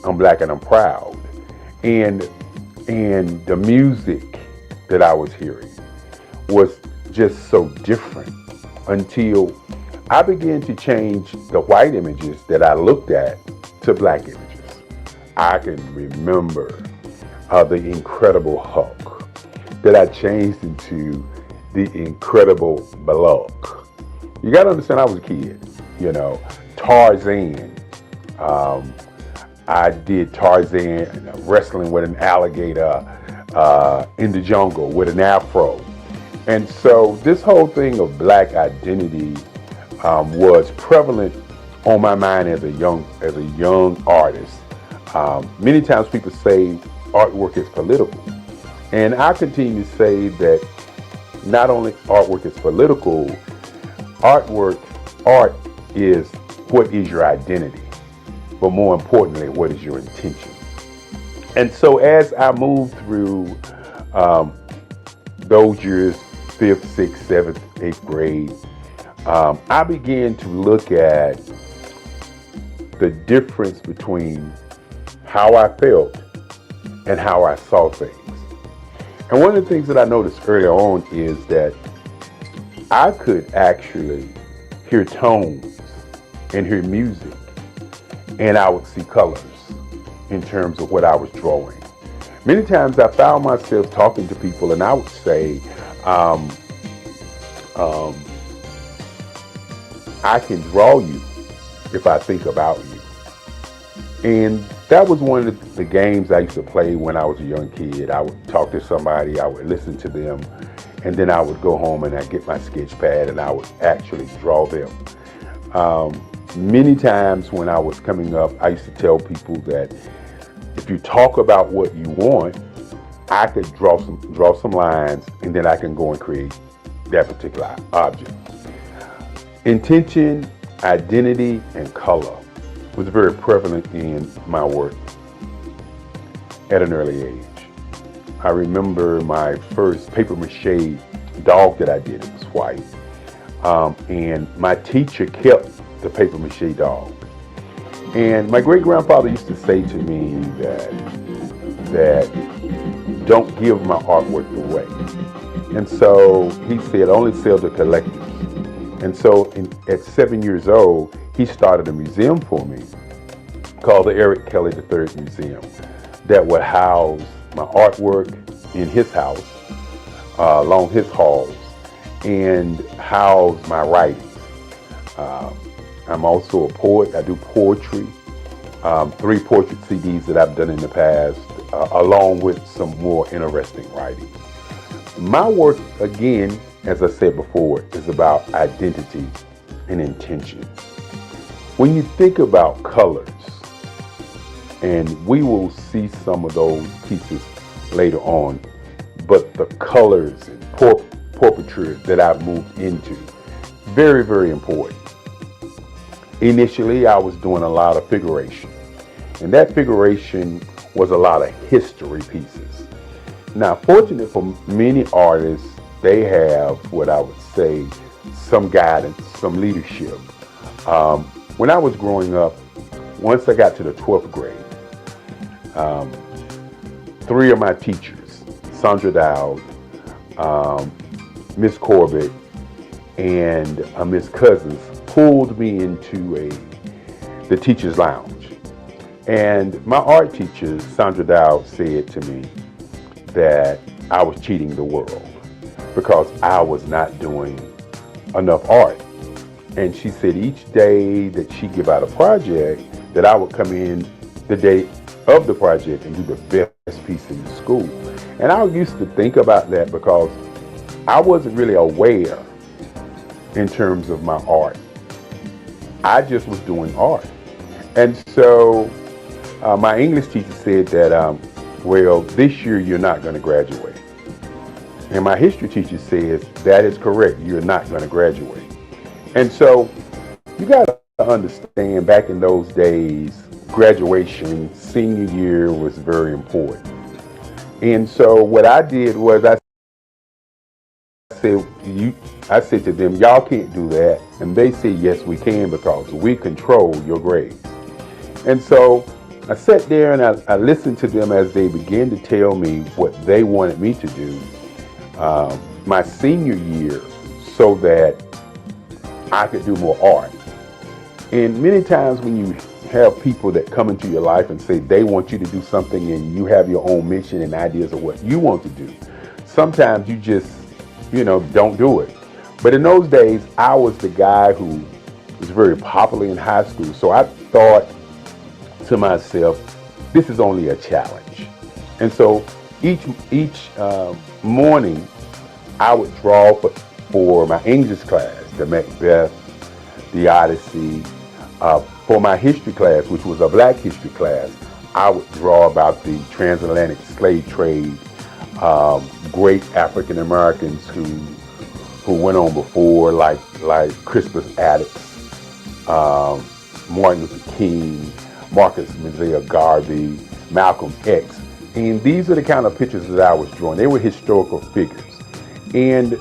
H: I'm black and I'm proud. And the music that I was hearing was just so different until I began to change the white images that I looked at to black images. I can remember the Incredible Hulk that I changed into the Incredible Bulk. You got to understand, I was a kid, you know. Tarzan. I did Tarzan wrestling with an alligator in the jungle with an afro. And so this whole thing of black identity was prevalent on my mind as a young artist. Many times people say artwork is political. And I continue to say that not only artwork is political, art is what is your identity, but more importantly, what is your intention. And so as I moved through those years, 5th, 6th, 7th, 8th grade, I began to look at the difference between how I felt and how I saw things. And one of the things that I noticed early on is that I could actually hear tones and hear music, and I would see colors in terms of what I was drawing. Many times I found myself talking to people and I would say, I can draw you if I think about you. And that was one of the games I used to play when I was a young kid. I would talk to somebody, I would listen to them, and then I would go home and I'd get my sketch pad and I would actually draw them. Many times when I was coming up, I used to tell people that if you talk about what you want, I could draw some lines and then I can go and create that particular object. Intention, identity, and color was very prevalent in my work at an early age. I remember my first paper mache dog that I did. It was white. And my teacher kept the paper mache dog. And my great-grandfather used to say to me that don't give my artwork away. And so he said, only sell to collectors. And so at 7 years old, he started a museum for me called the Eric Kelly III Museum that would house my artwork in his house, along his halls, and house my writings. I'm also a poet. I do poetry, 3 portrait CDs that I've done in the past, along with some more interesting writing. My work, again, as I said before, is about identity and intention. When you think about colors, and we will see some of those pieces later on, but the colors and portraiture that I've moved into, Very, very important. Initially, I was doing a lot of figuration. And that figuration was a lot of history pieces. Now, fortunate for many artists, they have what I would say some guidance, some leadership. When I was growing up, once I got to the 12th grade, 3 of my teachers, Sandra Dowd, Miss Corbett, and Miss Cousins, pulled me into the teacher's lounge. And my art teacher, Sandra Dowd, said to me that I was cheating the world because I was not doing enough art. And she said each day that she give out a project, that I would come in the day of the project and do the best piece in the school. And I used to think about that because I wasn't really aware in terms of my art. I just was doing art. And so my English teacher said that, well, this year you're not going to graduate. And my history teacher says, that is correct, you're not going to graduate. And so you got to understand, back in those days, graduation, senior year was very important. And so what I did was I said to them, y'all can't do that. And they said, yes, we can, because we control your grades. And so I sat there and I listened to them as they began to tell me what they wanted me to do my senior year so that I could do more art. And many times when you have people that come into your life and say they want you to do something and you have your own mission and ideas of what you want to do, sometimes you just, don't do it. But in those days, I was the guy who was very popular in high school. So I thought to myself, this is only a challenge. And so each morning, I would draw for my English class, the Macbeth, the Odyssey. For my history class, which was a Black history class, I would draw about the transatlantic slave trade, great African Americans who went on before, like Crispus Attucks, Martin Luther King, Marcus Mosiah Garvey, Malcolm X. And these are the kind of pictures that I was drawing. They were historical figures. And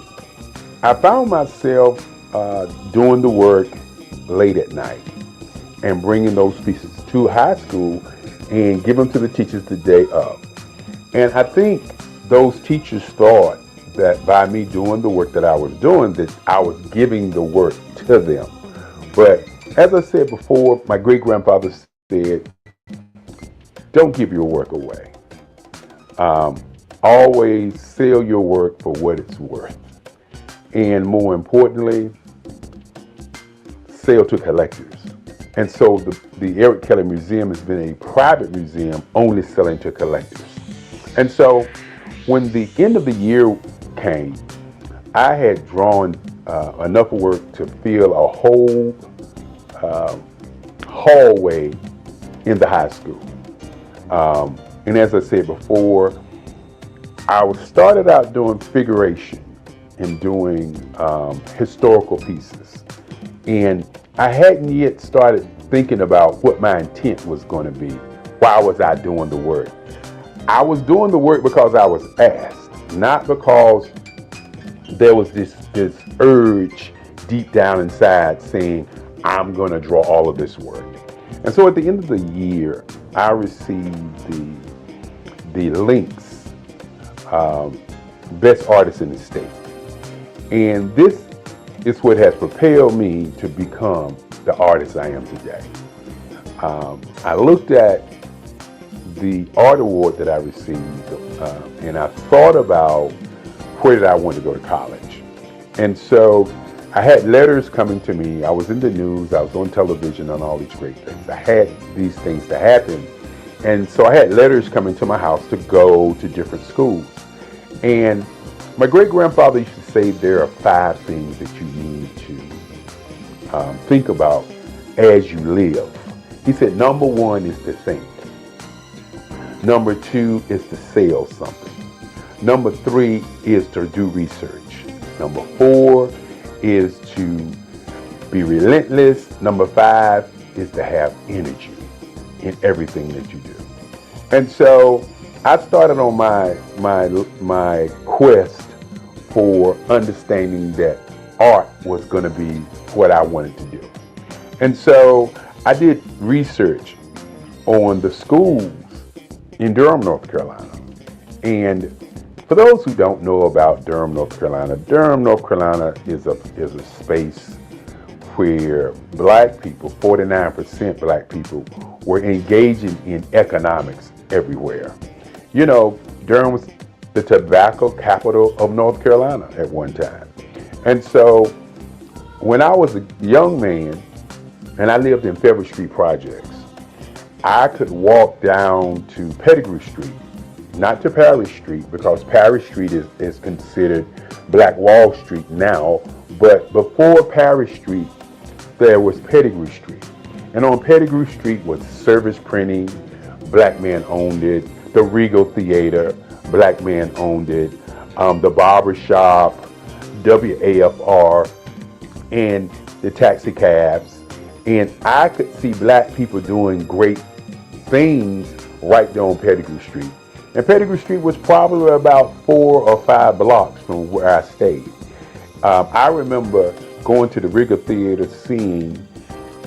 H: I found myself doing the work late at night and bringing those pieces to high school and give them to the teachers the day of. And I think those teachers thought that by me doing the work that I was doing, that I was giving the work to them. But as I said before, my great-grandfather said, don't give your work away. Always sell your work for what it's worth. And more importantly, sell to collectors. And so the Eric Kelly Museum has been a private museum only selling to collectors. And so when the end of the year came, I had drawn enough work to fill a whole hallway in the high school. And as I said before, I started out doing figuration and doing historical pieces. And I hadn't yet started thinking about what my intent was going to be. Why was I doing the work? I was doing the work because I was asked, not because there was this urge deep down inside saying, I'm going to draw all of this work. And so at the end of the year, I received the Links Best Artist in the State. And this is what has propelled me to become the artist I am today. I looked at the art award that I received and I thought about where did I want to go to college. And so I had letters coming to me. I was in the news, I was on television, on all these great things. I had these things to happen. And so I had letters coming to my house to go to different schools. And my great-grandfather used to say there are 5 things that you need to think about as you live. He said, number 1 is to think. Number 2 is to sell something. Number 3 is to do research. Number 4 is to be relentless. Number 5 is to have energy in everything that you do. And so I started on my quest for understanding that art was going to be what I wanted to do. And so I did research on the schools in Durham, North Carolina. And for those who don't know about Durham, North Carolina is a space where black people, 49% black people, were engaging in economics everywhere. You know, Durham was the tobacco capital of North Carolina at one time. And so when I was a young man and I lived in Federal Street Projects, I could walk down to Pettigrew Street, not to Parish Street, because Parish Street is considered Black Wall Street now, but before Parish Street, there was Pettigrew Street. And on Pettigrew Street was Service Printing, black man owned it, the Regal Theater, black man owned it, the barber shop, WAFR, and the taxi cabs. And I could see black people doing great things right there on Pettigrew Street. And Pettigrew Street was probably about 4 or 5 blocks from where I stayed. I remember going to the Regal Theater, seeing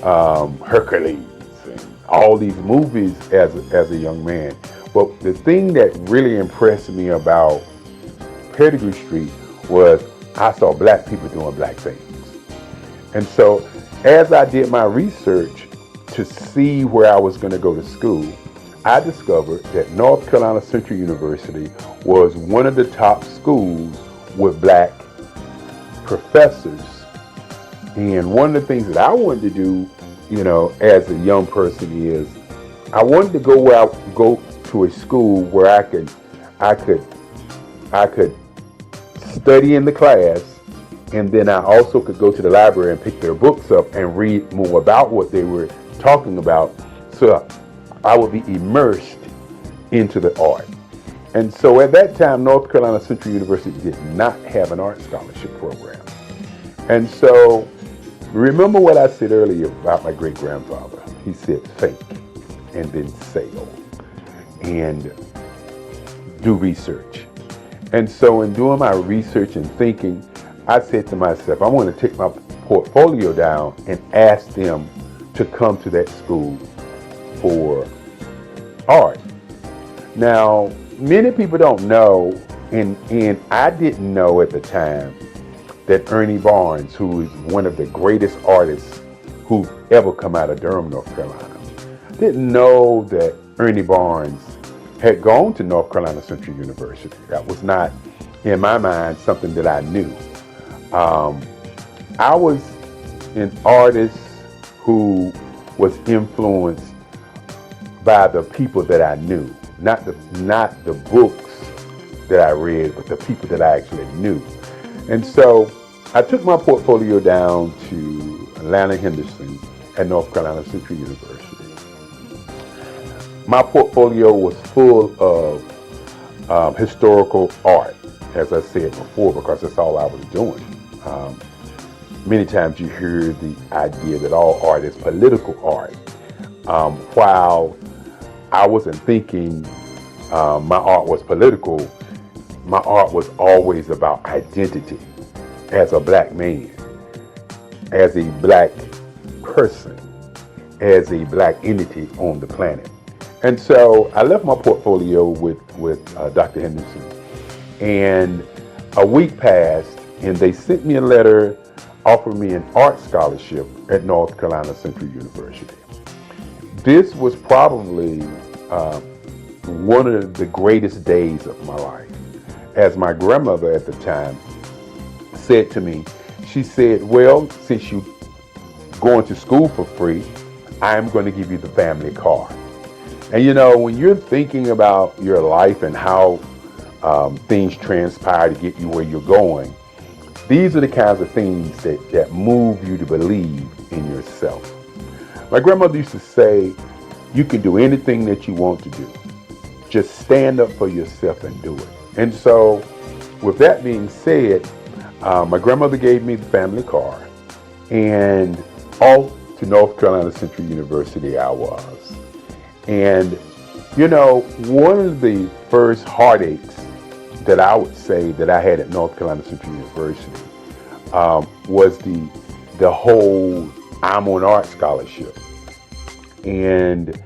H: Hercules and all these movies as a young man. But the thing that really impressed me about Pettigrew Street was I saw black people doing black things. And so as I did my research to see where I was going to go to school, I discovered that North Carolina Central University was one of the top schools with black professors. And one of the things that I wanted to do, you know, as a young person is I wanted to go to a school where I could study in the class, and then I also could go to the library and pick their books up and read more about what they were talking about, so I would be immersed into the art. And so at that time, North Carolina Central University did not have an art scholarship program. And so remember what I said earlier about my great-grandfather. He said, think and then sail and do research. And so in doing my research and thinking, I said to myself, I want to take my portfolio down and ask them to come to that school for art. Now, many people don't know, and I didn't know at the time, that Ernie Barnes, who is one of the greatest artists who've ever come out of Durham, North Carolina, didn't know that Ernie Barnes had gone to North Carolina Central University. That was not, in my mind, something that I knew. I was an artist who was influenced by the people that I knew, not the books that I read, but the people that I actually knew. And so I took my portfolio down to Atlanta Henderson at North Carolina Central University. My portfolio was full of historical art, as I said before, because that's all I was doing. Many times you hear the idea that all art is political art. While I wasn't thinking my art was political, my art was always about identity as a black man, as a black person, as a black entity on the planet. And so I left my portfolio with Dr. Henderson, and a week passed, and they sent me a letter offering me an art scholarship at North Carolina Central University. This was probably one of the greatest days of my life. As my grandmother at the time said to me, she said, well, since you're going to school for free, I'm going to give you the family car. And you know, when you're thinking about your life and how things transpire to get you where you're going, these are the kinds of things that move you to believe in yourself. My grandmother used to say, you can do anything that you want to do. Just stand up for yourself and do it. And so, with that being said, My grandmother gave me the family car, and off to North Carolina Central University I was. And, you know, one of the first heartaches that I would say that I had at North Carolina Central University was the whole I'm on art scholarship. And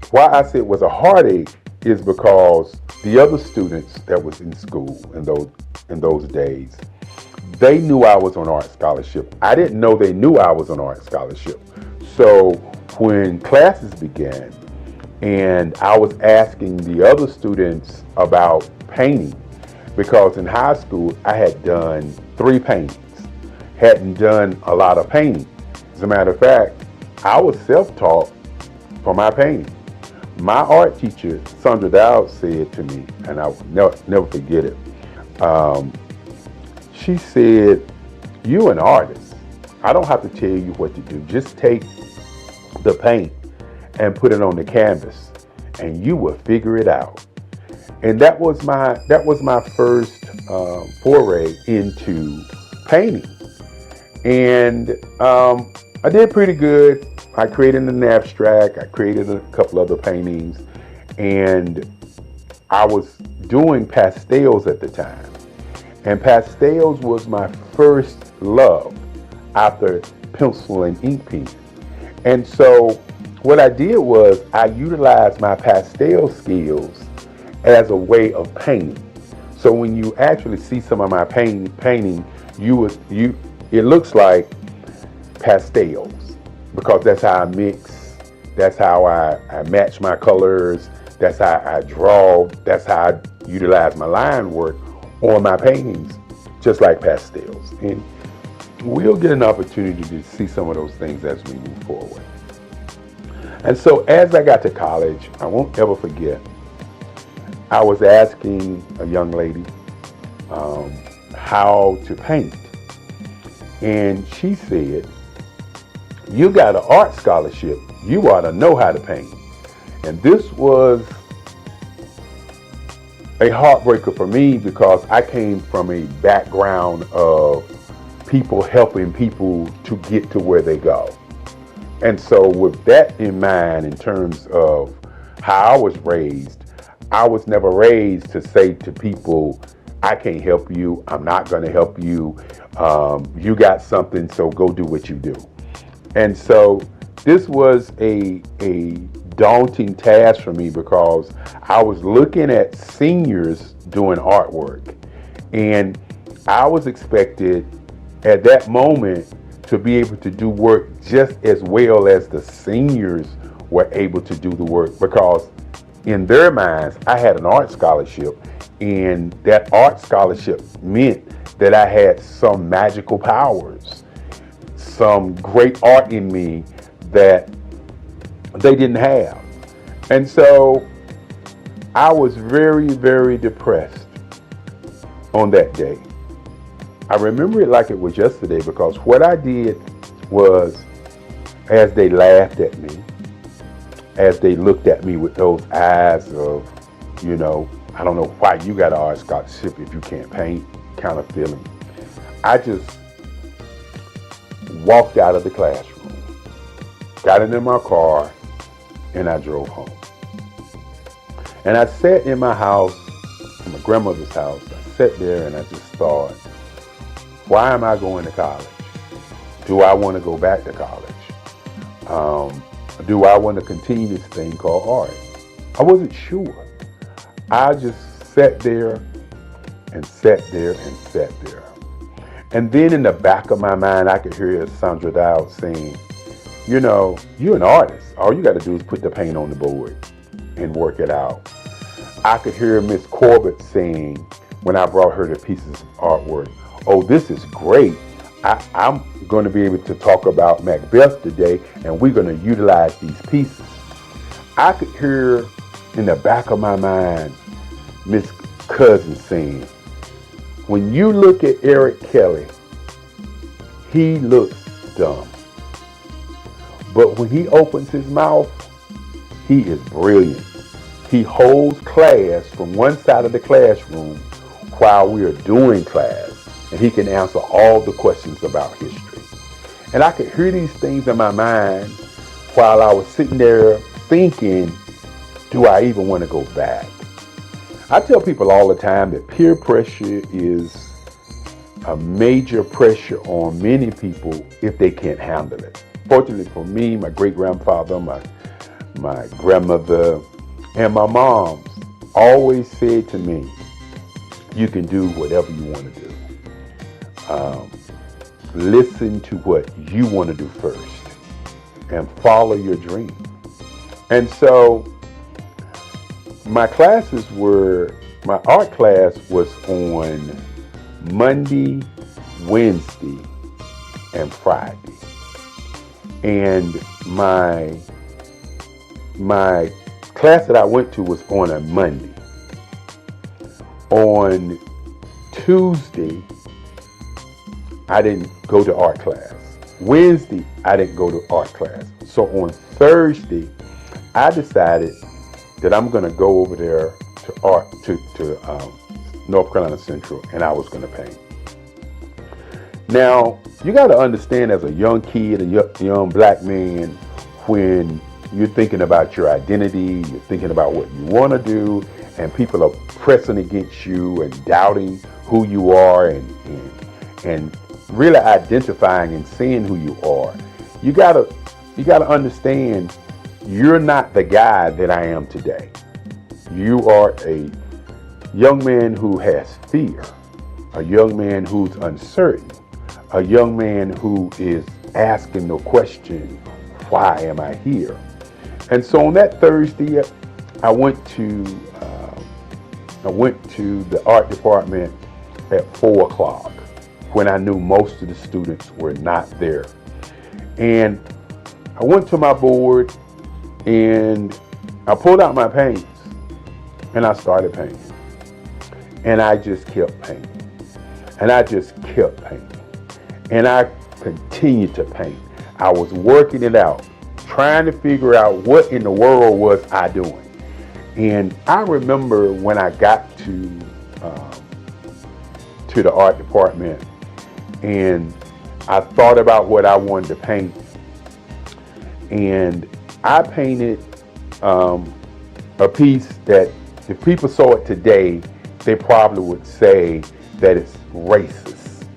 H: why I say it was a heartache is because the other students that was in school in those days, they knew I was on art scholarship. I didn't know they knew I was on art scholarship. So when classes began and I was asking the other students about painting, because in high school I had done 3 paintings, hadn't done a lot of painting. As a matter of fact, I was self-taught for my painting. My art teacher, Sandra Dowd, said to me, and I will never forget it, she said, "You're an artist. I don't have to tell you what to do. Just take the paint and put it on the canvas and you will figure it out." And that was my first foray into painting. And I did pretty good. I created an abstract. I created a couple other paintings, and I was doing pastels at the time. And pastels was my first love after pencil and ink pen. And so what I did was I utilized my pastel skills as a way of painting. So when you actually see some of my painting, it looks like pastels, because that's how I mix, that's how I match my colors, that's how I draw, that's how I utilize my line work on my paintings, just like pastels. And we'll get an opportunity to see some of those things as we move forward. And so as I got to college, I won't ever forget, I was asking a young lady how to paint. And she said, "You got an art scholarship, you ought to know how to paint." And this was a heartbreaker for me, because I came from a background of people helping people to get to where they go. And so with that in mind, in terms of how I was raised, I was never raised to say to people, "I can't help you, I'm not going to help you, you got something, so go do what you do." And so this was a daunting task for me, because I was looking at seniors doing artwork, and I was expected at that moment to be able to do work just as well as the seniors were able to do the work, because in their minds I had an art scholarship, and that art scholarship meant that I had some magical powers, some great art in me that they didn't have. And so I was very, very depressed on that day. I remember it like it was yesterday, because what I did was, as they laughed at me, as they looked at me with those eyes of, you know, I don't know why you got an art scholarship if you can't paint kind of feeling, I just walked out of the classroom, got into my car, and I drove home. And I sat in my house, in my grandmother's house. I sat there and I just thought, why am I going to college? Do I want to go back to college? Do I want to continue this thing called art? I wasn't sure. I just sat there and sat there and sat there. And then in the back of my mind, I could hear Sandra Dowd saying, "You know, you're an artist. All you got to do is put the paint on the board and work it out." I could hear Miss Corbett saying, when I brought her the pieces of artwork, "Oh, this is great. I'm going to be able to talk about Macbeth today, and we're going to utilize these pieces." I could hear in the back of my mind Miss Cousin saying, "When you look at Eric Kelly, he looks dumb. But when he opens his mouth, he is brilliant. He holds class from one side of the classroom while we are doing class, and he can answer all the questions about history. And I could hear these things in my mind while I was sitting there thinking, do I even want to go back? I tell people all the time that peer pressure is a major pressure on many people if they can't handle it. Fortunately for me, my great-grandfather, my grandmother, and my mom always said to me, you can do whatever you want to do. Listen to what you want to do first and follow your dream. And so my art class was on Monday, Wednesday, and Friday. And my class that I went to was on a Monday. On Tuesday, I didn't go to art class. Wednesday, I didn't go to art class. So on Thursday, I decided that I'm going to go over there to North Carolina Central, and I was going to paint. Now, you got to understand, as a young kid, a young black man, when you're thinking about your identity, you're thinking about what you want to do, and people are pressing against you and doubting who you are and really identifying and seeing who you are. You gotta understand, you're not the guy that I am today. You are a young man who has fear, a young man who's uncertain, a young man who is asking the question, why am I here? And so on that Thursday, I went to the art department at 4 o'clock when I knew most of the students were not there. And I went to my board and I pulled out my paints and I started painting. And I just kept painting. And I just kept painting. And I continued to paint. I was working it out, trying to figure out what in the world was I doing. And I remember when I got to the art department and I thought about what I wanted to paint. And I painted a piece that if people saw it today, they probably would say that it's racist.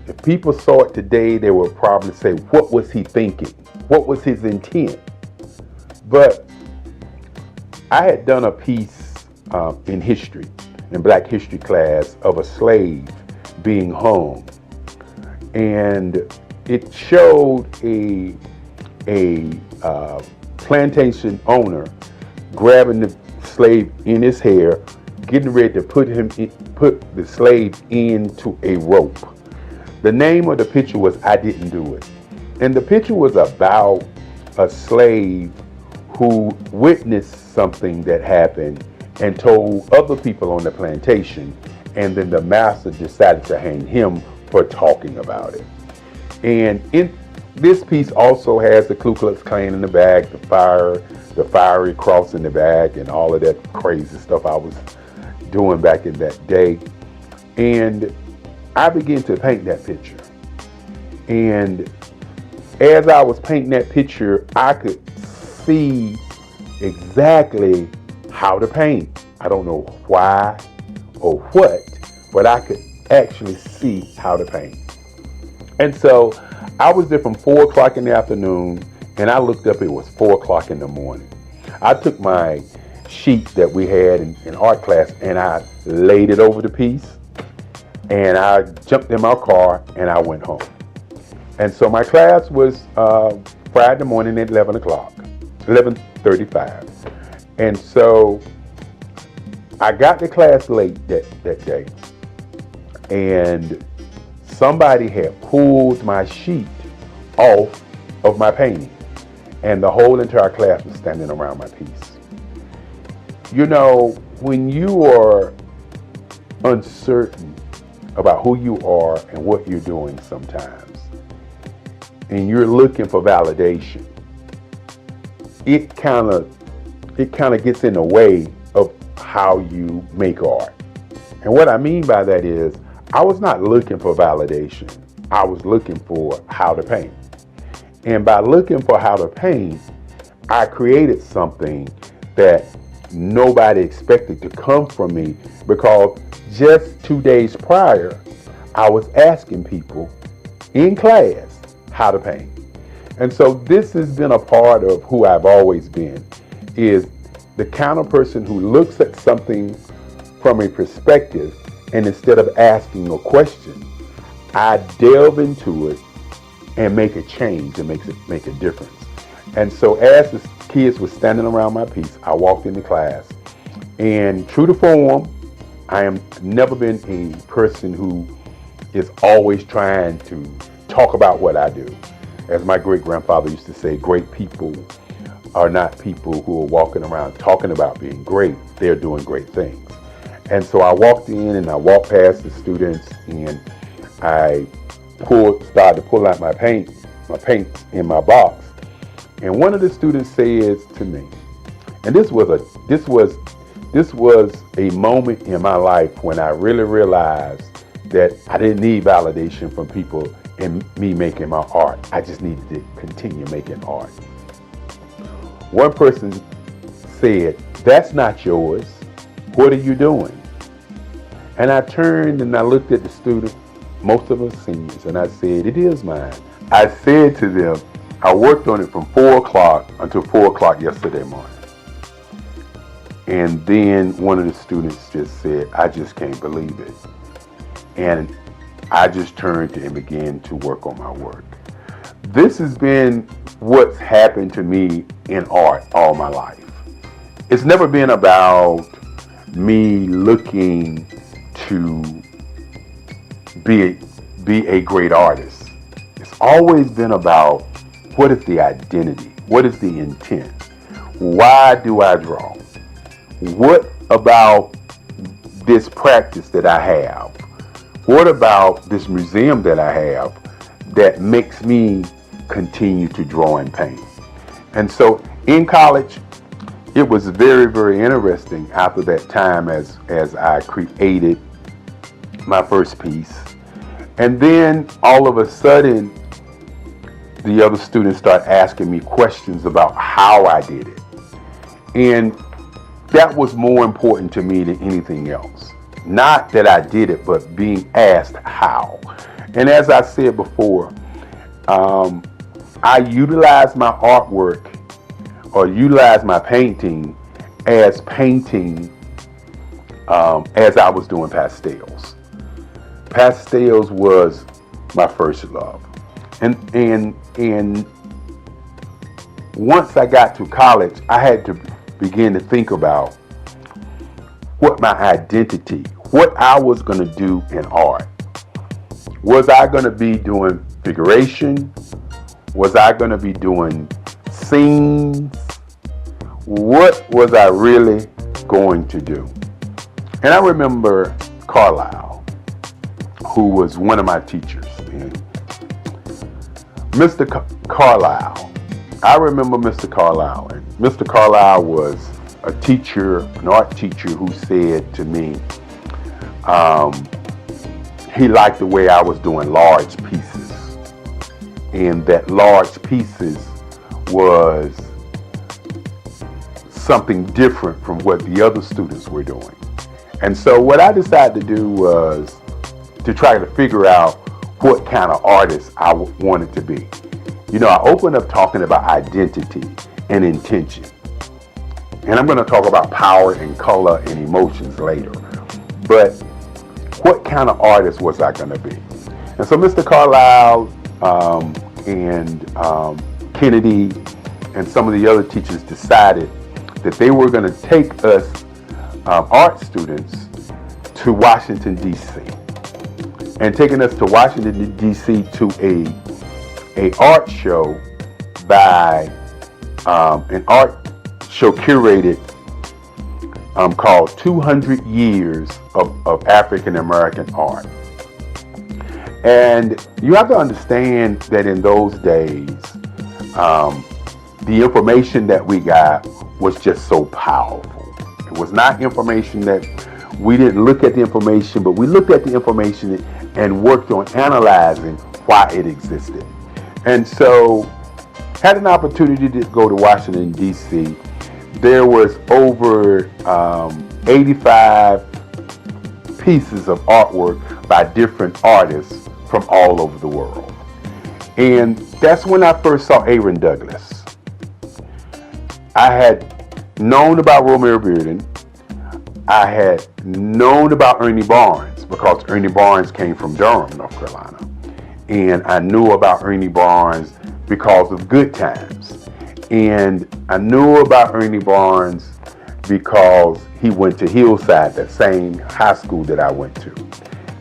H: If people saw it today, they would probably say, what was he thinking? What was his intent? But I had done a piece in history, in Black history class, of a slave being hung. And it showed a plantation owner grabbing the slave in his hair, getting ready to put the slave into a rope. The name of the picture was I Didn't Do It. And the picture was about a slave who witnessed something that happened and told other people on the plantation, and then the master decided to hang him for talking about it. And in this piece also has the Ku Klux Klan in the back, the fiery cross in the back, and all of that crazy stuff I was doing back in that day. And I began to paint that picture. And as I was painting that picture, I could see exactly how to paint. I don't know why or what, but I could actually see how to paint. And so I was there from 4 o'clock in the afternoon, and I looked up, it was 4 o'clock in the morning. I took my sheet that we had in art class and I laid it over the piece, and I jumped in my car and I went home. And so my class was Friday morning at 11 o'clock, 11:35. And so I got to class late that day, and somebody had pulled my sheet off of my painting, and the whole entire class was standing around my piece. You know, when you are uncertain about who you are and what you're doing sometimes, and you're looking for validation, it kind of gets in the way of how you make art And what I mean by that is I was not looking for validation. I was looking for how to paint. And by looking for how to paint, I created something that nobody expected to come from me, because just 2 days prior, I was asking people in class how to paint. And so this has been a part of who I've always been, is the kind of person who looks at something from a perspective, and instead of asking a question, I delve into it and make a change and make a difference. And so as the kids were standing around my piece, I walked into class, and true to form, I am never been a person who is always trying to talk about what I do. As my great-grandfather used to say, great people are not people who are walking around talking about being great. They're doing great things. And so I walked in and I walked past the students, and I started to pull out my paint in my box. And one of the students says to me, and this was a moment in my life when I really realized that I didn't need validation from people in me making my art. I just needed to continue making art. One person said, "That's not yours. What are you doing?" And I turned and I looked at the student, most of us seniors, and I said, "It is mine." I said to them, I worked on it from 4 o'clock until 4 o'clock yesterday morning. And then one of the students just said, "I just can't believe it." And I just turned and began to work on my work. This has been what's happened to me in art all my life. It's never been about me looking to be a great artist. It's always been about, what is the identity? What is the intent? Why do I draw? What about this practice that I have? What about this museum that I have that makes me continue to draw and paint? And so in college, it was very, very interesting after that time as I created my first piece. And then all of a sudden, the other students start asking me questions about how I did it. And that was more important to me than anything else. Not that I did it, but being asked how. And as I said before, I utilize my artwork or utilize my painting as I was doing pastels. Pastels was my first love. And once I got to college, I had to begin to think about what my identity, what I was going to do in art. Was I going to be doing figuration? Was I going to be doing scenes? What was I really going to do? And I remember Carlisle, who was one of my teachers. And Mr. Carlisle, I remember Mr. Carlisle. And Mr. Carlisle was a teacher, an art teacher, who said to me, he liked the way I was doing large pieces. And that large pieces was something different from what the other students were doing. And so what I decided to do was to try to figure out what kind of artist I wanted to be. You know, I opened up talking about identity and intention. And I'm going to talk about power and color and emotions later. But what kind of artist was I going to be? And so Mr. Carlisle and Kennedy and some of the other teachers decided that they were going to take us art students to Washington, D.C. And taking us to Washington, D.C. to a art show by an art show curated called 200 Years of African American Art. And you have to understand that in those days, the information that we got was just so powerful. It was not information that We didn't look at the information, but we looked at the information and worked on analyzing why it existed. And so, had an opportunity to go to Washington, D.C. There was over 85 pieces of artwork by different artists from all over the world. And that's when I first saw Aaron Douglas. I had known about Romare Bearden. I had known about Ernie Barnes because Ernie Barnes came from Durham, North Carolina. And I knew about Ernie Barnes because of Good Times. And I knew about Ernie Barnes because he went to Hillside, that same high school that I went to.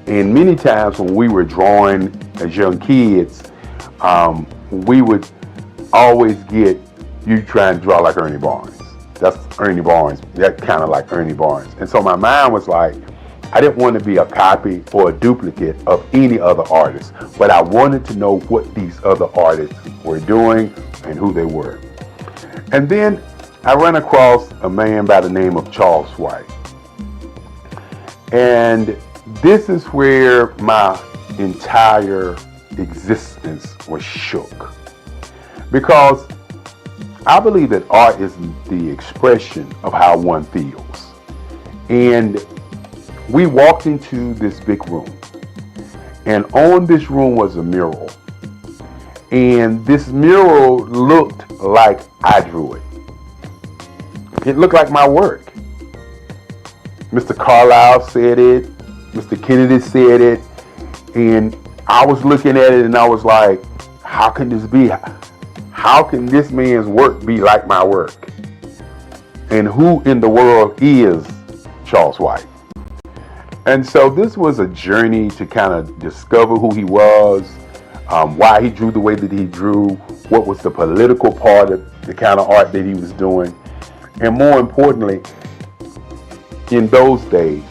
H: And many times when we were drawing as young kids, we would always get, you trying to draw like Ernie Barnes. That's Ernie Barnes. That kind of like Ernie Barnes. And so my mind was like, I didn't want to be a copy or a duplicate of any other artist, but I wanted to know what these other artists were doing and who they were. And then I ran across a man by the name of Charles White. And this is where my entire existence was shook. Because I believe that art is the expression of how one feels. And we walked into this big room. And on this room was a mural. And this mural looked like I drew it. It looked like my work. Mr. Carlisle said it. Mr. Kennedy said it. And I was looking at it and I was like, how can this be? How can this man's work be like my work? And who in the world is Charles White? And so this was a journey to kind of discover who he was, why he drew the way that he drew, what was the political part of the kind of art that he was doing. And more importantly, in those days,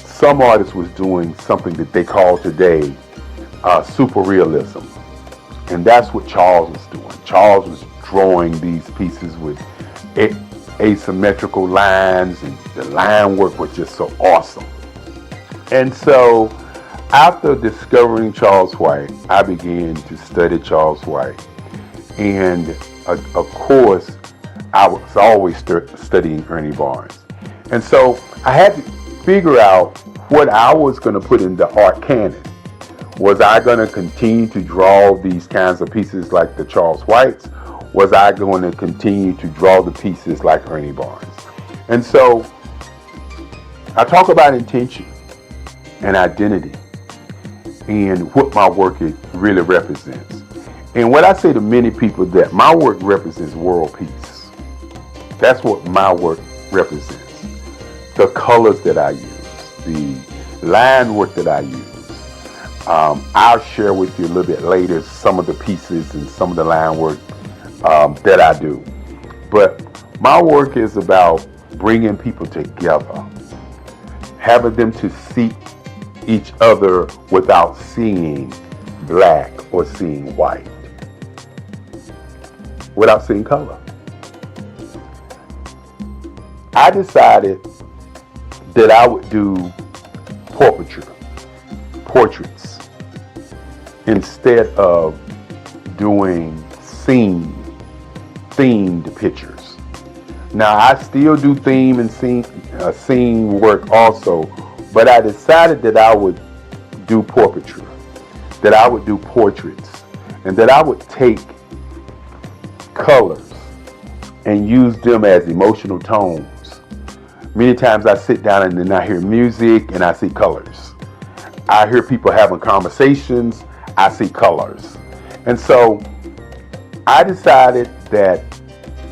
H: some artists was doing something that they call today super realism. And that's what Charles was doing. Charles was drawing these pieces with asymmetrical lines, and the line work was just so awesome. And so after discovering Charles White, I began to study Charles White. And of course, I was always studying Ernie Barnes. And so I had to figure out what I was going to put in the art canon. Was I going to continue to draw these kinds of pieces like the Charles Whites? Was I going to continue to draw the pieces like Ernie Barnes? And so I talk about intention and identity and what my work really represents. And what I say to many people, that my work represents world peace. That's what my work represents. The colors that I use, the line work that I use. I'll share with you a little bit later some of the pieces and some of the line work that I do. But my work is about bringing people together, having them to see each other without seeing black or seeing white, without seeing color. I decided that I would do portraits, instead of doing themed pictures. Now I still do theme and scene work also, but I decided that I would do portraiture, that I would do portraits, and that I would take colors and use them as emotional tones. Many times I sit down and then I hear music and I see colors. I hear people having conversations, I see colors. And so I decided that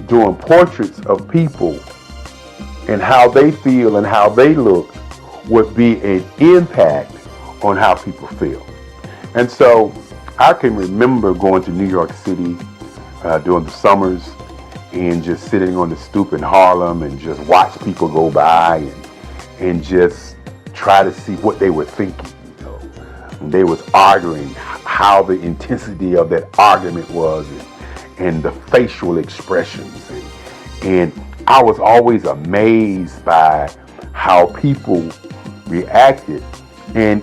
H: doing portraits of people and how they feel and how they look would be an impact on how people feel. And so I can remember going to New York City during the summers and just sitting on the stoop in Harlem and just watch people go by and just try to see what they were thinking. You know, when they was arguing, how the intensity of that argument was, and the facial expressions. And I was always amazed by how people reacted. And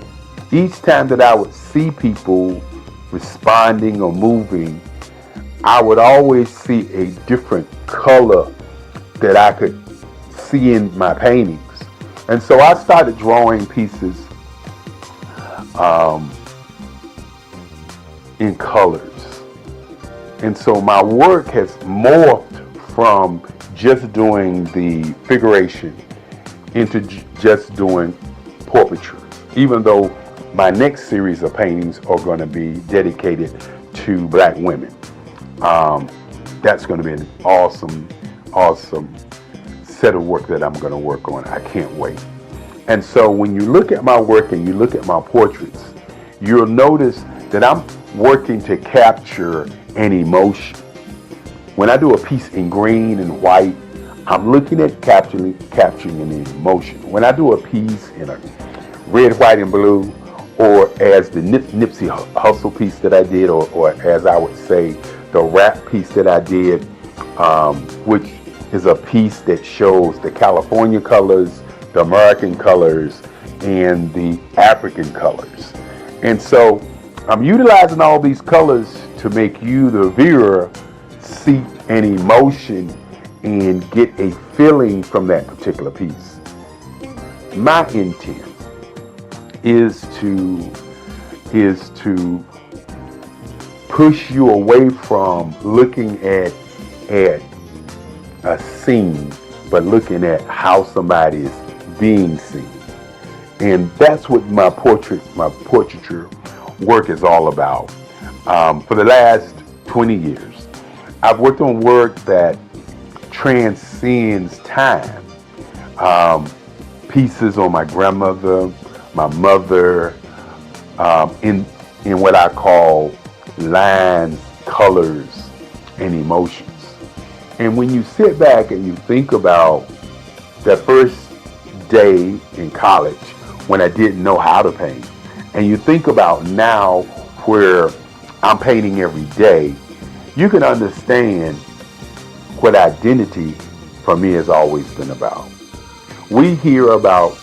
H: each time that I would see people responding or moving, I would always see a different color that I could see in my paintings. And so I started drawing pieces in colors. And so my work has morphed from just doing the figuration into just doing portraiture, even though my next series of paintings are going to be dedicated to Black women. That's going to be an awesome set of work that I'm going to work on. I can't wait. And so when you look at my work and you look at my portraits, you'll notice that I'm working to capture an emotion. When I do a piece in green and white, I'm looking at capturing an emotion. When I do a piece in a red, white, and blue, or as the Nipsey Hussle piece that I did, or as I would say, the rap piece that I did, which is a piece that shows the California colors, the American colors, and the African colors. And so I'm utilizing all these colors to make you, the viewer, see an emotion and get a feeling from that particular piece. My intent is to push you away from looking at a scene, but looking at how somebody is being seen. And that's what my portraiture work is all about. For the last 20 years, I've worked on work that transcends time. Pieces on my grandmother, my mother, in what I call lines, colors, and emotions. And when you sit back and you think about that first day in college when I didn't know how to paint, and you think about now where I'm painting every day, you can understand what identity for me has always been about. We hear about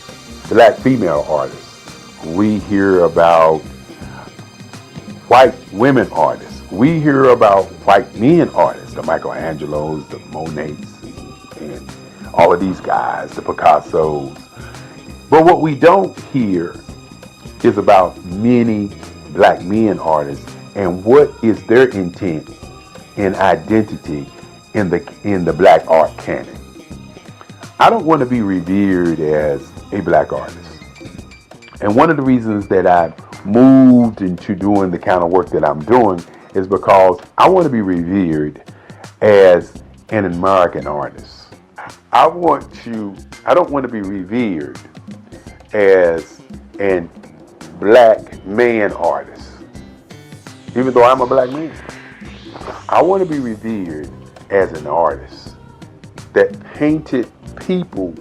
H: Black female artists. We hear about white women artists. We hear about white men artists, the Michelangelos, the Monets, and all of these guys, the Picassos. But what we don't hear is about many Black men artists and what is their intent and identity in the Black art canon. I don't want to be revered as a Black artist. And one of the reasons that I moved into doing the kind of work that I'm doing is because I want to be revered as an American artist. I don't want to be revered as a Black man artist, even though I'm a Black man. I want to be revered as an artist that painted people,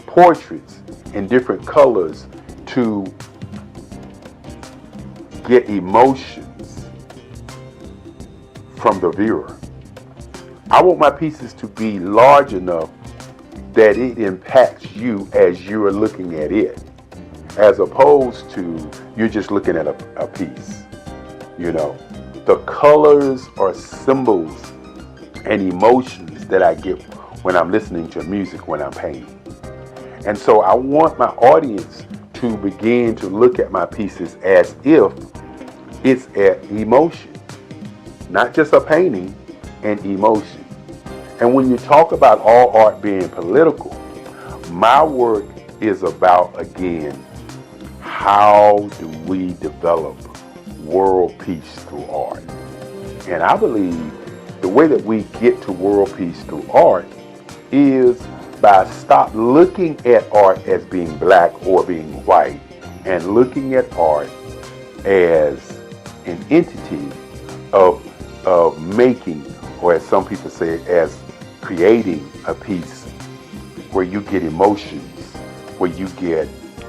H: portraits in different colors to get emotions from the viewer. I want my pieces to be large enough that it impacts you as you're looking at it, as opposed to you're just looking at a piece. You know, the colors are symbols and emotions that I get when I'm listening to music, when I'm painting. And so I want my audience to begin to look at my pieces as if it's an emotion, not just a painting, an emotion. And when you talk about all art being political, my work is about, again, how do we develop world peace through art? And I believe the way that we get to world peace through art is by stop looking at art as being Black or being white and looking at art as an entity of making, or as some people say, as creating a piece where you get emotions, where you get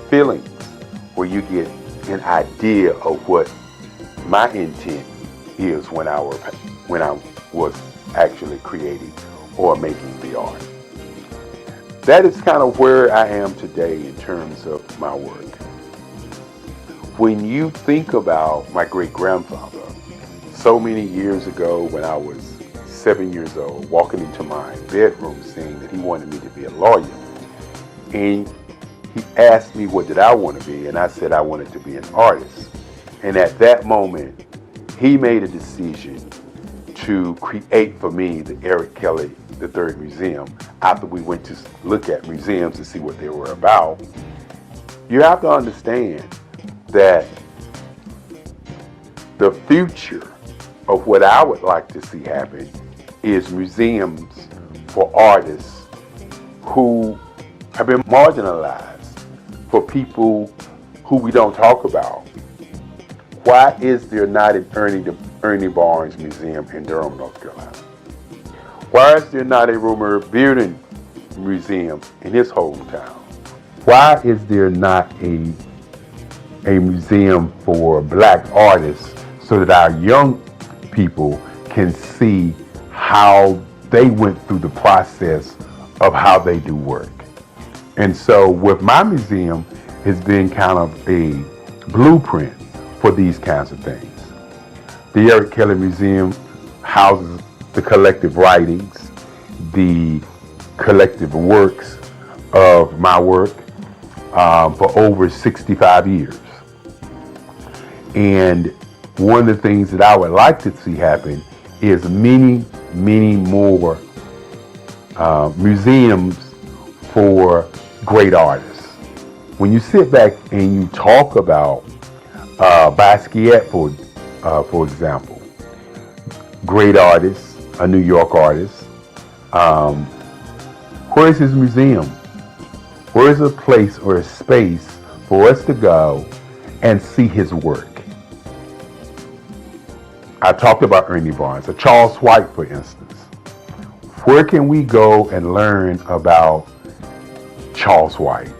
H: feelings, where you get an idea of what my intent is when I was actually creating or making the art. that is kind of where I am today in terms of my work. When you think about my great-grandfather, so many years ago when I was 7 years old, walking into my bedroom saying that he wanted me to be a lawyer, and he asked me what did I want to be, and I said I wanted to be an artist. And at that moment, he made a decision to create for me the Eric Kelly III Museum. After we went to look at museums to see what they were about, you have to understand that the future of what I would like to see happen is museums for artists who have been marginalized, for people who we don't talk about. Why is there not an Ernie Barnes Museum in Durham, North Carolina? Why is there not a Romer Bearden Museum in his hometown? Why is there not a museum for Black artists so that our young people can see how they went through the process of how they do work? And so with my museum, it's been kind of a blueprint for these kinds of things. The Eric Kelly Museum houses the collective writings, the collective works of my work for over 65 years. And one of the things that I would like to see happen is many, many more museums for great artists. When you sit back and you talk about Basquiat, for example, great artist, a New York artist, where's his museum? Where's a place or a space for us to go and see his work? I talked about Ernie Barnes, or Charles White, for instance. Where can we go and learn about Charles White?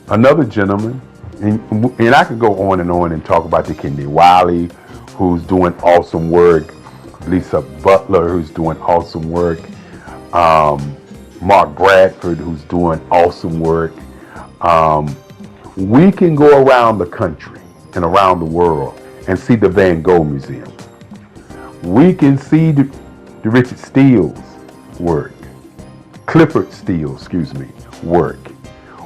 H: Another gentleman, and I could go on and talk about the Kennedy Wiley, who's doing awesome work, Lisa Butler, who's doing awesome work, Mark Bradford, who's doing awesome work. We can go around the country and around the world and see the Van Gogh Museum. We can see the Richard Steele's work, Clifford Steele, work.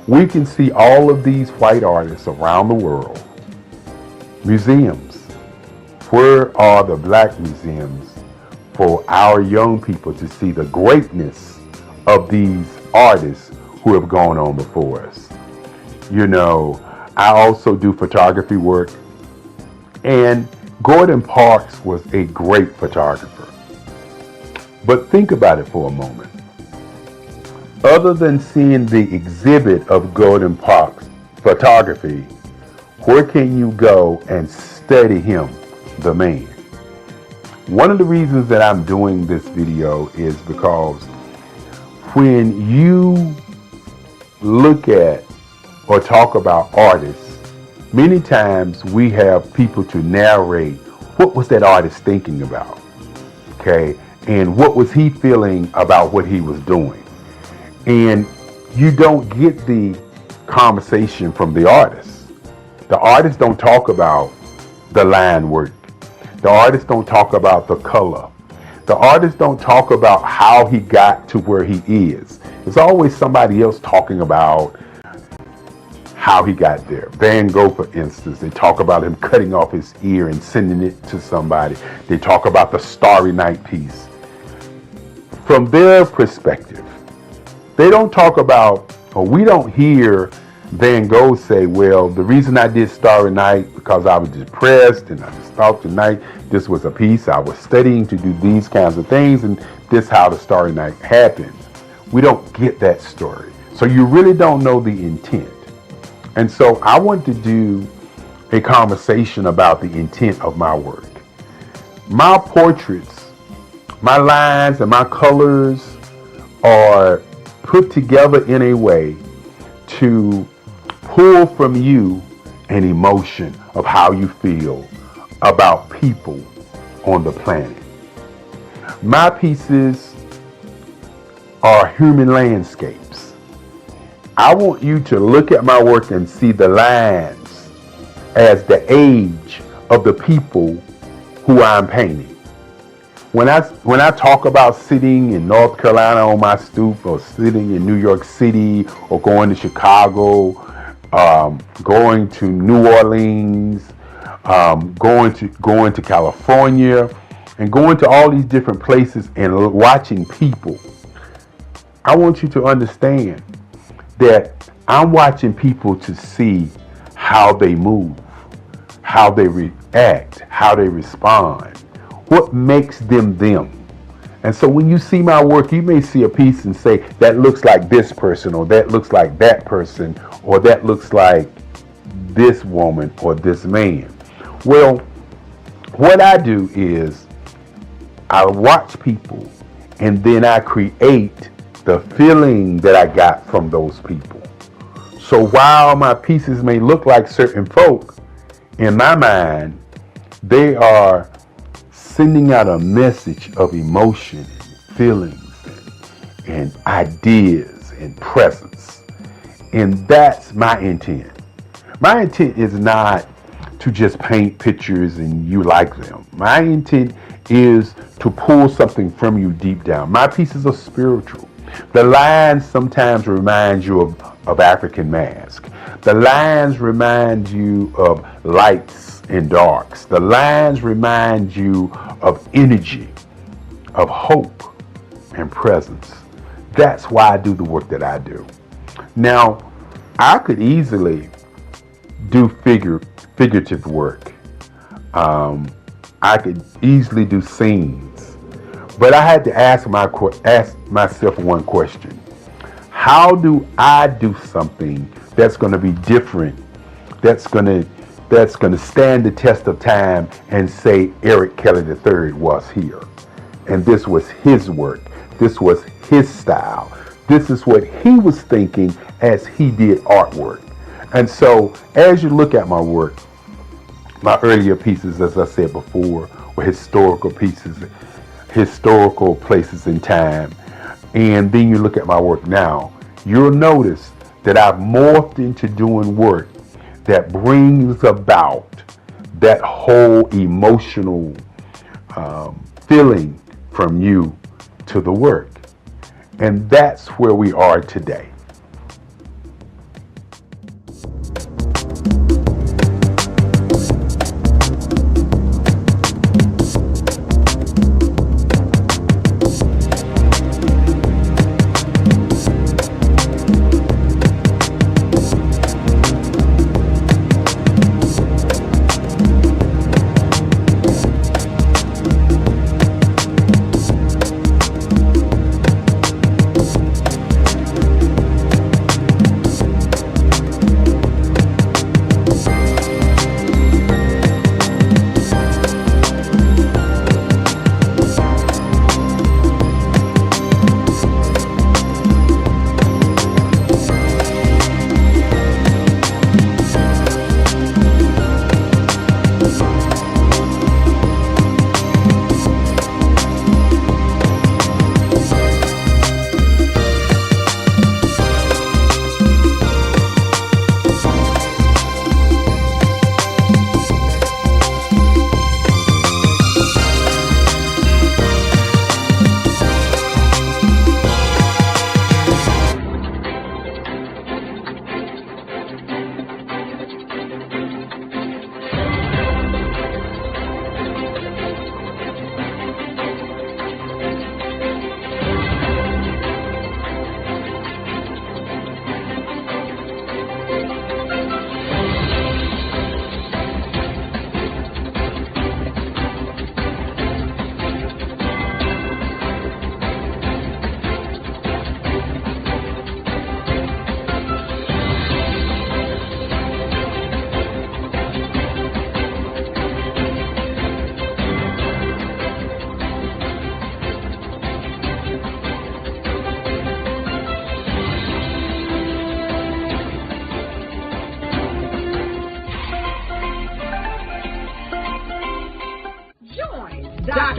H: We can see all of these white artists around the world. Museums. Where are the Black museums for our young people to see the greatness of these artists who have gone on before us? You know, I also do photography work, and Gordon Parks was a great photographer. But think about it for a moment. Other than seeing the exhibit of Gordon Parks photography, where can you go and study him, the man? One of the reasons that I'm doing this video is because when you look at or talk about artists, many times we have people to narrate what was that artist thinking about, okay? And what was he feeling about what he was doing? And you don't get the conversation from the artist. The artists don't talk about the line work. The artists don't talk about the color. The artists don't talk about how he got to where he is. It's always somebody else talking about how he got there. Van Gogh, for instance, they talk about him cutting off his ear and sending it to somebody. They talk about the Starry Night piece. From their perspective, they don't talk about, or we don't hear Van Gogh say, well, the reason I did Starry Night because I was depressed and I just thought tonight this was a piece I was studying to do these kinds of things, and this how the Starry Night happened. We don't get that story. So you really don't know the intent. And so I want to do a conversation about the intent of my work. My portraits, my lines and my colors are put together in a way to pull from you an emotion of how you feel about people on the planet. My pieces are human landscapes. I want you to look at my work and see the lines as the age of the people who I'm painting. When I talk about sitting in North Carolina on my stoop, or sitting in New York City, or going to Chicago, going to New Orleans, going to California, and going to all these different places and watching people, I want you to understand that I'm watching people to see how they move, how they react, how they respond, what makes them them. And so when you see my work, you may see a piece and say, that looks like this person, or that looks like that person, or that looks like this woman or this man. Well, what I do is I watch people, and then I create the feeling that I got from those people. So while my pieces may look like certain folk, in my mind, they are sending out a message of emotion, and feelings, and ideas, and presence. And that's my intent. My intent is not to just paint pictures and you like them. My intent is to pull something from you deep down. My pieces are spiritual. The lines sometimes remind you of African mask. The lines remind you of lights and darks. The lines remind you of energy, of hope and presence. That's why I do the work that I do. Now, I could easily do figurative work. I could easily do scenes. But I had to ask myself one question. How do I do something that's going to be different, that's going to stand the test of time and say Eric Kelly III was here? And this was his work. This was his style. This is what he was thinking as he did artwork. And so as you look at my work, my earlier pieces, as I said before, were historical pieces, historical places in time. And then you look at my work now, you'll notice that I've morphed into doing work that brings about that whole emotional feeling from you to the work. And that's where we are today.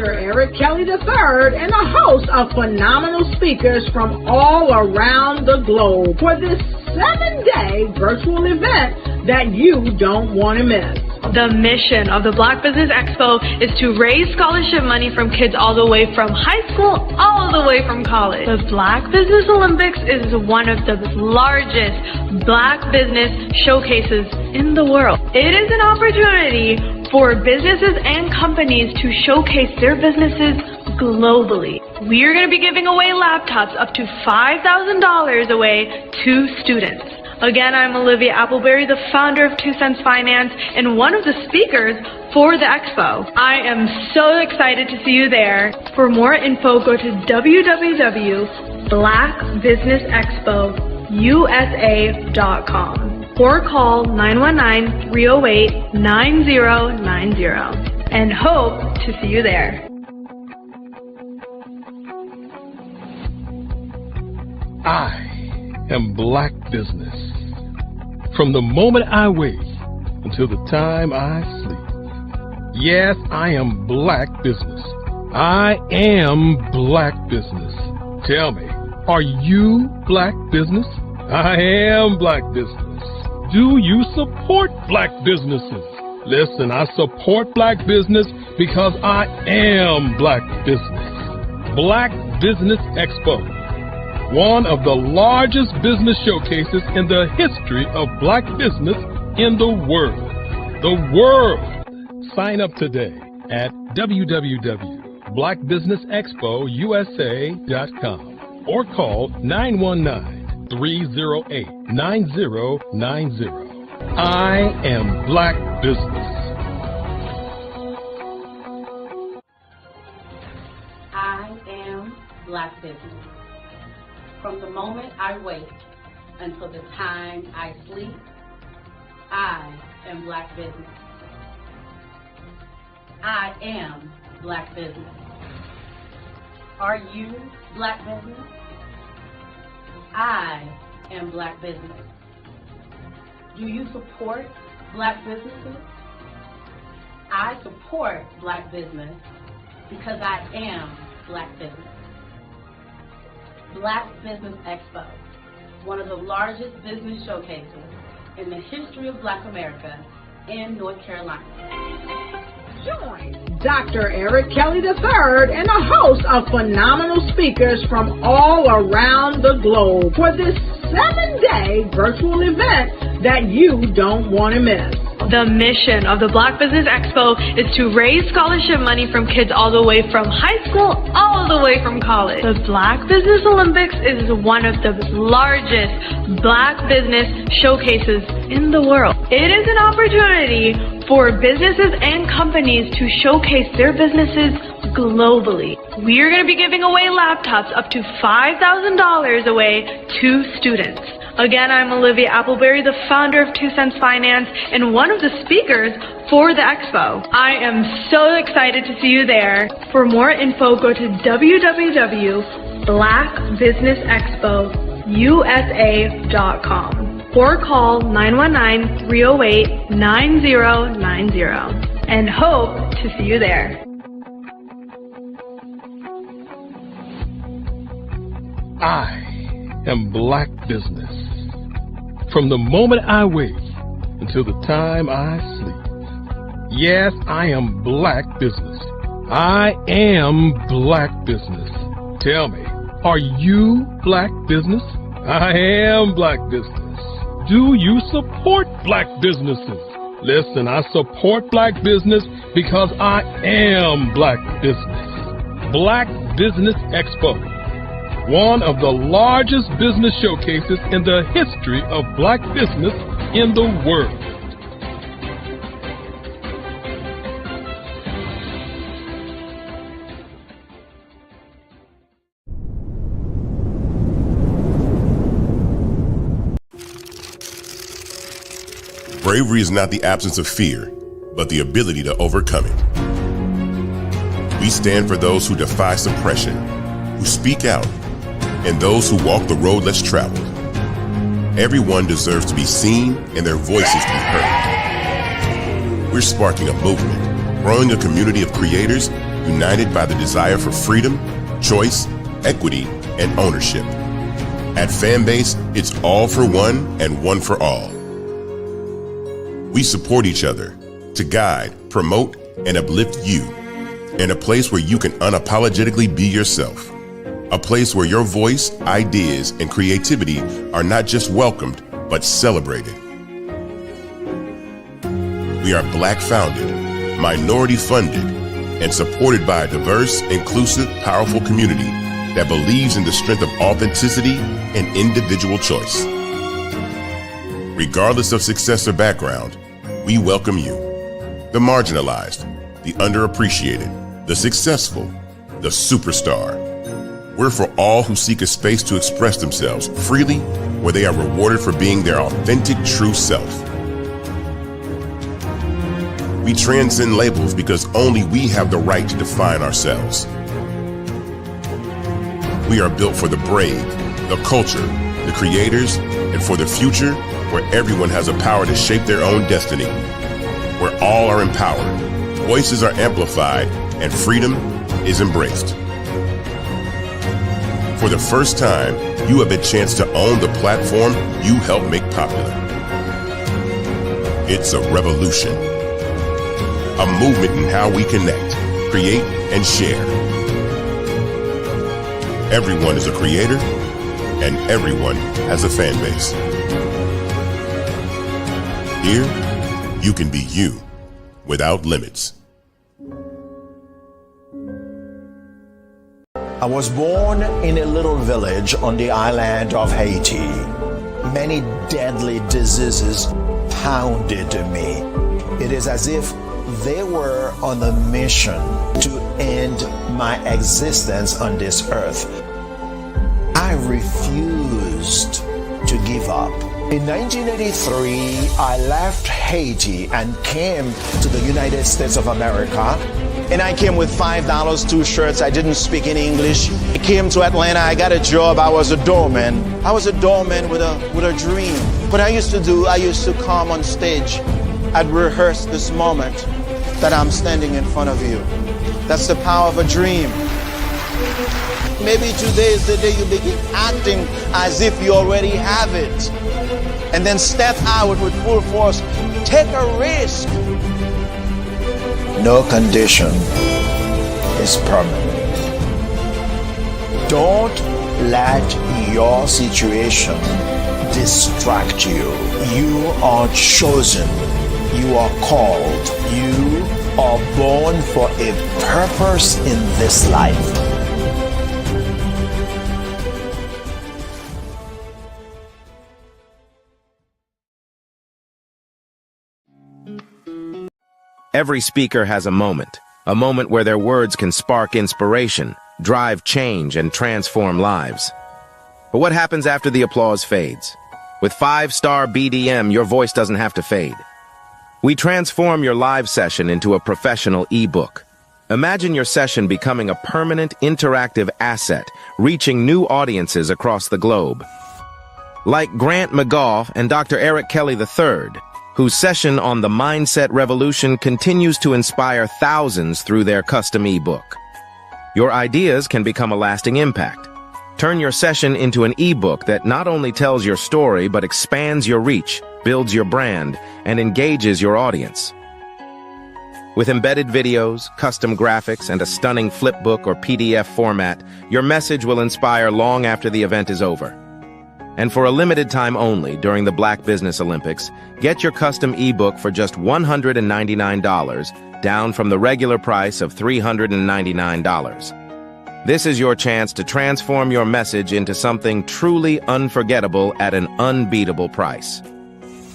A: Dr. Eric Kelly III and a host of phenomenal speakers from all around the globe for this 7-day virtual event that you don't want to miss.
B: The mission of the Black Business Expo is to raise scholarship money from kids all the way from high school, all the way from college. The Black Business Olympics is one of the largest Black business showcases in the world. It is an opportunity for businesses and companies to showcase their businesses globally. We are going to be giving away laptops up to $5,000 away to students. Again, I'm Olivia Appleberry, the founder of 2 Cents Finance and one of the speakers for the expo. I am so excited to see you there. For more info, go to www.blackbusinessexpousa.com or call 919-308-9090 and hope to see you there.
C: I am Black Business. From the moment I wake until the time I sleep. Yes, I am Black Business. I am Black Business. Tell me, are you Black Business? I am Black Business. Do you support Black businesses? Listen, I support Black business because I am Black Business. Black Business Expo, one of the largest business showcases in the history of Black business in the world. The world! Sign up today at www.blackbusinessexpousa.com or call 919-308-9090. I am Black Business.
D: I am Black Business. From the moment I wake until the time I sleep, I am Black Business. I am Black Business. Are you Black Business? I am Black Business. Do you support Black businesses? I support Black business because I am Black Business. Black Business Expo, one of the largest business showcases in the history of Black America in North Carolina.
A: Join Dr. Eric Kelly III and a host of phenomenal speakers from all around the globe for this 7-day virtual event that you don't want to miss.
B: The mission of the Black Business Expo is to raise scholarship money from kids all the way from high school, all the way from college. The Black Business Olympics is one of the largest Black business showcases in the world. It is an opportunity for businesses and companies to showcase their businesses globally. We are going to be giving away laptops up to $5,000 away to students. Again, I'm Olivia Appleberry, the founder of 2 Cents Finance and one of the speakers for the expo. I am so excited to see you there. For more info, go to www.blackbusinessexpousa.com or call 919-308-9090 and hope to see you there.
C: I am Black Business. From the moment I wake until the time I sleep. Yes, I am Black Business. I am Black Business. Tell me, are you Black Business? I am Black Business. Do you support Black businesses? Listen, I support Black business because I am Black Business. Black Business Expo, one of the largest business showcases in the history of Black business in the world.
I: Bravery is not the absence of fear, but the ability to overcome it. We stand for those who defy suppression, who speak out, and those who walk the road less traveled. Everyone deserves to be seen and their voices to be heard. We're sparking a movement, growing a community of creators united by the desire for freedom, choice, equity, and ownership. At Fanbase, it's all for one and one for all. We support each other to guide, promote, and uplift you in a place where you can unapologetically be yourself. A place where your voice, ideas, and creativity are not just welcomed, but celebrated. We are Black founded, minority funded, and supported by a diverse, inclusive, powerful community that believes in the strength of authenticity and individual choice. Regardless of success or background, we welcome you, the marginalized, the underappreciated, the successful, the superstar. We're for all who seek a space to express themselves freely, where they are rewarded for being their authentic, true self. We transcend labels because only we have the right to define ourselves. We are built for the brave, the culture, the creators, and for the future where everyone has a power to shape their own destiny, where all are empowered, voices are amplified, and freedom is embraced. For the first time, you have a chance to own the platform you helped make popular. It's a revolution, a movement in how we connect, create, and share. Everyone is a creator, and everyone has a fan base. Here, you can be you without limits.
Q: I was born in a little village on the island of Haiti. Many deadly diseases pounded me. It is as if they were on a mission to end my existence on this earth. I refused to give up. In 1983, I left Haiti and came to the United States of America. And I came with $5, 2 shirts. I didn't speak any English. I came to Atlanta. I got a job. I was a doorman. I was a doorman with a dream. What I used to come on stage. I'd rehearse this moment that I'm standing in front of you. That's the power of a dream. Maybe today is the day you begin acting as if you already have it. And then step out with full force. Take a risk. No condition is permanent. Don't let your situation distract you. You are chosen. You are called. You are born for a purpose in this life.
L: Every speaker has a moment where their words can spark inspiration, drive change, and transform lives. But what happens after the applause fades? With 5-star BDM, your voice doesn't have to fade. We transform your live session into a professional ebook. Imagine your session becoming a permanent, interactive asset, reaching new audiences across the globe. Like Grant McGough and Dr. Eric Kelly III, whose session on the Mindset Revolution continues to inspire thousands through their custom ebook. Your ideas can become a lasting impact. Turn your session into an ebook that not only tells your story, but expands your reach, builds your brand, and engages your audience. With embedded videos, custom graphics, and a stunning flipbook or PDF format, your message will inspire long after the event is over. And for a limited time only during the Black Business Olympics, get your custom ebook for just $199, down from the regular price of $399. This is your chance to transform your message into something truly unforgettable at an unbeatable price.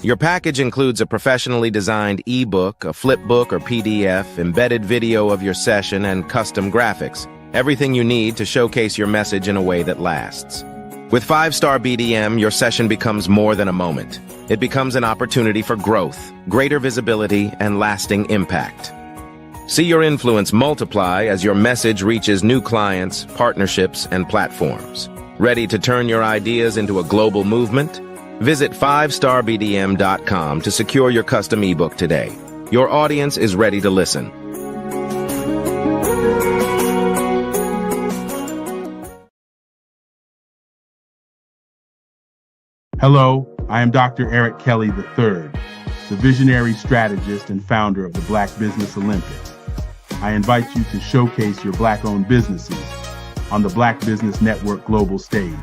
L: Your package includes a professionally designed ebook, a flipbook or PDF, embedded video of your session, and custom graphics. Everything you need to showcase your message in a way that lasts. With 5-star BDM, your session becomes more than a moment. It becomes an opportunity for growth, greater visibility, and lasting impact. See your influence multiply as your message reaches new clients, partnerships, and platforms. Ready to turn your ideas into a global movement? Visit 5starbdm.com to secure your custom ebook today. Your audience is ready to listen.
G: Hello, I am Dr. Eric Kelly III, the visionary strategist and founder of the Black Business Olympics. I invite you to showcase your Black-owned businesses on the Black Business Network global stage.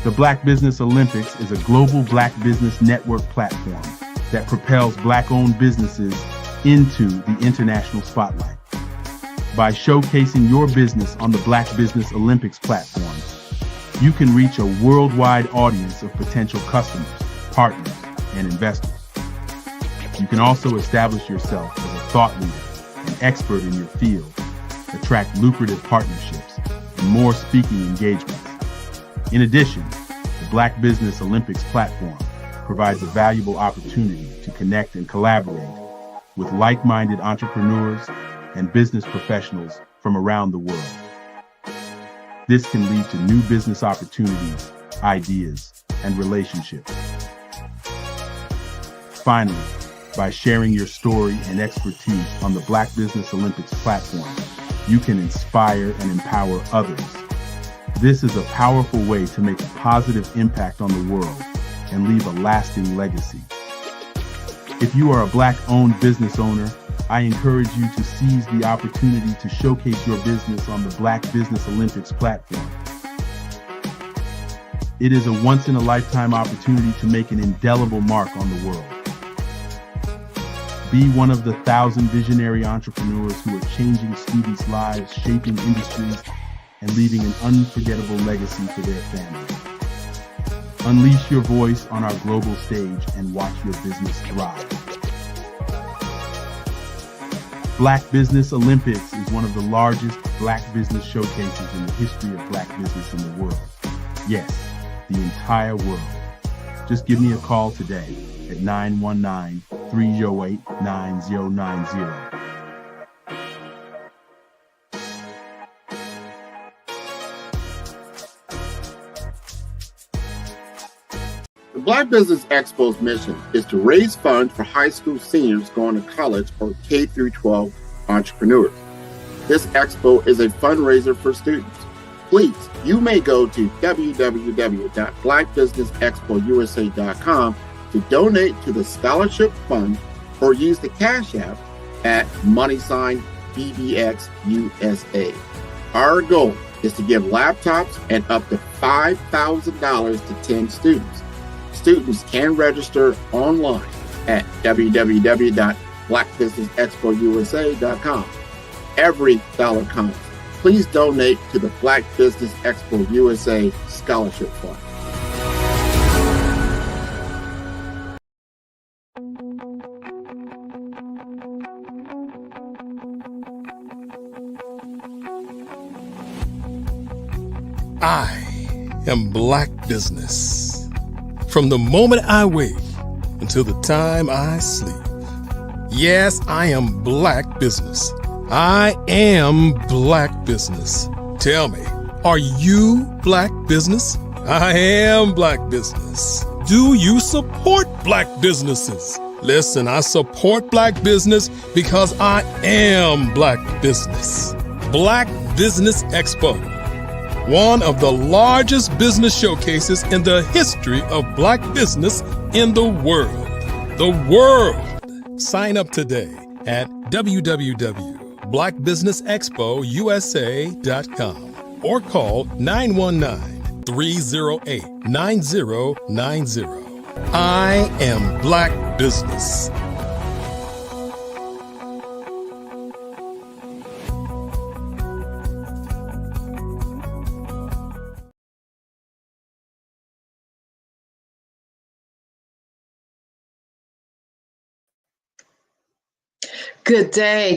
G: The Black Business Olympics is a global Black Business Network platform that propels Black-owned businesses into the international spotlight. By showcasing your business on the Black Business Olympics platform, you can reach a worldwide audience of potential customers, partners, and investors. You can also establish yourself as a thought leader and expert in your field, attract lucrative partnerships, and more speaking engagements. In addition, the Black Business Olympics platform provides a valuable opportunity to connect and collaborate with like-minded entrepreneurs and business professionals from around the world. This can lead to new business opportunities, ideas, and relationships. Finally, by sharing your story and expertise on the Black Business Olympics platform, you can inspire and empower others. This is a powerful way to make a positive impact on the world and leave a lasting legacy. If you are a Black-owned business owner, I encourage you to seize the opportunity to showcase your business on the Black Business Olympics platform. It is a once-in-a-lifetime opportunity to make an indelible mark on the world. Be one of the 1,000 visionary entrepreneurs who are changing students' lives, shaping industries, and leaving an unforgettable legacy for their families. Unleash your voice on our global stage and watch your business thrive. Black Business Olympics is one of the largest Black business showcases in the history of Black business in the world. Yes, the entire world. Just give me a call today at 919-308-9090.
N: The Black Business Expo's mission is to raise funds for high school seniors going to college or K-12 entrepreneurs. This expo is a fundraiser for students. Please, you may go to www.blackbusinessexpousa.com to donate to the scholarship fund or use the Cash App at $BBXUSA. Our goal is to give laptops and up to $5,000 to 10 students. Students can register online at www.blackbusinessexpousa.com. Every dollar counts. Please donate to the Black Business Expo USA Scholarship Fund.
C: I am Black Business. From the moment I wake until the time I sleep. Yes, I am Black Business. I am Black Business. Tell me, are you Black Business? I am Black Business. Do you support Black businesses? Listen, I support Black business because I am Black Business. Black Business Expo, one of the largest business showcases in the history of Black business in the world. The world! Sign up today at www.blackbusinessexpousa.com or call 919-308-9090. I am Black Business.
M: Good day,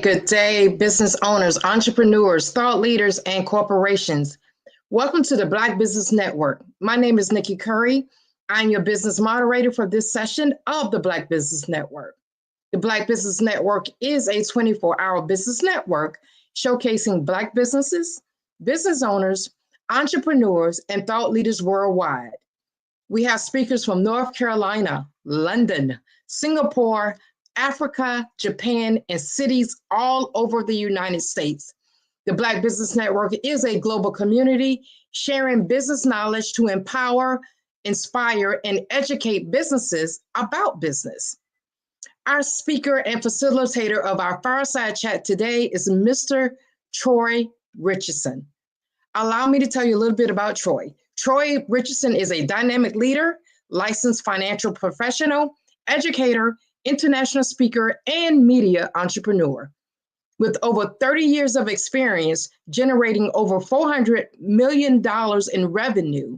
M: business owners, entrepreneurs, thought leaders, and corporations. Welcome to the Black Business Network. My name is Nikki Curry. I'm your business moderator for this session of the Black Business Network. The Black Business Network is a 24-hour business network showcasing Black businesses, business owners, entrepreneurs, and thought leaders worldwide. We have speakers from North Carolina, London, Singapore, Africa, Japan, and cities all over the United States. The Black Business Network is a global community sharing business knowledge to empower, inspire, and educate businesses about business. Our speaker and facilitator of our fireside chat today is Mr. Troy Richardson. Allow me to tell you a little bit about Troy. Troy Richardson is a dynamic leader, licensed financial professional, educator, international speaker, and media entrepreneur. With over 30 years of experience generating over $400 million in revenue,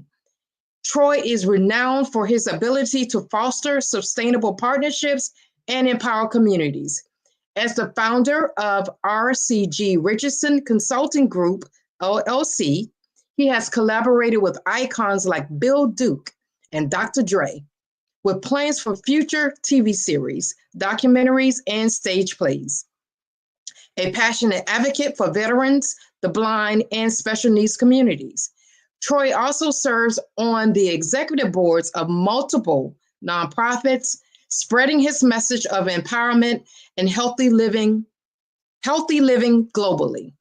M: Troy is renowned for his ability to foster sustainable partnerships and empower communities. As the founder of RCG Richardson Consulting Group, LLC, he has collaborated with icons like Bill Duke and Dr. Dre, with plans for future TV series, documentaries, and stage plays. A passionate advocate for veterans, the blind, and special needs communities. Troy also serves on the executive boards of multiple nonprofits, spreading his message of empowerment and healthy living globally.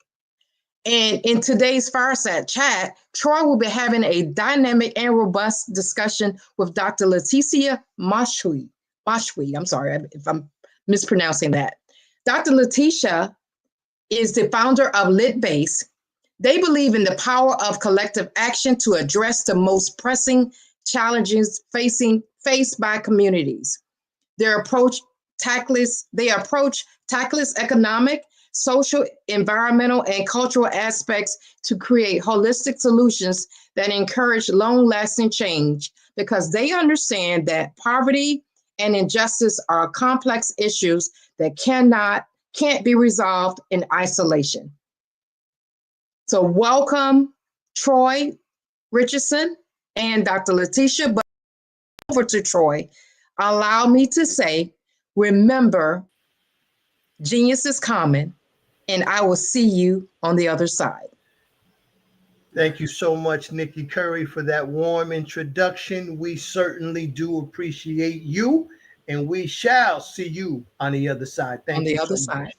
M: And in today's fireside chat, Troy will be having a dynamic and robust discussion with Dr. Leticia Mashwi. I'm sorry if I'm mispronouncing that. Dr. Leticia is the founder of LitBase. They believe in the power of collective action to address the most pressing challenges faced by communities. They approach tackles economic, social, environmental, and cultural aspects to create holistic solutions that encourage long-lasting change because they understand that poverty and injustice are complex issues that can't be resolved in isolation. So welcome, Troy Richardson and Dr. Leticia. But over to Troy, allow me to say, remember, genius is common, and I will see you on the other side.
O: Thank you so much, Nikki Curry, for that warm introduction. We certainly do appreciate you, and we shall see you on the other side. Thank you so much.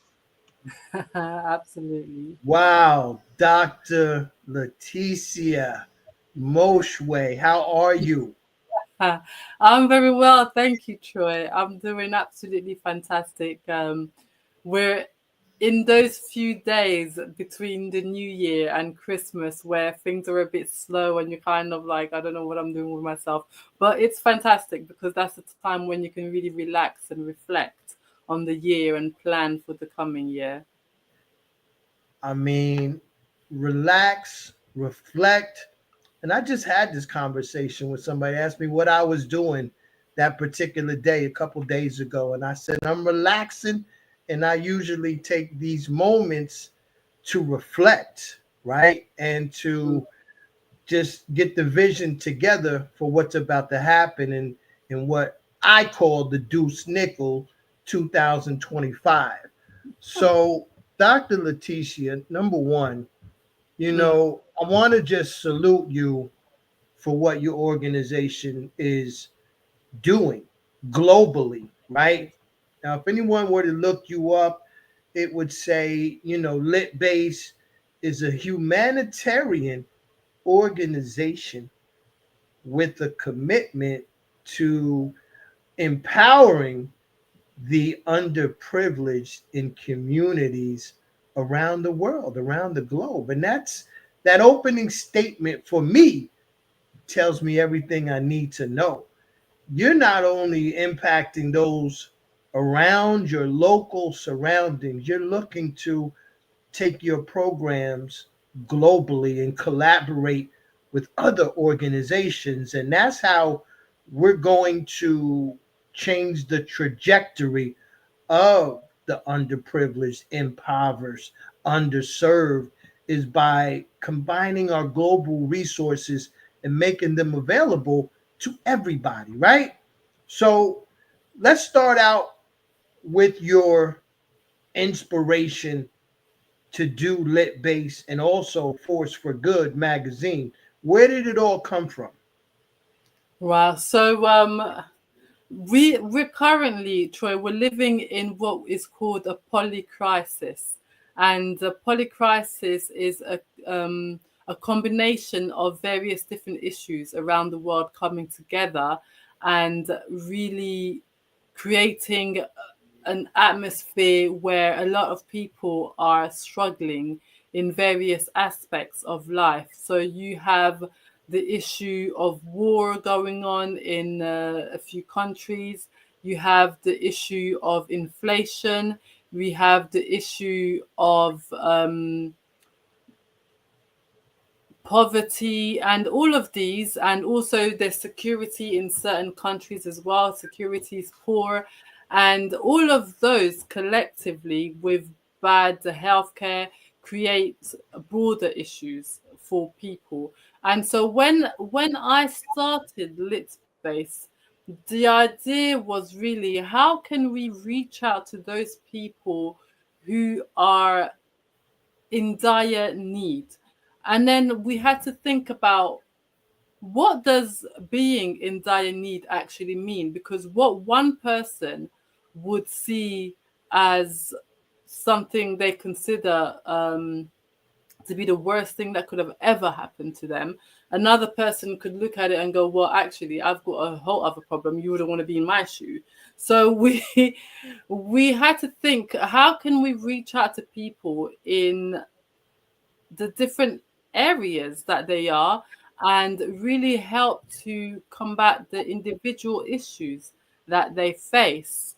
P: Absolutely.
O: Wow, Dr. Leticia Moshwe, how are you?
P: I'm very well, thank you, Troy. I'm doing absolutely fantastic. We're in those few days between the New Year and Christmas where things are a bit slow and you're kind of like, I don't know what I'm doing with myself. But it's fantastic because that's the time when you can really relax and reflect on the year and plan for the coming year.
O: I mean, relax, reflect. And I just had this conversation with somebody, asked me what I was doing that particular day a couple days ago. And I said, I'm relaxing. And I usually take these moments to reflect, right? And to just get the vision together for what's about to happen in what I call the Deuce Nickel 2025. So, Dr. Leticia, number one, I want to just salute you for what your organization is doing globally, right? Now, if anyone were to look you up, it would say, LitBase is a humanitarian organization with a commitment to empowering the underprivileged in communities around the world, around the globe. And that opening statement for me tells me everything I need to know. You're not only impacting those around your local surroundings, you're looking to take your programs globally and collaborate with other organizations. And that's how we're going to change the trajectory of the underprivileged, impoverished, underserved, is by combining our global resources and making them available to everybody, right? So let's start out with your inspiration to do LitBase and also Force for Good magazine. Where did it all come from?
P: Wow. So we're currently, Troy, we're living in what is called a polycrisis. And a polycrisis is a combination of various different issues around the world coming together and really creating an atmosphere where a lot of people are struggling in various aspects of life. So you have the issue of war going on in a few countries. You have the issue of inflation. We have the issue of poverty and all of these, and also there's security in certain countries as well. Security is poor, and all of those collectively with bad healthcare create broader issues for people. And so when I started LitSpace, the idea was really, how can we reach out to those people who are in dire need? And then we had to think about, what does being in dire need actually mean? Because what one person would see as something they consider to be the worst thing that could have ever happened to them, another person could look at it and go, well, actually, I've got a whole other problem. You wouldn't want to be in my shoe. So we had to think, how can we reach out to people in the different areas that they are and really help to combat the individual issues that they face.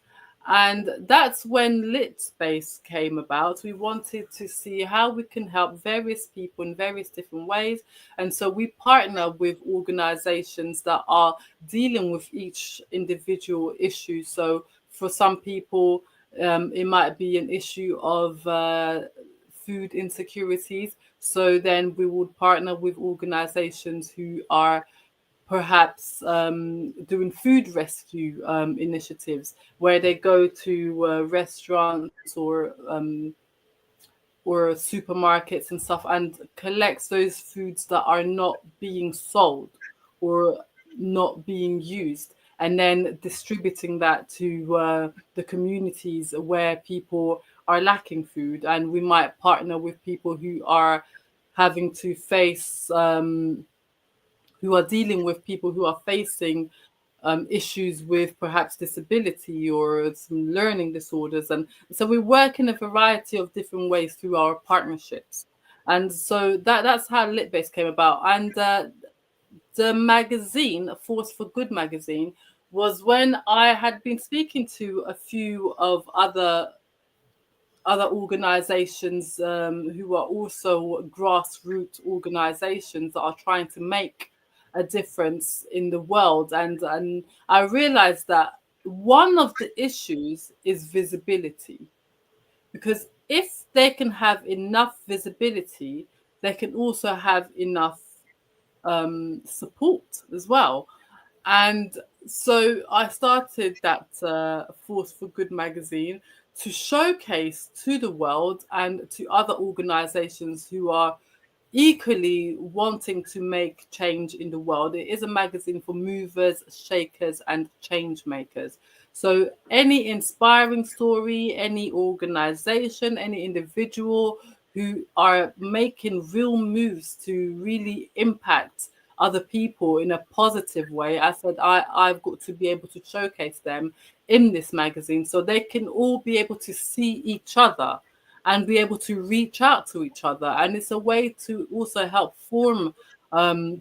P: And that's when LitSpace came about. We wanted to see how we can help various people in various different ways. And so we partner with organizations that are dealing with each individual issue. So for some people, it might be an issue of food insecurities. So then we would partner with organizations who are perhaps doing food rescue initiatives, where they go to restaurants or supermarkets and stuff and collects those foods that are not being sold or not being used, and then distributing that to the communities where people are lacking food. And we might partner with people who are having to face, who are dealing with people who are facing issues with perhaps disability or some learning disorders. And so we work in a variety of different ways through our partnerships. And so that's how LitBase came about. And the magazine, Force for Good magazine, was when I had been speaking to a few of other organizations who are also grassroots organizations that are trying to make a difference in the world. And I realized that one of the issues is visibility, because if they can have enough visibility, they can also have enough support as well. And so I started that Force for Good magazine to showcase to the world and to other organizations who are equally wanting to make change in the world. It is a magazine for movers, shakers, and change makers. So any inspiring story, any organization, any individual who are making real moves to really impact other people in a positive way, I said I've got to be able to showcase them in this magazine so they can all be able to see each other and be able to reach out to each other. And it's a way to also help form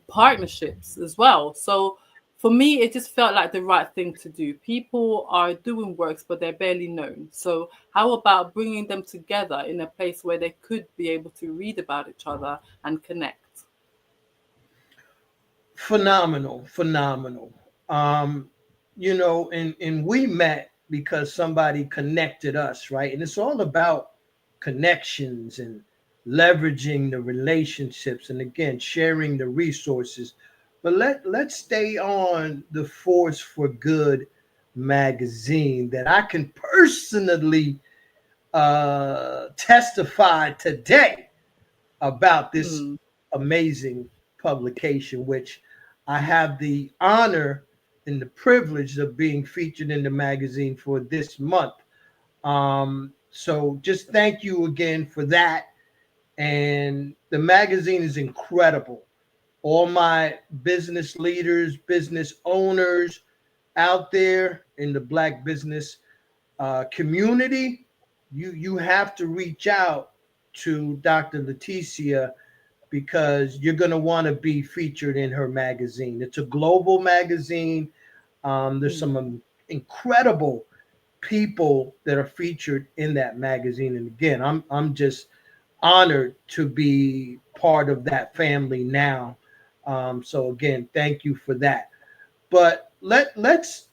P: partnerships as well. So for me, it just felt like the right thing to do. People are doing works, but they're barely known. So how about bringing them together in a place where they could be able to read about each other and connect?
O: Phenomenal. You know, and we met because somebody connected us, right? And it's all about connections and leveraging the relationships, and again, sharing the resources. But let's stay on the Force for Good magazine that I can personally testify today about this amazing publication, which I have the honor and the privilege of being featured in the magazine for this month. So just thank you again for that. And the magazine is incredible. All my business leaders, business owners out there in the Black business community, you have to reach out to Dr. Leticia because you're going to want to be featured in her magazine. It's a global magazine. There's some incredible people that are featured in that magazine. And again, I'm just honored to be part of that family now. So again, thank you for that. But let's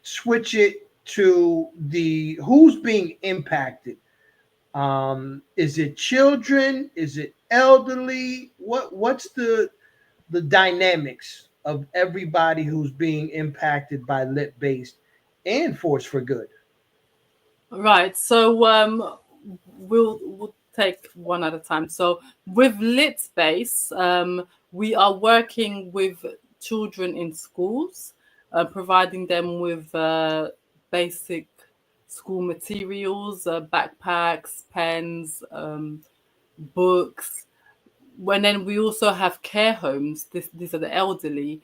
O: switch it to the who's being impacted. Is it children? Is it elderly? What's the dynamics of everybody who's being impacted by lit-based and force for good?
P: Right. So we'll take one at a time. So with Lit Space, we are working with children in schools, providing them with basic school materials, backpacks, pens, books. Then we also have care homes. These are the elderly.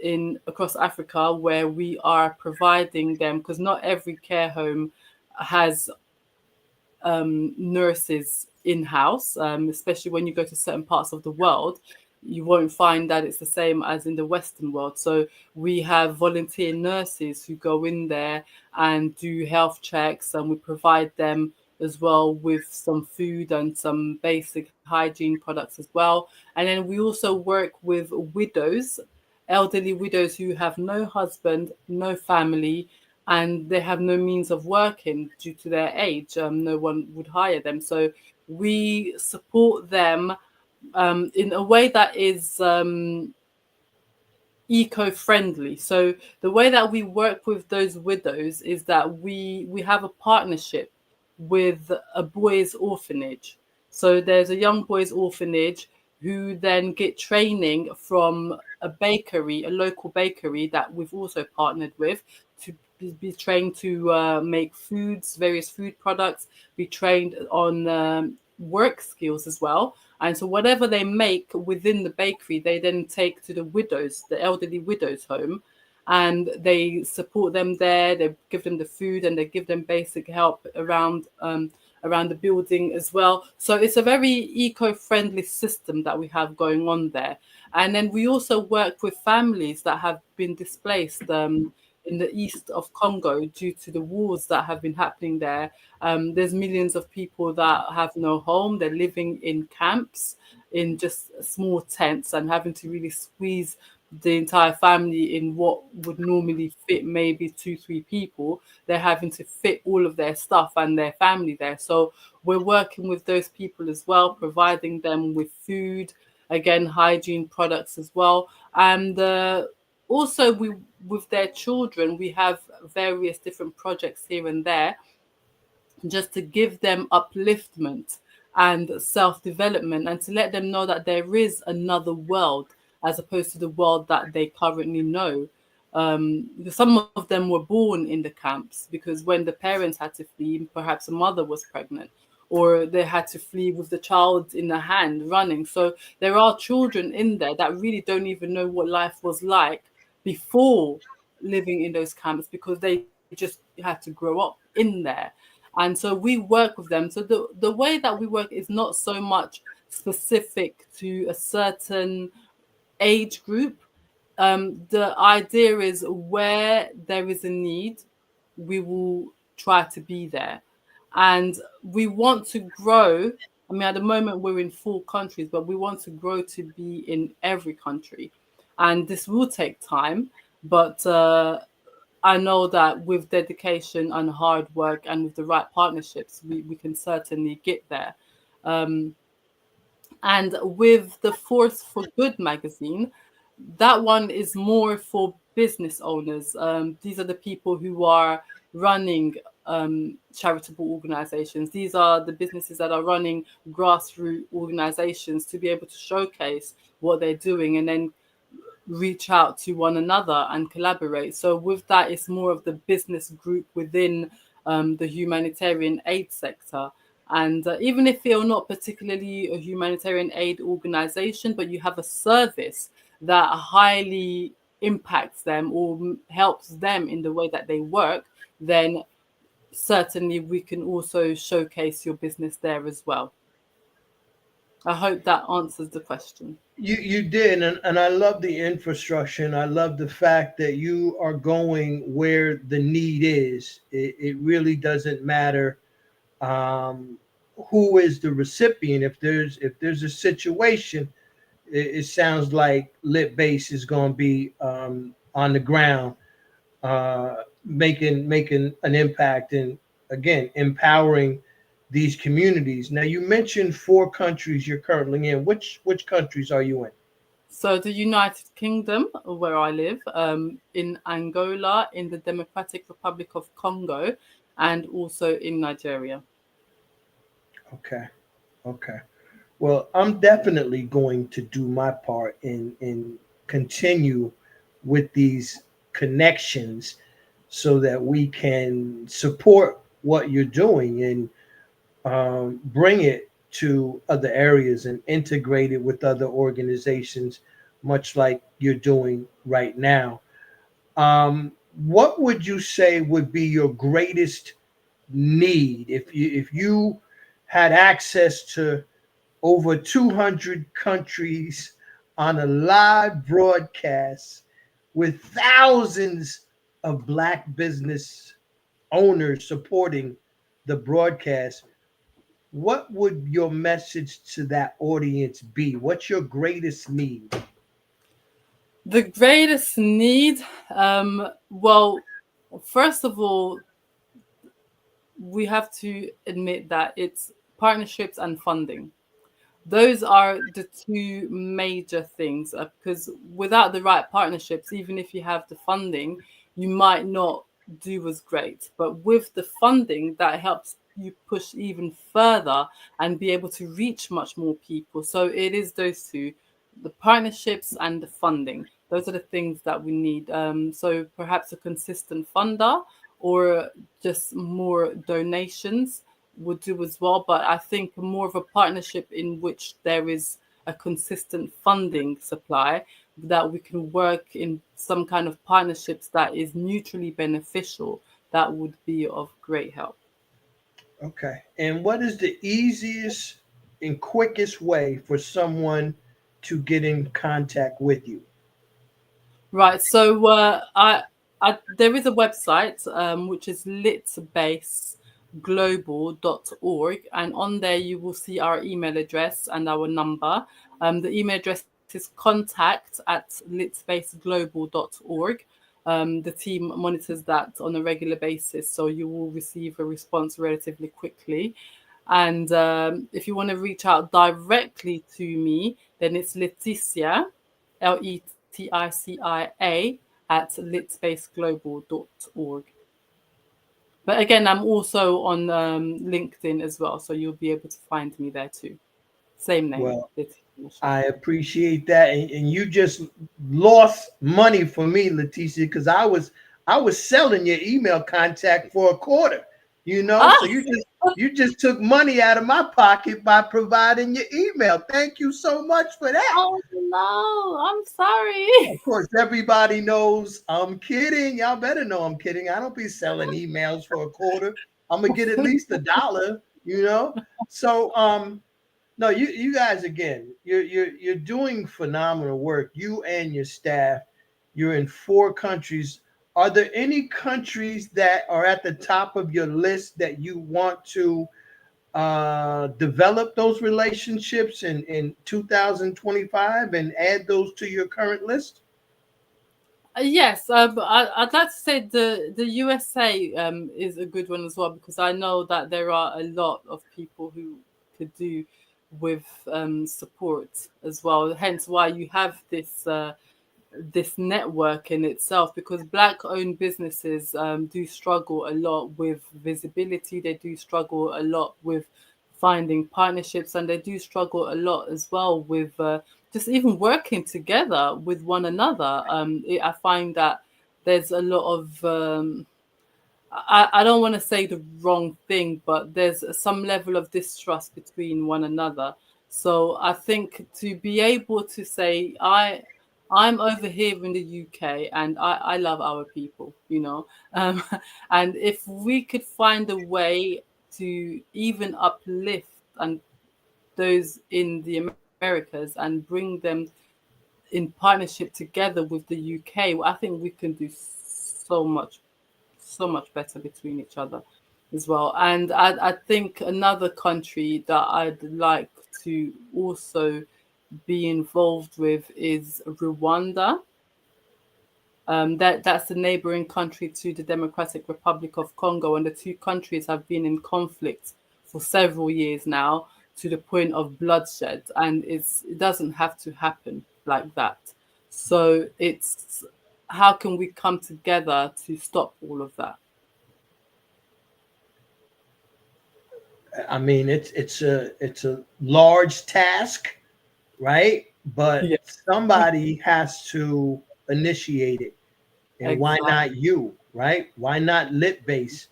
P: In across Africa, where we are providing them, because not every care home has nurses in-house, especially when you go to certain parts of the world, you won't find that it's the same as in the Western world. So we have volunteer nurses who go in there and do health checks, and we provide them as well with some food and some basic hygiene products as well. And then we also work with widows, elderly widows who have no husband, no family, and they have no means of working due to their age. No one would hire them. So we support them in a way that is eco-friendly. So the way that we work with those widows is that we have a partnership with a boys' orphanage. So there's a young boys' orphanage who then get training from a bakery, a local bakery that we've also partnered with, to be trained to make foods, various food products, be trained on work skills as well. And so whatever they make within the bakery, they then take to the widows, the elderly widows home, and they support them there. They give them the food and they give them basic help around the building as well. So it's a very eco-friendly system that we have going on there. And then we also work with families that have been displaced in the east of Congo due to the wars that have been happening there. There's millions of people that have no home. They're living in camps, in just small tents, and having to really squeeze the entire family in what would normally fit maybe 2-3 people. They're having to fit all of their stuff and their family there. So we're working with those people as well, providing them with food, again, hygiene products as well. And also with their children, we have various different projects here and there just to give them upliftment and self-development, and to let them know that there is another world as opposed to the world that they currently know. Some of them were born in the camps because when the parents had to flee, perhaps a mother was pregnant, or they had to flee with the child in the hand running. So there are children in there that really don't even know what life was like before living in those camps, because they just had to grow up in there. And so we work with them. So the way that we work is not so much specific to a certain age group. The idea is where there is a need, we will try to be there. And we want to grow. I mean, at the moment we're in 4 countries, but we want to grow to be in every country. And this will take time, but I know that with dedication and hard work and with the right partnerships, we can certainly get there. And with the Force for Good magazine, that one is more for business owners. These are the people who are running charitable organizations. These are the businesses that are running grassroots organizations to be able to showcase what they're doing and then reach out to one another and collaborate. So with that, it's more of the business group within the humanitarian aid sector. And even if you're not particularly a humanitarian aid organization, but you have a service that highly impacts them or helps them in the way that they work, then certainly we can also showcase your business there as well. I hope that answers the question.
O: You did, and I love the infrastructure, and I love the fact that you are going where the need is. It really doesn't matter who is the recipient. If there's a situation, it sounds like Lit Base is going to be on the ground, making an impact, and again empowering these communities. Now, you mentioned 4 countries you're currently in. Which countries are you in?
P: So the United Kingdom, where I live, in Angola, in the Democratic Republic of Congo, and also in Nigeria.
O: Okay. Well, I'm definitely going to do my part in continue with these connections so that we can support what you're doing and bring it to other areas and integrate it with other organizations, much like you're doing right now. What would you say would be your greatest need if you had access to over 200 countries on a live broadcast with thousands of Black business owners supporting the broadcast? What would your message to that audience be? What's your greatest need?
P: The greatest need, well, first of all, we have to admit that it's partnerships and funding. Those are the 2 major things, because without the right partnerships, even if you have the funding, you might not do as great. But with the funding, that helps you push even further and be able to reach much more people. So it is those 2, the partnerships and the funding. Those are the things that we need. So perhaps a consistent funder or just more donations would do as well. But I think more of a partnership in which there is a consistent funding supply, that we can work in some kind of partnerships that is mutually beneficial, that would be of great help.
O: Okay. And what is the easiest and quickest way for someone to get in contact with you?
P: Right. So there is a website which is litbaseglobal.org, and on there you will see our email address and our number. The email address is contact@litbaseglobal.org. The team monitors that on a regular basis, so you will receive a response relatively quickly. And if you want to reach out directly to me, then it's Leticia, LETICIA, at litspaceglobal.org. But again, I'm also on LinkedIn as well, so you'll be able to find me there too. Same name.
O: Well, I appreciate that, and you just lost money for me, Leticia, because I was selling your email contact for a quarter. So you just took money out of my pocket by providing your email. Thank you so much for that.
P: Oh no, I'm sorry.
O: Of course, everybody knows I'm kidding. Y'all better know I'm kidding. I don't be selling emails for a quarter. I'm gonna get at least $1. So no, you guys, again, you're doing phenomenal work. You and your staff. You're in 4 countries. Are there any countries that are at the top of your list that you want to develop those relationships in 2025 and add those to your current list?
P: Yes, I'd like to say the USA is a good one as well, because I know that there are a lot of people who could do with support as well. Hence why you have this network in itself, because Black-owned businesses do struggle a lot with visibility. They do struggle a lot with finding partnerships, and they do struggle a lot as well with just even working together with one another. I find that there's a lot of I don't want to say the wrong thing, but there's some level of distrust between one another. So I think to be able to say, I'm over here in the UK and I love our people, um, and if we could find a way to even uplift and those in the Americas and bring them in partnership together with the UK, I think we can do so much better between each other as well. And I think another country that I'd like to also be involved with is Rwanda. That's the neighboring country to the Democratic Republic of Congo, and the two countries have been in conflict for several years now, to the point of bloodshed, and it doesn't have to happen like that. So it's how can we come together to stop all of that?
O: I mean, it's a large task, right? But somebody has to initiate it. And why not you, right? Why not Lit Base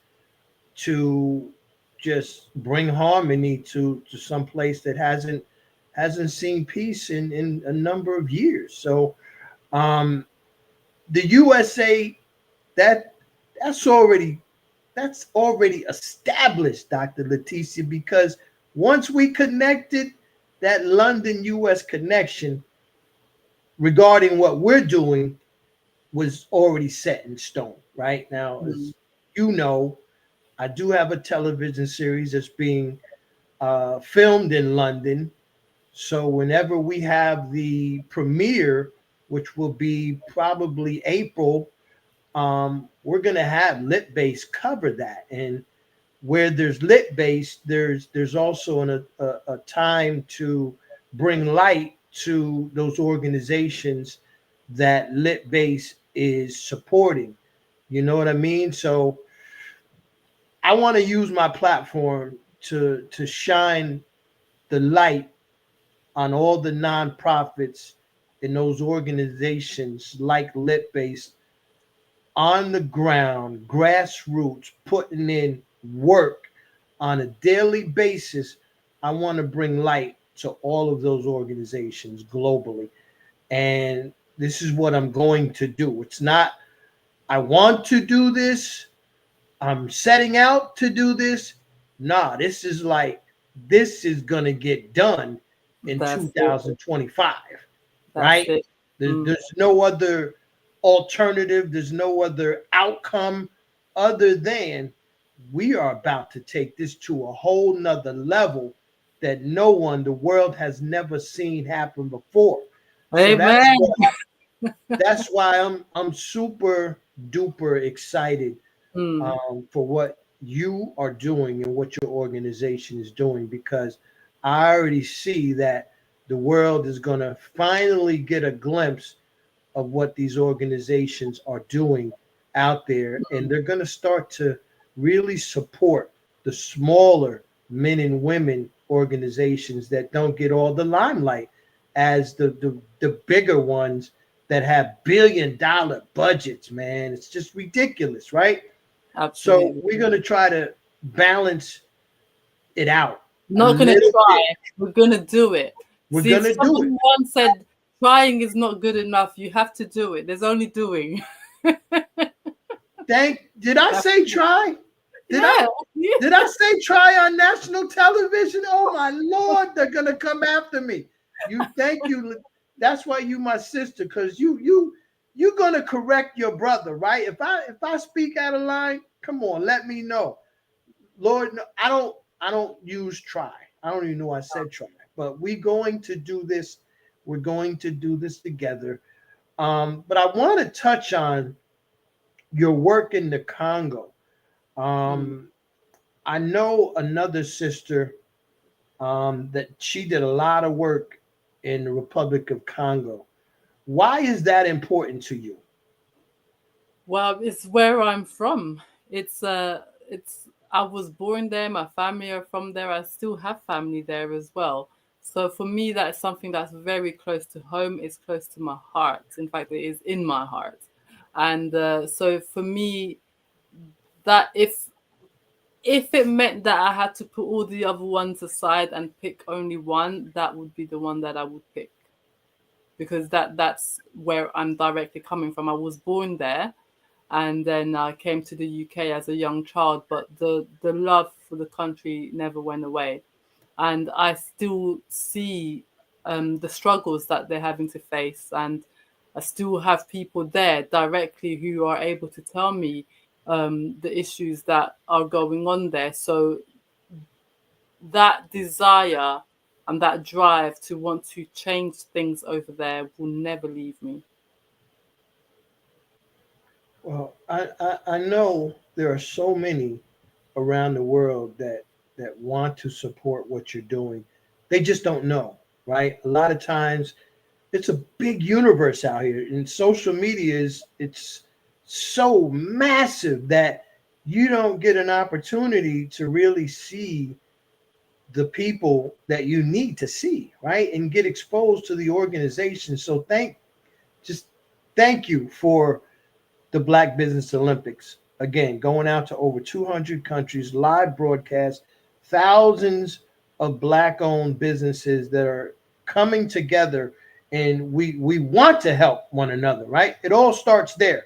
O: to just bring harmony to some place that hasn't seen peace in a number of years. So the USA, that's already established, Dr. Leticia, because once we connected, that London US connection regarding what we're doing was already set in stone. Right now, as you know, I do have a television series that's being filmed in London. So whenever we have the premiere, which will be probably April, we're going to have Lit Base cover that. And where there's Lit Base, there's also a time to bring light to those organizations that Lit Base is supporting. You know what I mean? So I want to use my platform to shine the light on all the nonprofits and those organizations like Lit Base on the ground, grassroots, putting in work on a daily basis. I want to bring light to all of those organizations globally. And this is what I'm going to do. It's not, I want to do this, I'm setting out to do this. Nah, this is like, this is going to get done in 2025, right? There's no other alternative. There's no other outcome other than we are about to take this to a whole nother level that the world has never seen happen before.
P: Amen.
O: So that's why I'm super duper excited for what you are doing and what your organization is doing, because I already see that the world is going to finally get a glimpse of what these organizations are doing out there, and they're going to start to really support the smaller men and women organizations that don't get all the limelight as the bigger ones that have billion-dollar budgets, man. It's just ridiculous, right?
P: Absolutely.
O: So we're going to try to balance it out.
P: Not going to try. We're going to do it.
O: We're going to do it.
P: Someone once said, trying is not good enough. You have to do it. There's only doing.
O: Did I say try? Did I say try on national television? Oh my Lord, they're gonna come after me. Thank you. That's why you my sister, because you're gonna correct your brother, right? If I speak out of line, come on, let me know. Lord, no, I don't use try. I don't even know I said try, but we're going to do this. We're going to do this together. But I want to touch on your work in the Congo. I know another sister that she did a lot of work in the Republic of Congo. Why is that important to you?
P: Well, it's where I'm from. I was born there. My family are from there. I still have family there as well. So for me, that's something that's very close to home. It's close to my heart. In fact, it is in my heart. And so for me, that if it meant that I had to put all the other ones aside and pick only one, that would be the one that I would pick, because that's where I'm directly coming from. I was born there, and then I came to the UK as a young child, but the love for the country never went away, and I still see the struggles that they're having to face, and I still have people there directly who are able to tell me the issues that are going on there. So that desire and that drive to want to change things over there will never leave me.
O: Well, I know there are so many around the world that want to support what you're doing. They just don't know, right? A lot of times it's a big universe out here, and social media it's so massive that you don't get an opportunity to really see the people that you need to see, right? And get exposed to the organization. So thank you for the Black Business Olympics. Again, going out to over 200 countries, live broadcast, thousands of Black-owned businesses that are coming together, and we want to help one another, right? It all starts there.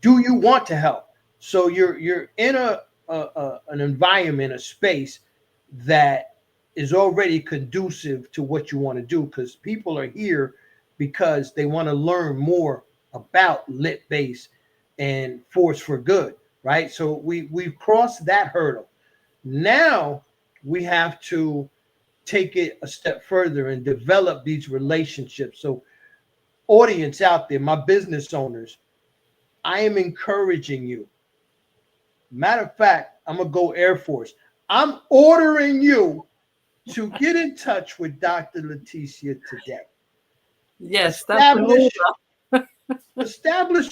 O: Do you want to help? So you're in an environment, a space that is already conducive to what you want to do, because people are here because they want to learn more about lit base and force for good, right? So we've crossed that hurdle. Now we have to take it a step further and develop these relationships. So audience out there, my business owners, I am encouraging you. Matter of fact, I'm gonna go Air Force. I'm ordering you to get in touch with Dr. Leticia today.
P: Yes,
O: establish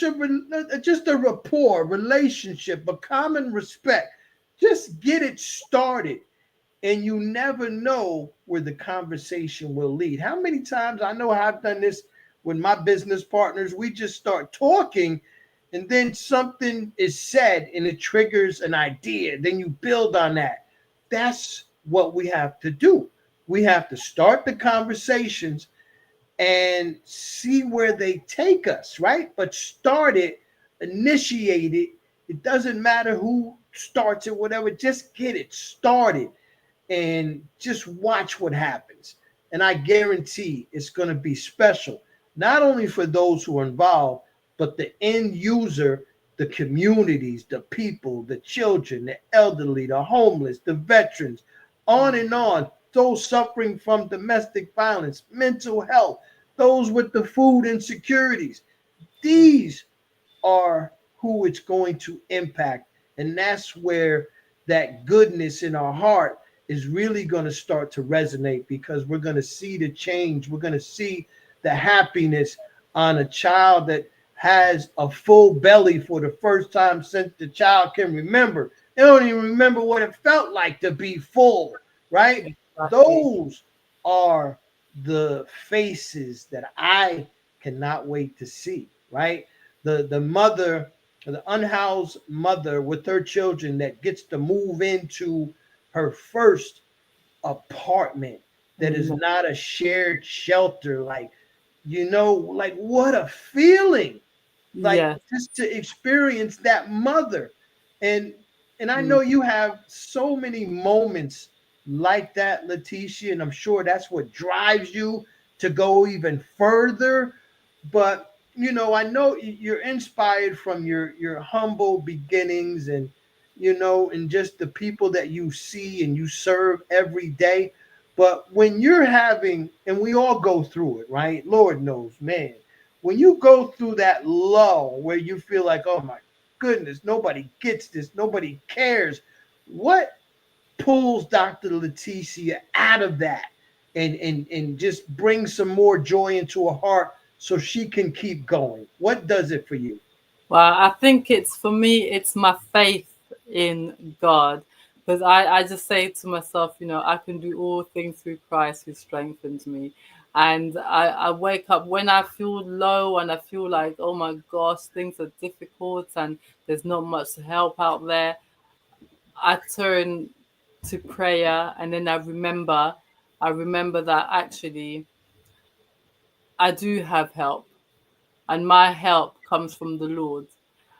O: just a rapport, relationship, a common respect. Just get it started, and you never know where the conversation will lead. How many times, I know I've done this with my business partners, we just start talking, and then something is said and it triggers an idea. Then you build on that. That's what we have to do. We have to start the conversations and see where they take us, right? But start it, initiate it. It doesn't matter who starts it, whatever, just get it started and just watch what happens. And I guarantee it's going to be special, not only for those who are involved, but the end user, the communities, the people, the children, the elderly, the homeless, the veterans, on and on, those suffering from domestic violence, mental health, those with the food insecurities. These are who it's going to impact. And that's where that goodness in our heart is really going to start to resonate, because we're going to see the change. We're going to see the happiness on a child that has a full belly for the first time since the child can remember. They don't even remember what it felt like to be full, right? Those are the faces that I cannot wait to see, right? The mother, the unhoused mother with her children that gets to move into her first apartment that is not a shared shelter. Like, like what a feeling. Like just to experience that mother. And I know you have so many moments like that, Leticia, and I'm sure that's what drives you to go even further. But I know you're inspired from your humble beginnings, and and just the people that you see and you serve every day. But when you're having, and we all go through it, right? Lord knows, man, when you go through that lull where you feel like, oh my goodness, nobody gets this, nobody cares, what pulls Dr. Leticia out of that and just brings some more joy into her heart so she can keep going? What does it for you?
P: Well, I think for me, it's my faith in God. Because I just say to myself, I can do all things through Christ who strengthens me. And I wake up when I feel low and I feel like, oh my gosh, things are difficult and there's not much help out there. I turn to prayer, and then I remember that actually I do have help, and my help comes from the Lord.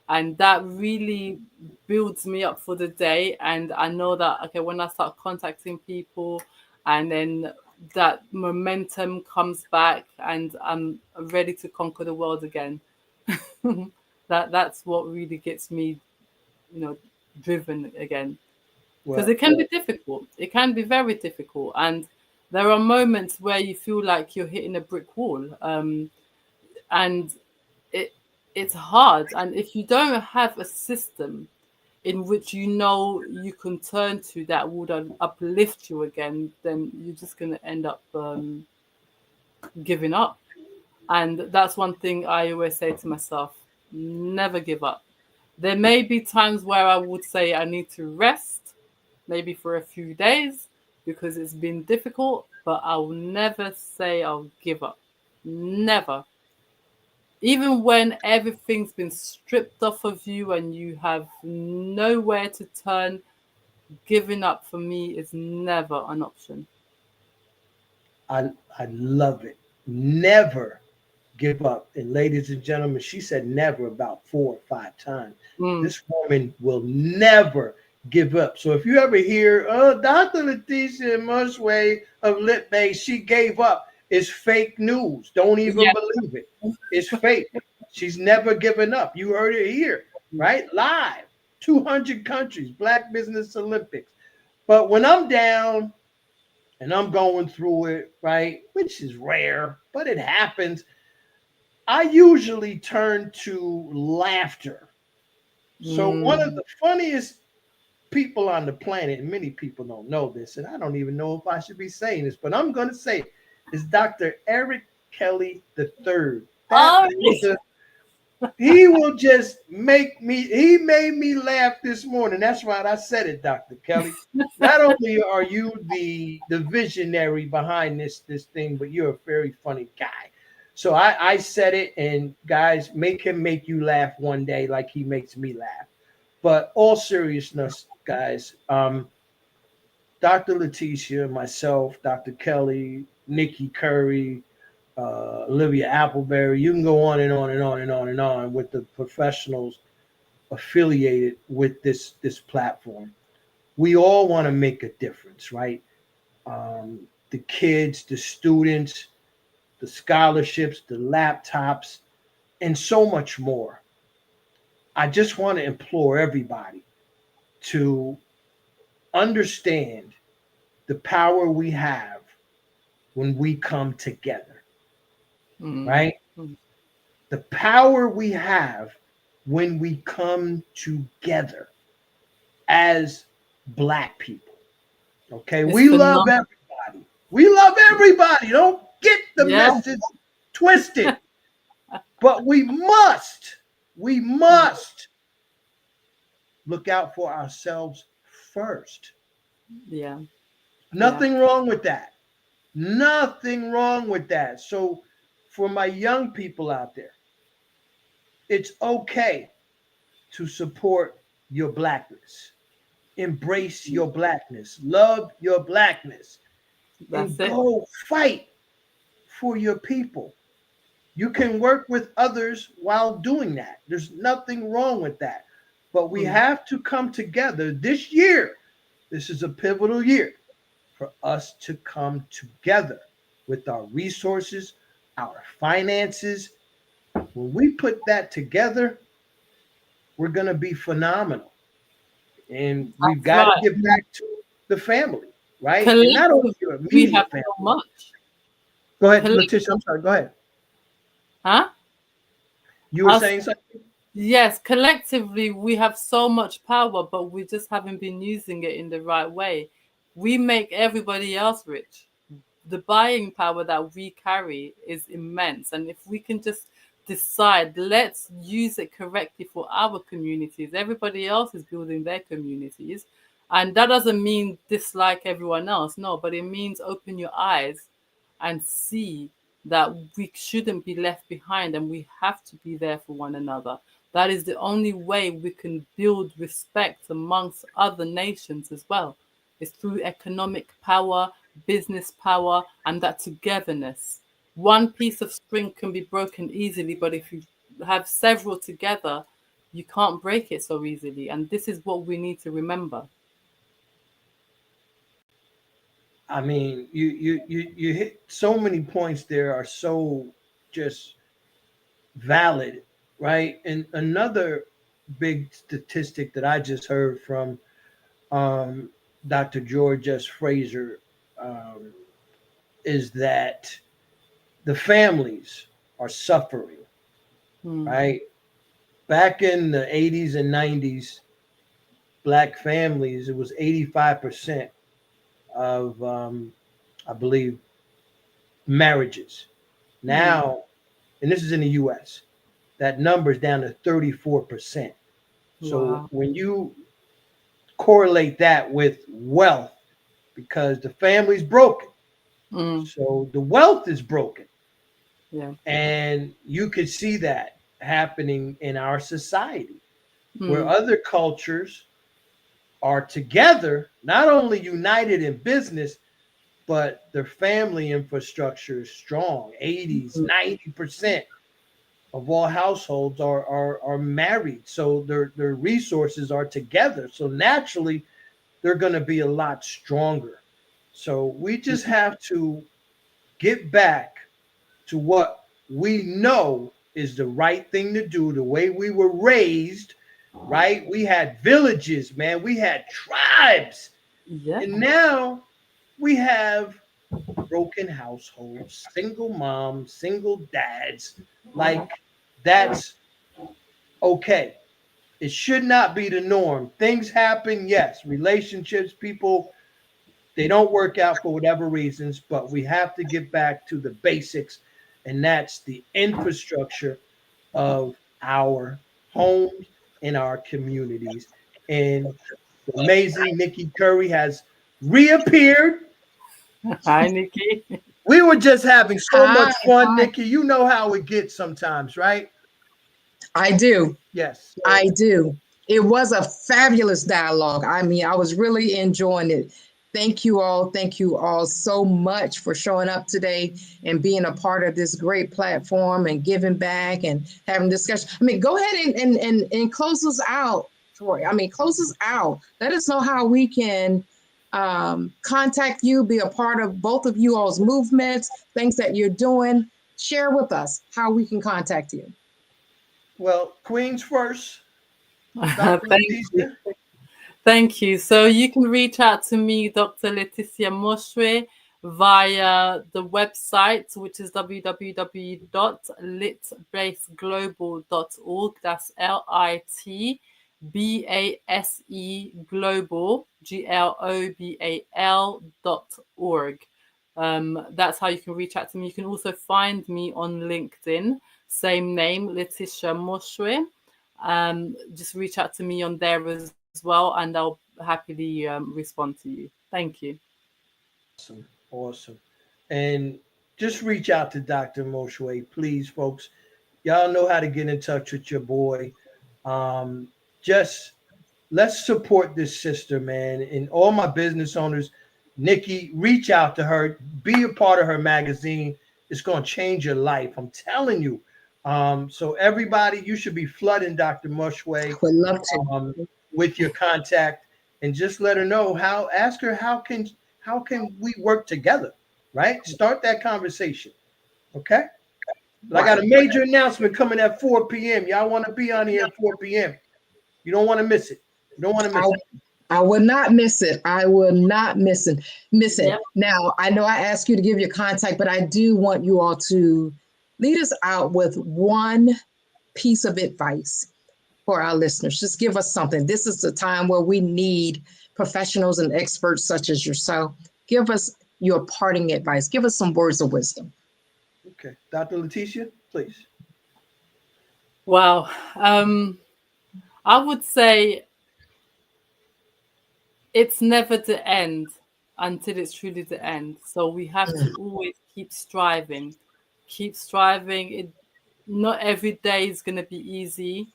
P: And that really builds me up for the day. And I know that, okay, when I start contacting people, and then that momentum comes back, and I'm ready to conquer the world again. That's what really gets me, driven again. Because it can be difficult. It can be very difficult. And there are moments where you feel like you're hitting a brick wall. And it's hard. And if you don't have a system in which you can turn to that would uplift you again, then you're just going to end up giving up. And that's one thing I always say to myself: never give up. There may be times where I would say I need to rest, maybe for a few days, because it's been difficult, but I'll never say I'll give up. Never. Even when everything's been stripped off of you and you have nowhere to turn, giving up for me is never an option.
O: I love it. Never give up. And ladies and gentlemen, she said never about 4 or 5 times. This woman will never give up. So if you ever hear, oh, Dr. Leticia Mushway of Lit Base, she gave up, it's fake news. Don't even believe it. It's fake. She's never given up. You heard it here, right? Live. 200 countries, Black Business Olympics. But when I'm down and I'm going through it, right, which is rare, but it happens, I usually turn to laughter. So one of the funniest people on the planet, and many people don't know this, and I don't even know if I should be saying this, but I'm going to say it, is Dr. Eric Kelly III. He will just make me, he made me laugh this morning. That's right, I said it, Dr. Kelly. Not only are you the visionary behind this thing, but you're a very funny guy. So I said it, and guys, make him make you laugh one day like he makes me laugh. But all seriousness, guys, Dr. Leticia, myself, Dr. Kelly, Nikki Curry, Olivia Appleberry, you can go on and on and on and on and on with the professionals affiliated with this platform. We all want to make a difference, right? The kids, the students, the scholarships, the laptops, and so much more. I just want to implore everybody to understand the power we have when we come together, right? The power we have when we come together as Black people, okay? We love everybody. We love everybody. Don't get the message twisted. But we must look out for ourselves first.
P: Yeah.
O: Nothing wrong with that. Nothing wrong with that. So for my young people out there, it's okay to support your Blackness. Embrace your Blackness. Love your Blackness. And go fight for your people. You can work with others while doing that. There's nothing wrong with that. But we have to come together this year. This is a pivotal year for us to come together with our resources, our finances. When we put that together, we're going to be phenomenal. And we've got to give back to the family, right? And not only your immediate family.
P: So much.
O: Go ahead, Leticia. I'm sorry. Go ahead.
P: Huh?
O: You were saying something?
P: Yes, collectively we have so much power, but we just haven't been using it in the right way. We make everybody else rich. The buying power that we carry is immense. And if we can just decide, let's use it correctly for our communities. Everybody else is building their communities. And that doesn't mean dislike everyone else. No, but it means open your eyes and see that we shouldn't be left behind and we have to be there for one another. That is the only way we can build respect amongst other nations as well. It's through economic power, business power, and that togetherness. One piece of string can be broken easily, but if you have several together, you can't break it so easily. And this is what we need to remember.
O: I mean, you hit so many points there are so just valid, right? And another big statistic that I just heard from Dr. George S. Fraser is that the families are suffering, right? Back in the 80s and 90s, Black families, it was 85% of, I believe, marriages. Now, and this is in the US, that number is down to 34%. So when you correlate that with wealth, because the family's broken, so the wealth is broken.
P: Yeah.
O: And you could see that happening in our society, where other cultures are together, not only united in business, but their family infrastructure is strong. 80s, 90% of all households are married. So their resources are together. So naturally, they're going to be a lot stronger. So we just have to get back to what we know is the right thing to do, the way we were raised, right? We had villages, man. We had tribes.
P: Yeah.
O: And now we have broken households, single moms, single dads. Like, that's okay. It should not be the norm. Things happen, yes. Relationships, people, they don't work out for whatever reasons, but we have to get back to the basics, and that's the infrastructure of our homes and our communities. And the amazing Nikki Curry has reappeared.
P: Hi, Nikki.
O: We were just having so much fun,
M: Hi.
O: Nikki. You know how it gets sometimes, right?
M: I do.
O: Yes.
M: I do. It was a fabulous dialogue. I mean, I was really enjoying it. Thank you all. Thank you all so much for showing up today and being a part of this great platform and giving back and having discussion. I mean, go ahead and close us out, Troy. I mean, close us out. Let us know how we can contact you, be a part of both of you all's movements, things that you're doing. Share with us how we can contact you.
O: Well, Queens first.
P: Thank you. Thank you. So you can reach out to me, Dr. Leticia Moshwe, via the website, which is www.litbaseglobal.org. That's LITBASE Global, GLOBAL.org. That's how you can reach out to me. You can also find me on LinkedIn, same name, Leticia Moshwe. Just reach out to me on there as well, and I'll happily respond to you. Thank you.
O: Awesome. And just reach out to Dr. Moshwe, please, folks. Y'all know how to get in touch with your boy. Just let's support this sister, man. And all my business owners, Nikki, reach out to her. Be a part of her magazine. It's going to change your life. I'm telling you. So everybody, you should be flooding Dr. Moshwe with your contact, and just let her know ask her how can we work together, right? Start that conversation. Okay. But I got a major announcement coming at 4 p.m. Y'all want to be on here at 4 p.m. You don't want to miss it. You don't want to miss it.
M: I will not miss it. I will not miss it.
P: Yep.
M: Now, I know I asked you to give your contact, but I do want you all to lead us out with one piece of advice for our listeners. Just give us something. This is the time where we need professionals and experts such as yourself. Give us your parting advice. Give us some words of wisdom.
O: Okay. Dr. Leticia, please.
P: Wow. I would say it's never the end. until it's truly the end. So we have to always keep striving. Keep striving. Not every day is going to be easy,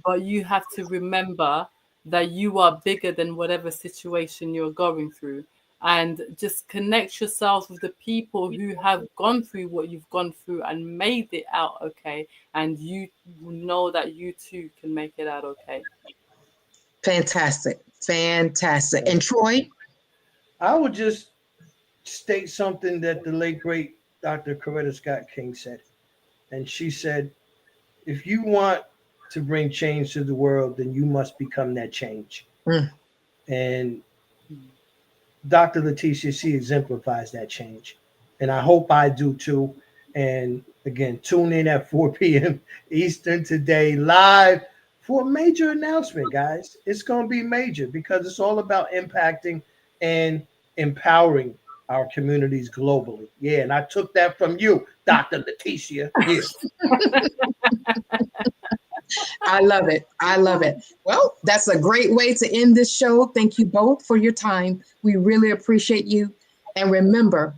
P: but you have to remember that you are bigger than whatever situation you're going through. And just connect yourself with the people who have gone through what you've gone through and made it out okay. And you will know that you too can make it out okay.
M: Fantastic. Fantastic. And Troy?
O: I would just state something that the late, great Dr. Coretta Scott King said. And she said, if you want to bring change to the world, then you must become that change. And Dr. Leticia, she exemplifies that change. And I hope I do too. And again, tune in at 4 p.m. Eastern today, live for a major announcement, guys. It's going to be major because it's all about impacting and empowering our communities globally. Yeah, and I took that from you, Dr. Leticia. Yes.
M: I love it. I love it. Well, that's a great way to end this show. Thank you both for your time. We really appreciate you. And remember,